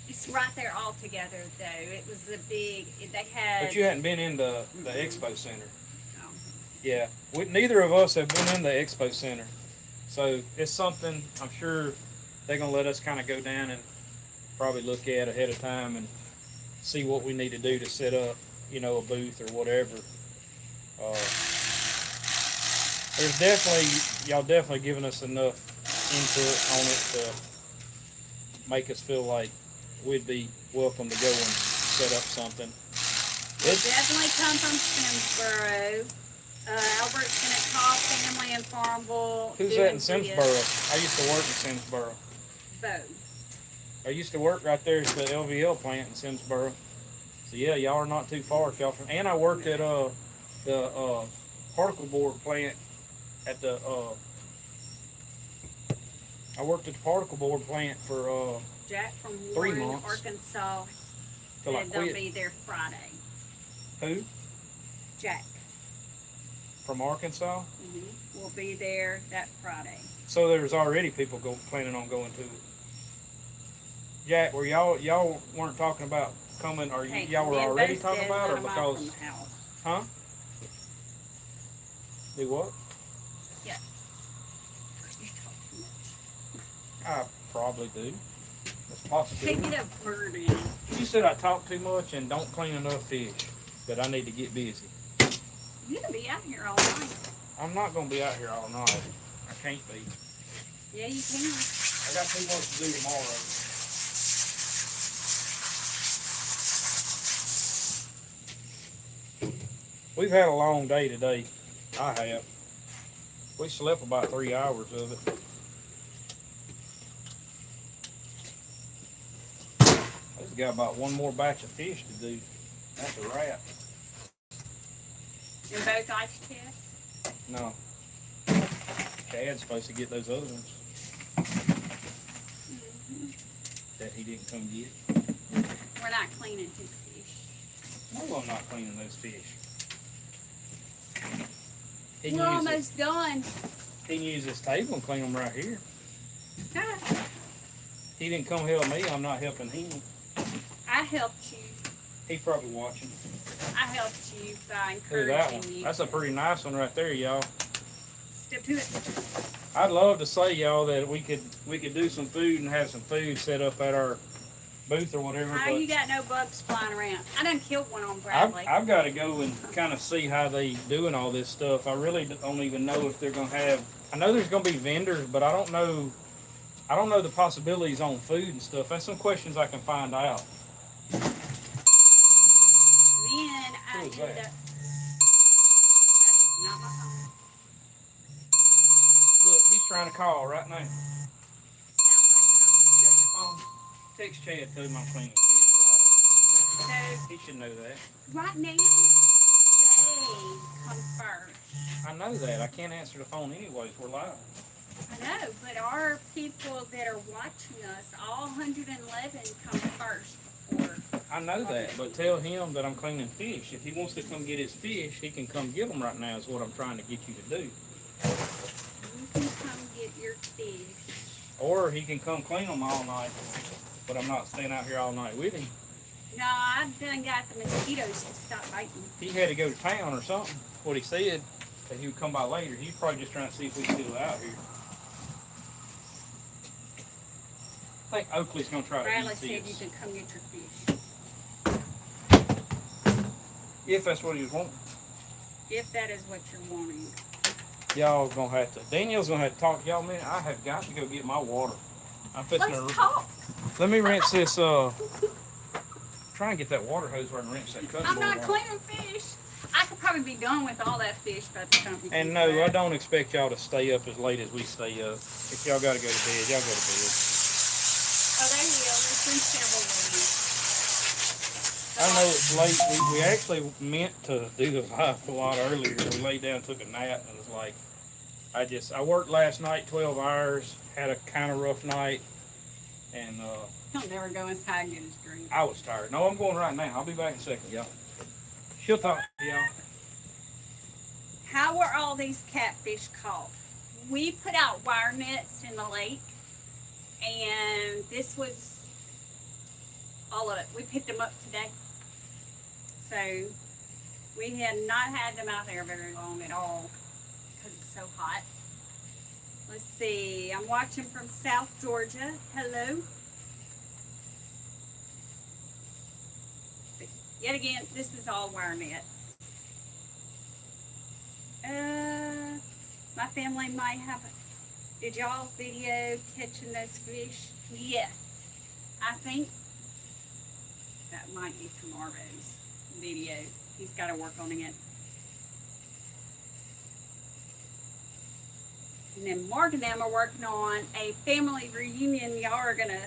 It's right there all together, though. It was a big. They had. But you hadn't been in the expo center. Oh. Yeah, neither of us have been in the expo center, so it's something I'm sure they're gonna let us kind of go down and probably look at ahead of time and see what we need to do to set up, a booth or whatever. There's y'all definitely giving us enough input on it to make us feel like we'd be welcome to go and set up something. We'll definitely come from Simsboro. Albert's gonna call family in Farmville. Who's that in Simsboro? I used to work in Simsboro. Both. I used to work right there at the LVL plant in Simsboro. So yeah, y'all are not too far if y'all from. And I worked at the particle board plant at the. I worked at the particle board plant for Jack from 3 Warren, months. Arkansas, till I said they'll quit. be there Friday. Who? Jack. From Arkansas. Will be there that Friday. So there's already people planning on going to it. Jack, were y'all weren't talking about coming, or Hey, y'all were me and already Bo talking said about, or let 'em off because, from the house. huh? Do what? Yeah. You talk too much. I probably do. That's possible. Take it up, Birdie. You said I talk too much and don't clean enough fish, that I need to get busy. You're gonna be out here all night. I'm not gonna be out here all night. I can't be. Yeah, you can. I got too much to do tomorrow. We've had a long day today. I have. We slept about 3 hours of it. I just got about one more batch of fish to do. That's a wrap. In both ice chests? No. Chad's supposed to get those other ones that he didn't come get. We're not cleaning his fish. No, I'm not cleaning those fish. We're almost done. He can use this table and clean them right here. Ah, He didn't come help me. I'm not helping him. I helped you. He probably watching. I helped you by Look at that encouraging one. you. That's a pretty nice one right there, y'all. Step to it. I'd love to say, y'all, that we could do some food and have some food set up at our booth or whatever. How But you got no bugs flying around? I done killed one on Bradley. I've got to go and kind of see how they doing all this stuff. I really don't even know if they're gonna have. I know there's gonna be vendors, but I don't know. I don't know the possibilities on food and stuff. That's some questions I can find out. Then I Who is ended that? up. That is not my phone. Look, he's trying to call right now. Sounds You got your phone? Text Chad, tell him I'm cleaning fish. like her. He should know that. So right now, they come first. I know that. I can't answer the phone anyways. We're live. I know, but our people that are watching us, all 111 come first before. I know that, but tell him that I'm cleaning fish. If he wants to come get his fish, he can come get them right now is what I'm trying to get you to do. You can come get your fish. Or he can come clean them all night, but I'm not staying out here all night with him. No, I've done got the mosquitoes to stop biting. He had to go to town or something. What he said, that he would come by later. He's probably just trying to see if we're still out here. I think Oakley's going to try to Bradley eat said you this. can come get your fish. If that's what he was wanting. If that is what you're wanting. Y'all gonna have to. Danielle's gonna have to talk to y'all a minute. I have got to go get my water. I'm fixing Let's to. talk. Let me rinse this. Try and get that water hose where I can rinse that cutting I'm board not off. cleaning fish. I could probably be done with all that fish by the time we And get no, I back. don't expect y'all to stay up as late as we stay up. If y'all gotta go to bed, y'all go to bed. Oh, they will. There's been several ones. I know it's late. We actually meant to do the live a lot earlier. We laid down, took a nap, and it was like, I worked last night 12 hours, had a kind of rough night, and He'll never go inside and get his drink. I was tired. No, I'm going right now. I'll be back in a second, y'all. She'll talk to y'all. How were all these catfish caught? We put out wire nets in the lake, and this was all of it. We picked them up today. So we had not had them out there very long at all because it's so hot. Let's see. I'm watching from South Georgia. Hello. Yet again, this is all wire nets. My family might have. Did y'all video catching those fish? Yes. I think that might be tomorrow's video. He's got to work on it. And then Mark and them are working on a family reunion. Y'all are gonna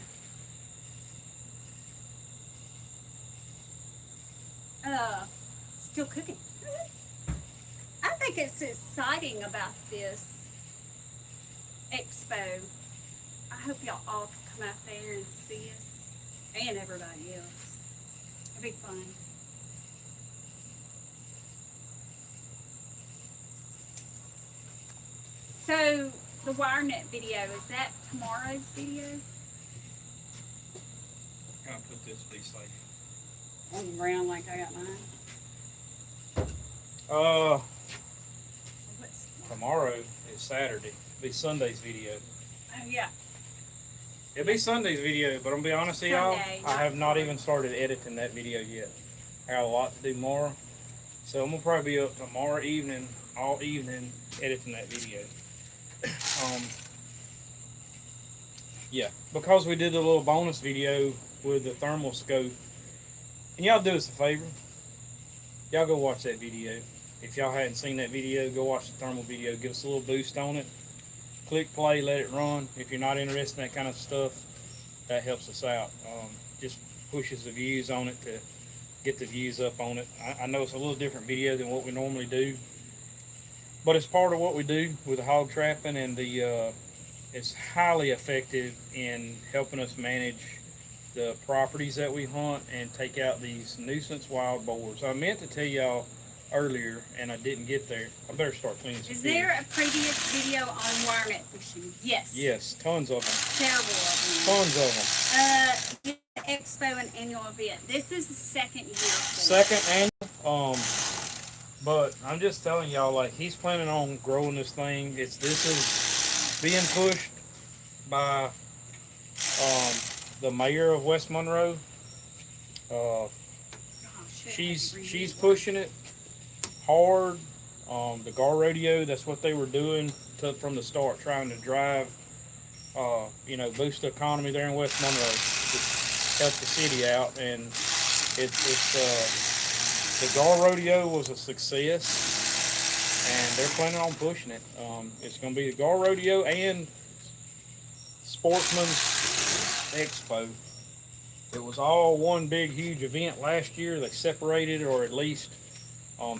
still cooking. I think it's exciting about this expo. I hope y'all all can come out there and see us and everybody else. It'll be fun. So the WireNet video, is that tomorrow's video? I'll put this to be safe. On the ground like I got mine. What's Tomorrow is Saturday. It'll be Sunday's video. Oh yeah. It'll be Sunday's video, but I'm gonna be honest with y'all, Sunday, I have not even started editing that video yet. I got a lot to do tomorrow. So I'm gonna probably be up tomorrow evening, all evening, editing that video. Yeah, because we did a little bonus video with the thermal scope. And y'all do us a favor. Y'all go watch that video. If y'all hadn't seen that video, go watch the thermal video. Give us a little boost on it. Click play, let it run. If you're not interested in that kind of stuff, that helps us out. Just pushes the views on it to get the views up on it. I know it's a little different video than what we normally do, but it's part of what we do with the hog trapping, and it's highly effective in helping us manage the properties that we hunt and take out these nuisance wild boars. I meant to tell y'all earlier and I didn't get there. I better start cleaning some Is fish. there a previous video on wire net fishing? Yes. Yes, tons of them. Several of them. Tons of them. Expo and annual event. This is the second year. For Second annual. But I'm just telling y'all, like, he's planning on growing this thing. This is being pushed by the mayor of West Monroe. Oh, shit, She's pushing it hard. The Gar Radio, that's what they were doing from the start, trying to drive, boost the economy there in West Monroe, to help the city out. And the Gar Rodeo was a success, and they're planning on pushing it. It's going to be the Gar Rodeo and Sportsman's Expo. It was all one big, huge event last year. They separated, or at least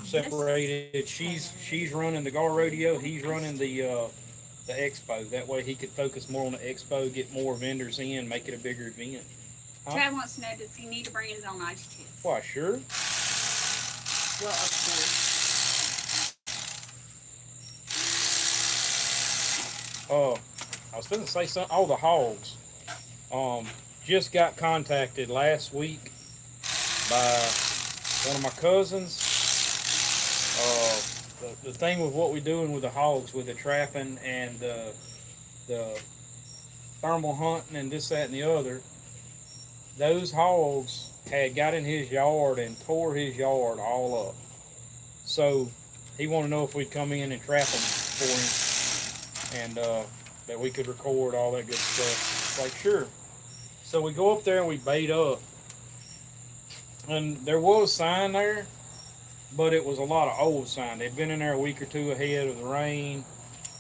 separated. She's running the Gar Rodeo. He's running the expo. That way he could focus more on the expo, get more vendors in, make it a bigger event. Chad wants to know, does he need to bring his own ice chips? Why, sure. Well, of course. I was going to say something. Oh, the hogs. Just got contacted last week by one of my cousins. The thing with what we're doing with the hogs, with the trapping and the thermal hunting and this, that, and the other, those hogs had got in his yard and tore his yard all up. So he wanted to know if we'd come in and trap them for him, and that we could record all that good stuff. Like, sure. So we go up there and we bait up, and there was sign there, but it was a lot of old sign. They'd been in there a week or two ahead of the rain,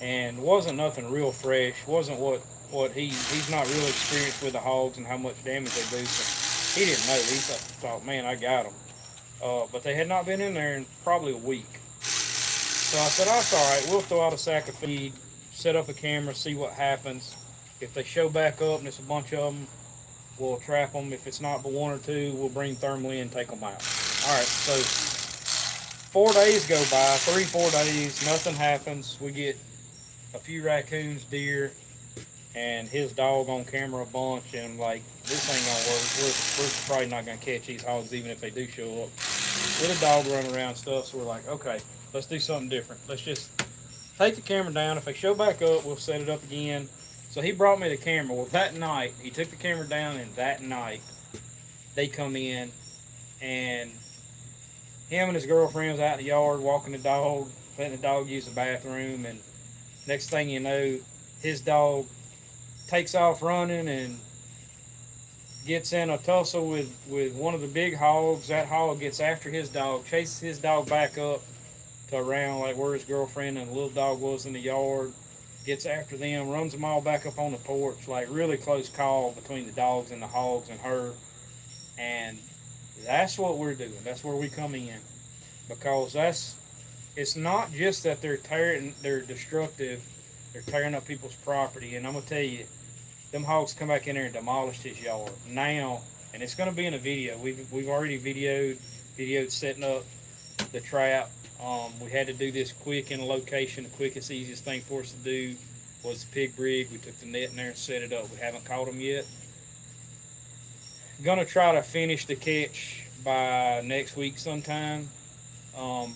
and wasn't nothing real fresh. Wasn't what he's not real experienced with the hogs and how much damage they do. So he didn't know. He thought, man, I got them. But they had not been in there in probably a week. So I said, that's all right. We'll throw out a sack of feed, set up a camera, see what happens. If they show back up and it's a bunch of them, we'll trap them. If it's not but one or two, we'll bring thermal in and take them out. All right, so 4 days go by, 3-4 days, nothing happens. We get a few raccoons, deer, and his dog on camera a bunch, and I'm like, this ain't gonna work. We're probably not gonna catch these hogs even if they do show up. With a dog running around and stuff, so we're like, okay, let's do something different. Let's just take the camera down. If they show back up, we'll set it up again. So he brought me the camera. Well, that night, he took the camera down, and that night, they come in, and him and his girlfriend was out in the yard walking the dog, letting the dog use the bathroom, and next thing you know, his dog takes off running and gets in a tussle with one of the big hogs. That hog gets after his dog, chases his dog back up to around like where his girlfriend and the little dog was in the yard, gets after them, runs them all back up on the porch, like really close call between the dogs and the hogs and her. And that's what we're doing. That's where we come in, because it's not just that they're destructive, they're tearing up people's property. And I'm gonna tell you, them hogs come back in there and demolished his yard now, and it's gonna be in a video. We've already videoed setting up the trap. We had to do this quick in a location. The quickest, easiest thing for us to do was the pig brig. We took the net in there and set it up. We haven't caught them yet. Gonna try to finish the catch by next week sometime.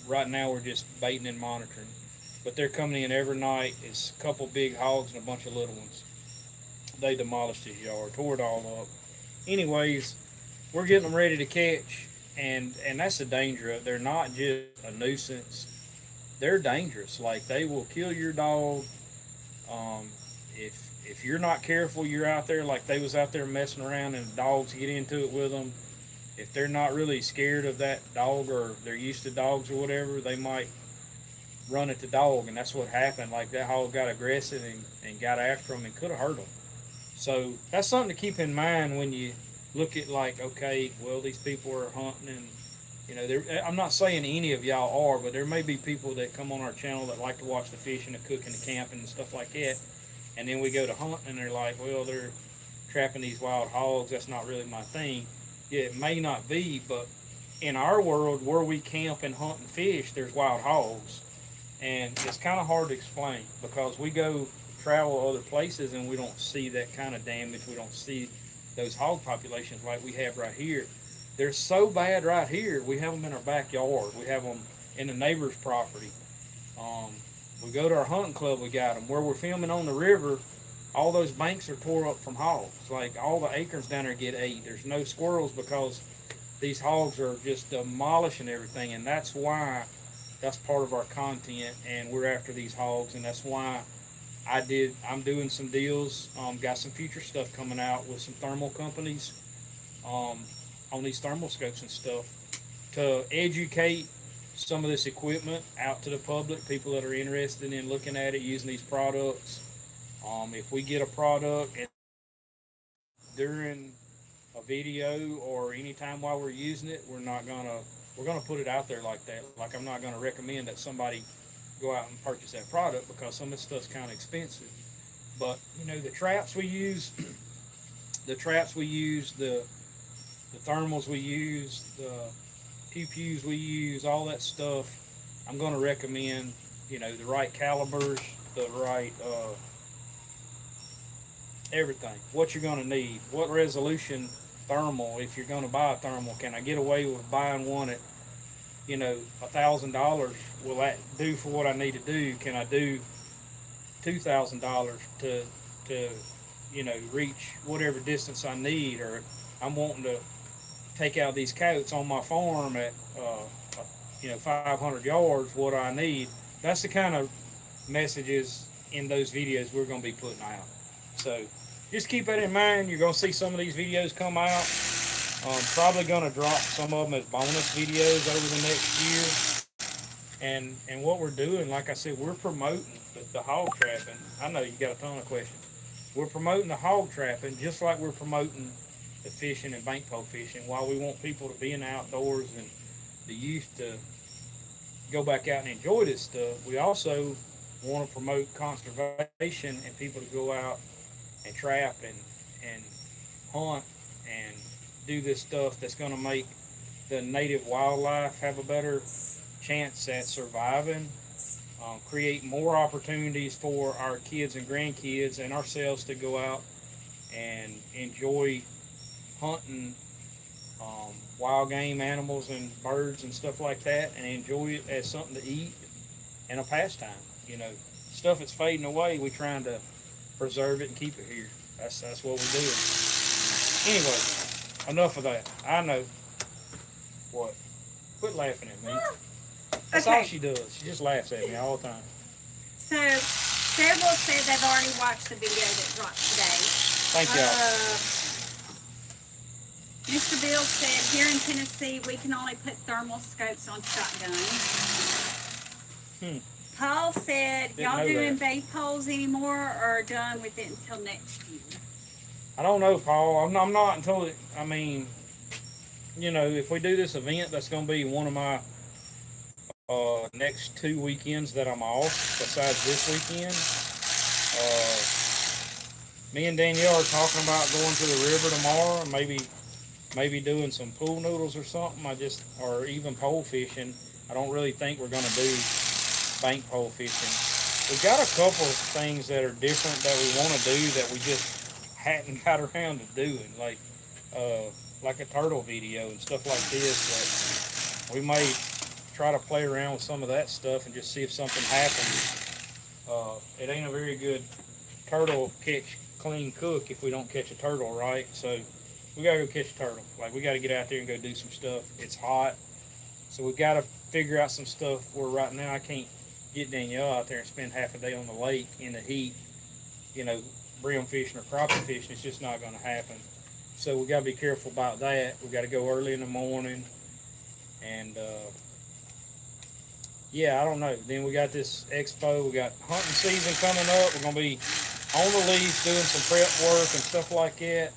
Right now we're just baiting and monitoring, but they're coming in every night. It's a couple big hogs and a bunch of little ones. They demolished his yard, tore it all up. Anyways, we're getting them ready to catch, and that's the danger of. They're not just a nuisance. They're dangerous. Like, they will kill your dog. If you're not careful, you're out there, like they was out there messing around and dogs get into it with them. if they're not really scared of that dog or they're used to dogs or whatever, they might run at the dog, and that's what happened. Like that hog got aggressive and got after him and could have hurt him. So that's something to keep in mind when you look at like, okay, well these people are hunting and I'm not saying any of y'all are, but there may be people that come on our channel that like to watch the fishing, the cooking, the camping, and stuff like that. And then we go to hunting, and they're like, well, they're trapping these wild hogs. That's not really my thing. Yeah, it may not be, but in our world where we camp and hunt and fish, there's wild hogs. And it's kind of hard to explain because we go travel other places and we don't see that kind of damage. We don't see those hog populations like we have right here. They're so bad right here. We have them in our backyard. We have them in the neighbor's property. We go to our hunting club. We got them where we're filming on the river. All those banks are tore up from hogs. Like all the acorns down there get ate. There's no squirrels because these hogs are just demolishing everything, and that's why that's part of our content. And we're after these hogs, and that's why I'm doing some deals. Got some future stuff coming out with some thermal companies. On these thermal scopes and stuff to educate some of this equipment out to the public, people that are interested in looking at it, using these products. If we get a product and during a video or anytime while we're using it, we're gonna put it out there like that. Like I'm not gonna recommend that somebody go out and purchase that product because some of this stuff's kind of expensive. But the traps we use, the thermals we use, the pew-pews we use, all that stuff, I'm going to recommend, the right calibers, the right, everything. What you're going to need, what resolution thermal, if you're going to buy a thermal, can I get away with buying one at, $1,000? Will that do for what I need to do? Can I do $2,000 to reach whatever distance I need? Or I'm wanting to take out these coats on my farm at 500 yards, what I need. That's the kind of messages in those videos we're going to be putting out. So just keep that in mind. You're going to see some of these videos come out. Probably going to drop some of them as bonus videos over the next year. And what we're doing, like I said, we're promoting the hog trapping. I know you got a ton of questions. We're promoting the hog trapping just like we're promoting the fishing and bank pole fishing. While we want people to be in the outdoors and the youth to go back out and enjoy this stuff, we also want to promote conservation and people to go out and trap and hunt and do this stuff that's going to make the native wildlife have a better chance at surviving, create more opportunities for our kids and grandkids and ourselves to go out and enjoy hunting wild game animals and birds and stuff like that, and enjoy it as something to eat and a pastime. Stuff that's fading away, we're trying to preserve it and keep it here. That's what we're doing. Anyway, enough of that. I know. What? Quit laughing at me. That's all she does. She just laughs at me all the time. So several said they've already watched the video that dropped today. Thank y'all. Mr. Bill said, here in Tennessee, we can only put thermal scopes on shotguns. Paul said, y'all doing bait poles anymore or are done with it until next year? I don't know, Paul. I'm not until, if we do this event, that's going to be one of my next 2 weekends that I'm off, besides this weekend. Me and Danielle are talking about going to the river tomorrow and maybe doing some pool noodles or something. Or even pole fishing. I don't really think we're going to do bank pole fishing. We've got a couple of things that are different that we want to do that we just hadn't got around to doing, like a turtle video and stuff like this. But we may try to play around with some of that stuff and just see if something happens. It ain't a very good turtle catch, clean cook if we don't catch a turtle, right? So we gotta go catch a turtle. Like, we gotta get out there and go do some stuff. It's hot, so we gotta figure out some stuff where right now I can't get Danielle out there and spend half a day on the lake in the heat, brim fishing or crappie fishing. It's just not gonna happen. so we gotta be careful about that. We gotta go early in the morning, and yeah, I don't know. Then we got this expo. We got hunting season coming up. We're gonna be on the lease doing some prep work and stuff like that.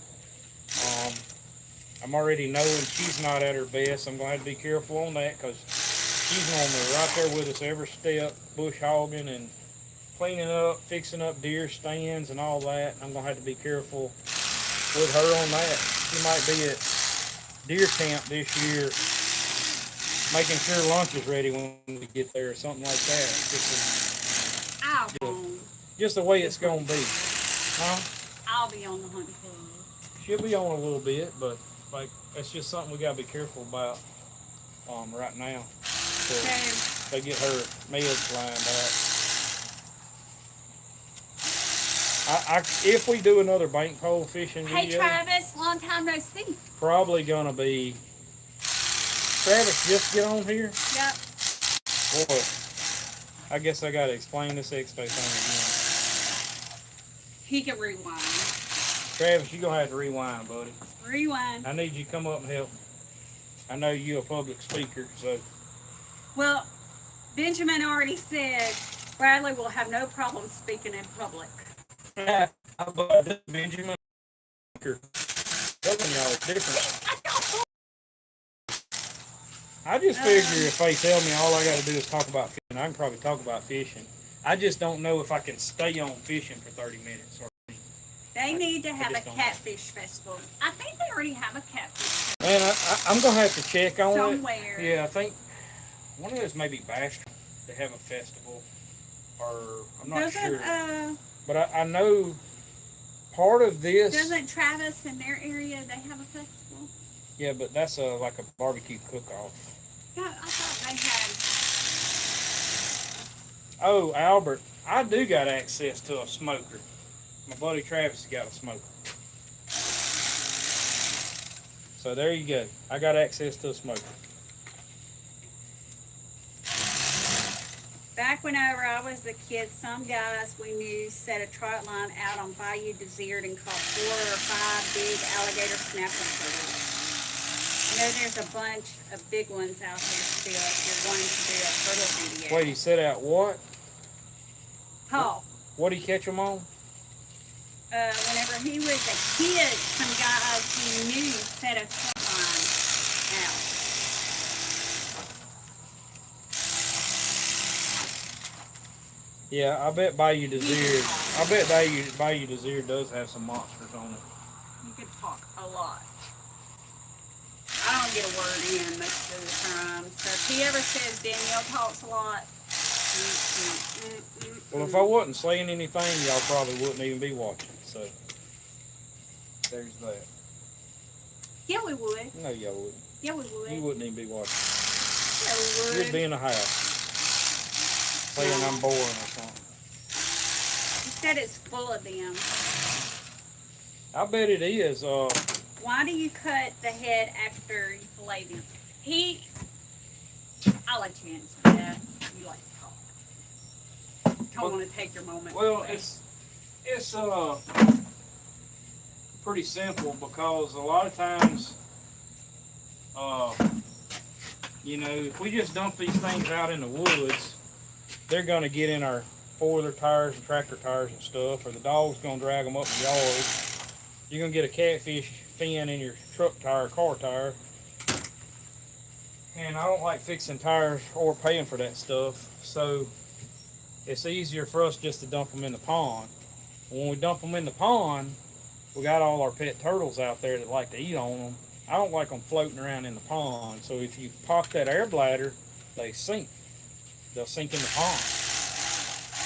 Um, I'm already knowing she's not at her best. I'm gonna have to be careful on that because she's normally right there with us every step, bush hogging and cleaning up, fixing up deer stands and all that. I'm gonna have to be careful with her on that. She might be at deer camp this year, making sure lunch is ready when we get there, or something like that. Just the way it's gonna be, huh? I'll be on the hunt for you. She'll be on a little bit, but like that's just something we gotta be careful about right now. So they get her meds lined up. If we do another bank pole fishing Hey video, Travis, long time no see. probably gonna be Travis. Just get on here. Yep. Boy, I guess I gotta explain this expo thing again. He can rewind. Travis, you gonna have to rewind, buddy. Rewind. I need you to come up and help me. I know you're a public speaker, so. Well, Benjamin already said Bradley will have no problem speaking in public. How about this, Benjamin? Telling y'all it's different. I just figure if they tell me all I got to do is talk about fishing, I can probably talk about fishing. I just don't know if I can stay on fishing for 30 minutes. They need to have a catfish festival. I think they already have a catfish festival. Man, I'm going to have to check on somewhere. it. Yeah, I think one of those maybe Bastrop. They have a festival. Or, I'm not sure. But I know part of this. Doesn't Travis in their area, they have a festival? Yeah, but that's like a barbecue cook-off. Yeah, I thought they had. Oh, Albert, I do got access to a smoker. My buddy Travis has got a smoker. So there you go. I got access to a smoker. Back whenever I was a kid, some guys we knew set a trot line out on Bayou Desert and caught 4 or 5 big alligator snapping turtles. I know there's a bunch of big ones out there still if you're wanting to do a turtle video. Wait, he set out what? Paul. What did he catch them on? Whenever he was a kid, some guys he knew set a trot line out. Yeah, I bet Bayou Desert. I bet Bayou Desert does have some monsters on it. You could talk a lot. I don't get a word in most of the time. So if he ever says Danielle talks a lot. Well, if I wasn't saying anything, y'all probably wouldn't even be watching. So there's that. Yeah, we would. No, y'all wouldn't. Yeah, we would. You wouldn't even be watching. Yeah, we would. You'd be in the house playing I'm boring or something. You said it's full of them. I bet it is. Why do you cut the head after you fillet them? I'll let you answer that. You like to talk. Don't want to take your moment. Well, it's pretty simple because a lot of times, if we just dump these things out in the woods, they're gonna get in our 4-wheeler tires and tractor tires and stuff, or the dog's gonna drag them up the yard. You're gonna get a catfish fin in your truck tire, car tire. And I don't like fixing tires or paying for that stuff. So it's easier for us just to dump them in the pond. When we dump them in the pond, we got all our pet turtles out there that like to eat on them. I don't like them floating around in the pond. So if you pop that air bladder, they sink. They'll sink in the pond.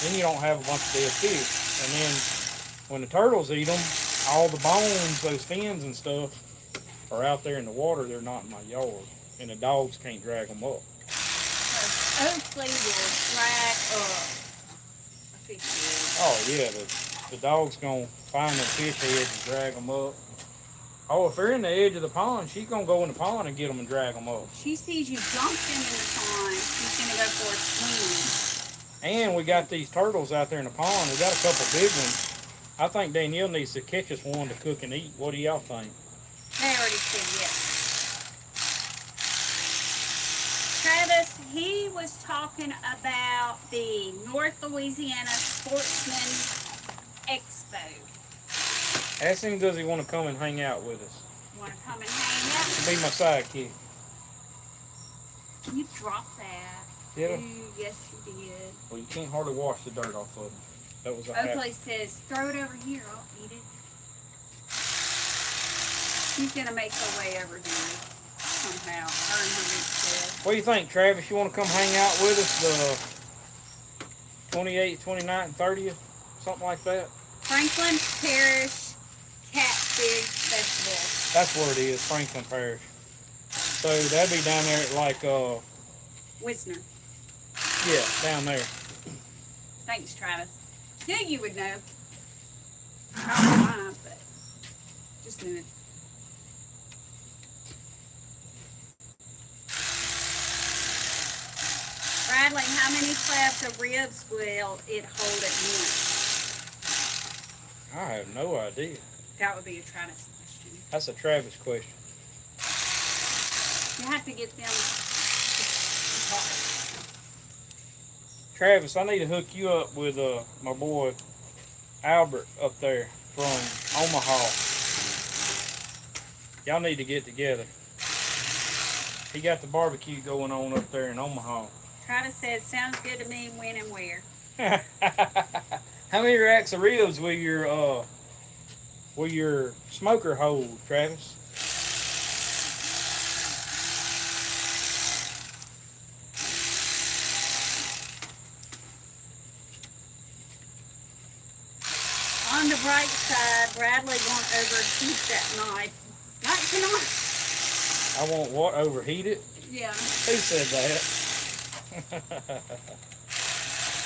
Then you don't have a bunch of dead fish. And then when the turtles eat them, all the bones, those fins and stuff, are out there in the water. They're not in my yard. And the dogs can't drag them up. Hopefully we'll drag up a fish head. Oh yeah, the dog's gonna find the fish heads and drag them up. Oh, if they're in the edge of the pond, she's gonna go in the pond and get them and drag them up. She sees you dump them in the pond, she's gonna go for a swim. And we got these turtles out there in the pond. We got a couple big ones. I think Danielle needs to catch us one to cook and eat. What do y'all think? They already said yes. Travis, he was talking about the North Louisiana Sportsman Expo. Ask him, does he want to come and hang out with us? Want to come and hang out? Be my sidekick. You dropped that. Yeah. Ooh, yes, you did. Well, you can't hardly wash the dirt off of them. That was a half. Oakley says, throw it over here. I'll eat it. She's going to make her way over here somehow. Her and her big said. What do you think, Travis? You want to come hang out with us the 28th, 29th, and 30th? Something like that? Franklin Parish Catfish Festival. That's where it is, Franklin Parish. So that'd be down there at like, Wisner. yeah, down there. Thanks, Travis. Knew you would know. I don't know why, but just knew it. Bradley, how many slabs of ribs will it hold at once? I have no idea. That would be a Travis question. That's a Travis question. You have to get them. Travis, I need to hook you up with my boy Albert up there from Omaha. Y'all need to get together. He got the barbecue going on up there in Omaha. Travis says, sounds good to me. When and where? How many racks of ribs will your smoker hold, Travis? On the bright side, Bradley won't overheat that knife. Not tonight. I won't what? Overheat it? Yeah. Who said that?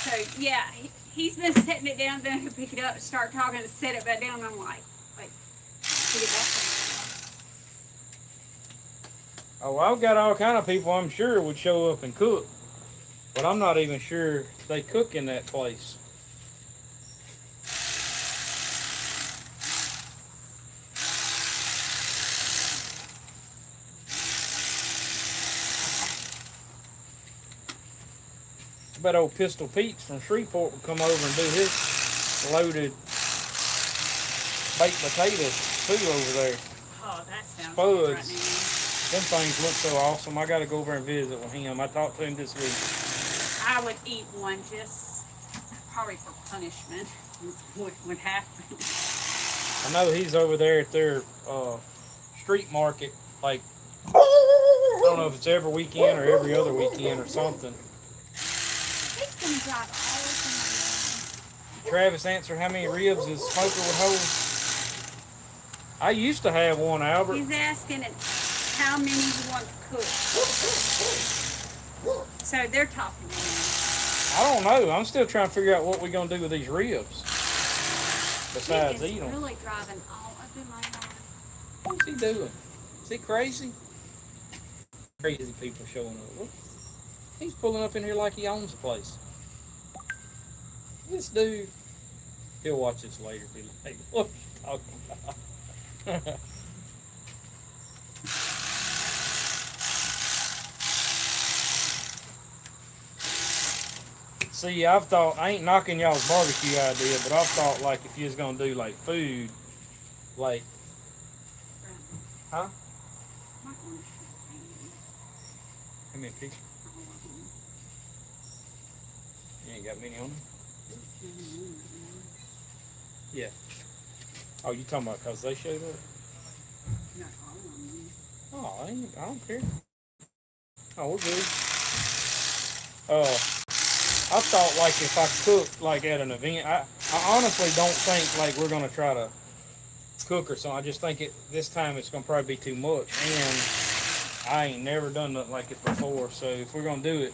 So, yeah, he's been setting it down, then he'll pick it up, start talking, and set it back down. And I'm like, wait, put it back down. Oh, I've got all kind of people I'm sure would show up and cook. But I'm not even sure they cook in that place. I bet old Pistol Pete's from Shreveport would come over and do his loaded baked potato too over there. Oh, that sounds Spuds. good right Them things look so awesome. I gotta go over and visit with him. I talked to him this week. now. I would eat one just probably for punishment. Is what would happen. I know he's over there at their street market. Like, I don't know if it's every weekend or every other weekend or something. He's gonna drive all over my Travis, answer how many ribs his smoker would hold. I used to have one, Albert. He's asking it how many you want to cook. So they're talking to him. I don't know. I'm still trying to figure out what we're gonna do with these ribs. Besides He eat is them. really driving all up in my yard. What's he doing? Is he crazy? Crazy people showing up. Look, he's pulling up in here like he owns the place. This dude, he'll watch this later. Be like, what are you talking about? See, I've thought, I ain't knocking y'all's barbecue idea, but I've thought like if you was gonna do like food, like, huh? Might want to shoot Give me a picture. all of them. You ain't got many on them? Mhm. Yeah. Oh, you talking about because they showed up? Not all of them. Oh, I don't care. Oh, we're good. I thought like if I cooked like at an event, I honestly don't think like we're gonna try to cook or something. I just think this time it's gonna probably be too much, and I ain't never done nothing like it before. So if we're gonna do it,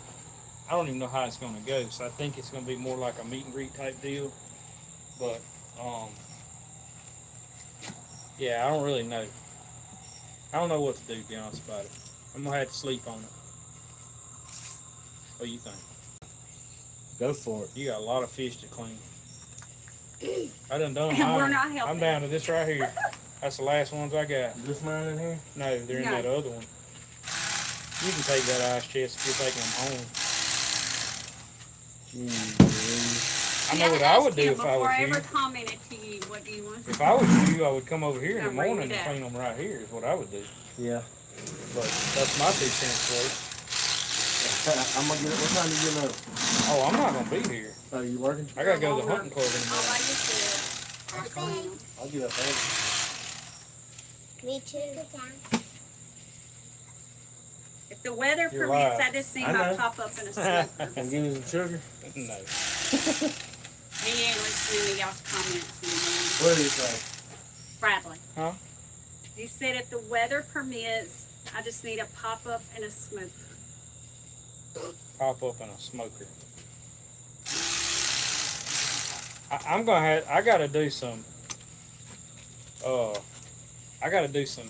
I don't even know how it's gonna go. So I think it's gonna be more like a meet and greet type deal. But yeah, I don't really know. I don't know what to do, to be honest about it. I'm gonna have to sleep on it. What do you think? Go for it. You got a lot of fish to clean. I done And mine. we're not helping. I'm down to this right here. That's the last ones I got. This mine in here? No, they're in No. that other one. You can take that ice chest if you're taking them home. I know what I would do if I was Before I you. ever commented to you, what do you want? If I was you, I would come over here in the I'll bring morning it and up. clean them right here. Is what I would do. Yeah. But that's my 2 cents for it. I'm gonna get it. What time you getting up? Oh, I'm not gonna be here. Oh, you working? I gotta go to the hunting club in the All morning. I just did. I'll get up early. Me too. If the weather You're permits, live. I just need I my know. pop up in a smoker. And give me some sugar. No. He ain't listening to y'all's comments anymore. What do you say? Bradley. Huh? He said if the weather permits, I just need a pop up and a smoker. Pop up in a smoker. I'm gonna have. I gotta do some. I gotta do some.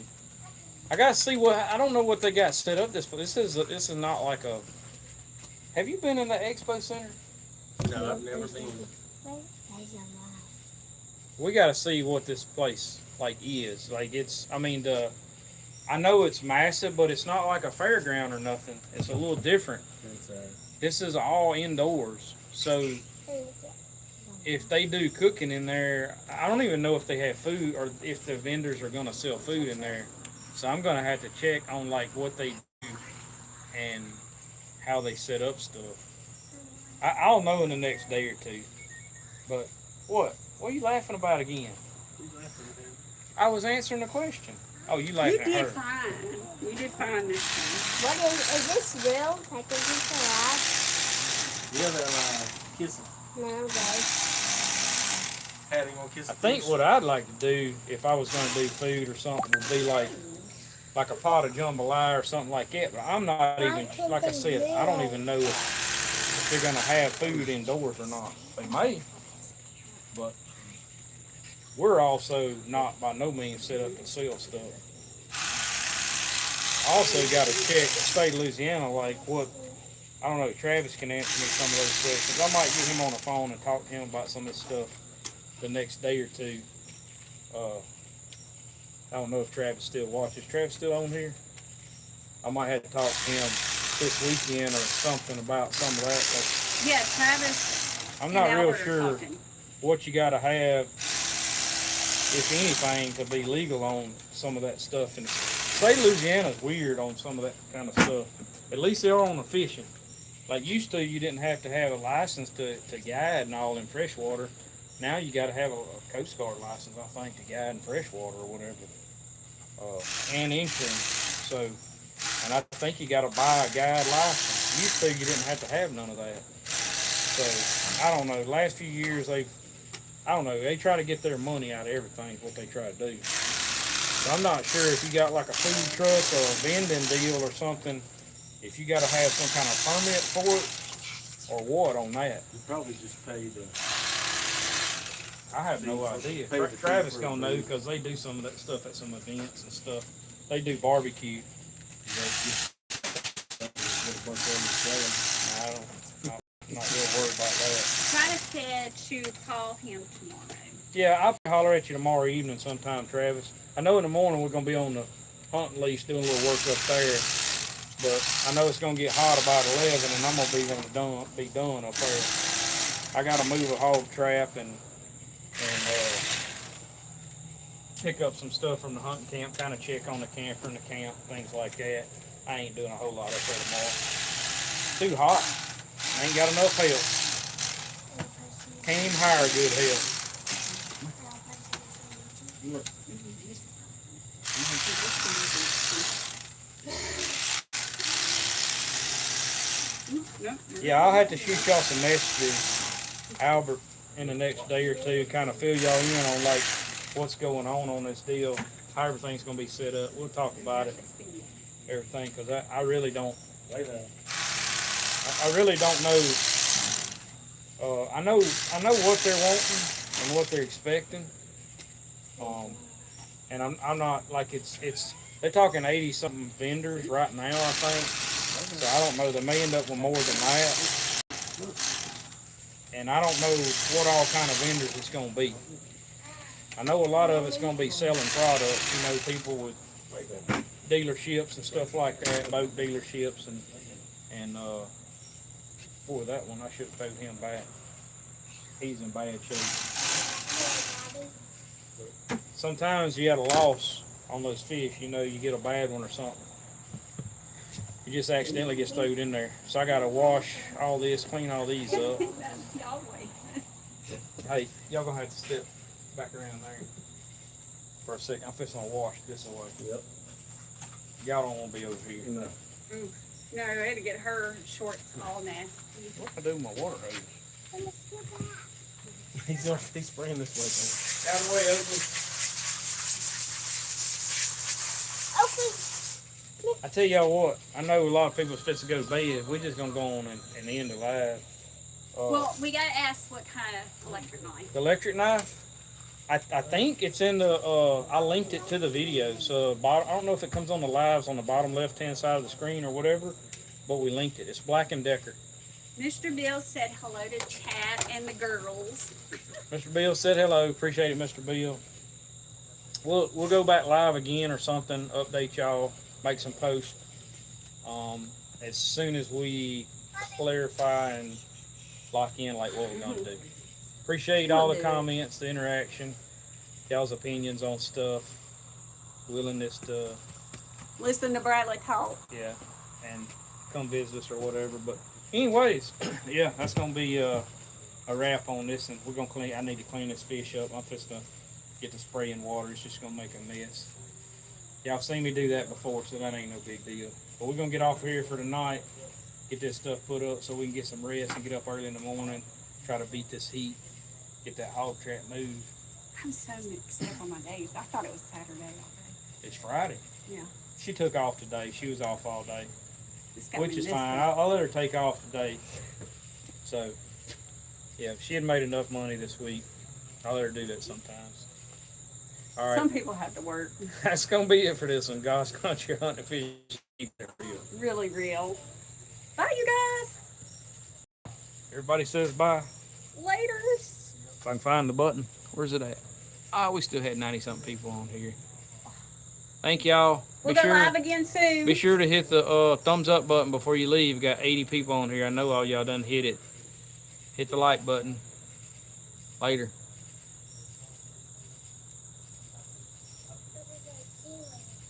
I gotta see what. I don't know what they got set up. This is not like a. Have you been in the expo center? No, I've never been. We gotta see what this place like is. Like it's. I mean I know it's massive, but it's not like a fairground or nothing. It's a little different. This is all indoors. So if they do cooking in there, I don't even know if they have food or if the vendors are gonna sell food in there. So I'm gonna have to check on like what they do and how they set up stuff. I'll know in the next day or two. But what? What are you laughing about again? I was answering the question. Oh, you You laughing at did her? fine. You did fine this time. What is this real? Like, is this alive? Yeah, they're kissing. No, guys. Patty, gonna kiss I think what I'd like to do if I was going to do food or something would be like a pot of jambalaya or something like that. But I'm not even, like I said, I don't even know if they're going to have food indoors or not. They may, but we're also not by no means set up to sell stuff. I also got to check the state of Louisiana, like what, I don't know, Travis can answer me some of those questions. I might get him on the phone and talk to him about some of this stuff the next day or two. I don't know if Travis still watches. Travis still on here? I might have to talk to him this weekend or something about some of that. 'Cause Yeah, Travis. I'm and not real Albert are sure talking. what you got to have, if anything, to be legal on some of that stuff. And state of Louisiana's weird on some of that kind of stuff. At least they're on the fishing. Like used to, you didn't have to have a license to guide and all in freshwater. Now you got to have a Coast Guard license, I think, to guide in freshwater or whatever, and insurance. So, and I think you got to buy a guide license. Used to, you didn't have to have none of that. So, I don't know. Last few years, I don't know. They try to get their money out of everything. Is what they try to do. So I'm not sure if you got like a food truck or a vending deal or something. If you got to have some kind of permit for it or what on that. You probably just pay the. I have no idea. Pay the fee Travis for gonna the know food. because they do some of that stuff at some events and stuff. They do barbecue. I don't, not real worried about that. Travis said to call him tomorrow. Yeah, I'll holler at you tomorrow evening sometime, Travis. I know in the morning we're gonna be on the hunting lease doing a little work up there, but I know it's gonna get hot about 11, and I'm gonna be be done up there. I gotta move a hog trap and pick up some stuff from the hunting camp, kind of check on the camper and the camp, things like that. I ain't doing a whole lot up there tomorrow. Too hot. I ain't got enough help. Can't even hire good help. No. Yeah, I'll have to shoot y'all some messages, Albert, in the next day or two, kind of fill y'all in on like what's going on this deal, how everything's gonna be set up. We'll talk about it, everything, because I really don't. I really don't know. I know what they're wanting and what they're expecting. And I'm not like it's they're talking 80 something vendors right now, I think. So I don't know. They may end up with more than that. And I don't know what all kind of vendors it's gonna be. I know a lot of it's gonna be selling products, you know, people with dealerships and stuff like that, boat dealerships and boy, that one, I should have thrown him back. He's in bad shape. Sometimes you had a loss on those fish, you know, you get a bad one or something. You just accidentally get thrown in there. So I gotta wash all this, clean all these up. Y'all wait. Hey, y'all gonna have to step back around there for a second. I'm fixing to wash this away. Yep. Y'all don't wanna be over here. No. No, I had to get her shorts all nasty. What do I do with my water hose? He's spraying this way. Out of the way, Oakley. Open. I tell y'all what, I know a lot of people's fixing to go to bed. We're just gonna go on and end the live. Well, we gotta ask what kind of electric knife. The electric knife, I think it's in the, I linked it to the video. So I don't know if it comes on the lives on the bottom left-hand side of the screen or whatever, but we linked it. It's Black & Decker. Mr. Bill said hello to Chad and the girls. Mr. Bill said hello. Appreciate it, Mr. Bill. We'll go back live again or something, update y'all, make some posts. As soon as we clarify and lock in like what we're gonna do. Appreciate all the comments, the interaction, y'all's opinions on stuff, willingness to, Listen to Bradley talk. yeah, and come visit us or whatever. But anyways, yeah, that's gonna be a wrap on this, and we're gonna clean. I need to clean this fish up. I'm just gonna get the spray in water. It's just gonna make a mess. Y'all seen me do that before, so that ain't no big deal. But we're gonna get off here for tonight. Get this stuff put up so we can get some rest and get up early in the morning. Try to beat this heat. Get that hog trap moved. I'm so mixed up on my days. I thought it was Saturday already. It's Friday. Yeah. She took off today. She was off all day, It's got which me is this fine. week. I'll let her take off today. So, yeah, she had made enough money this week. I'll let her do that sometimes. All right, Some people have to work. that's gonna be it for this one. God's Country Hunting Fish. Really real. Bye, you guys. Everybody says bye. Laters. If I can find the button. Where's it at? Oh, we still had 90-something people on here. Thank y'all. We'll go live again soon. Be sure to hit the thumbs up button before you leave. Got 80 people on here. I know all y'all done hit it. Hit the like button. Later.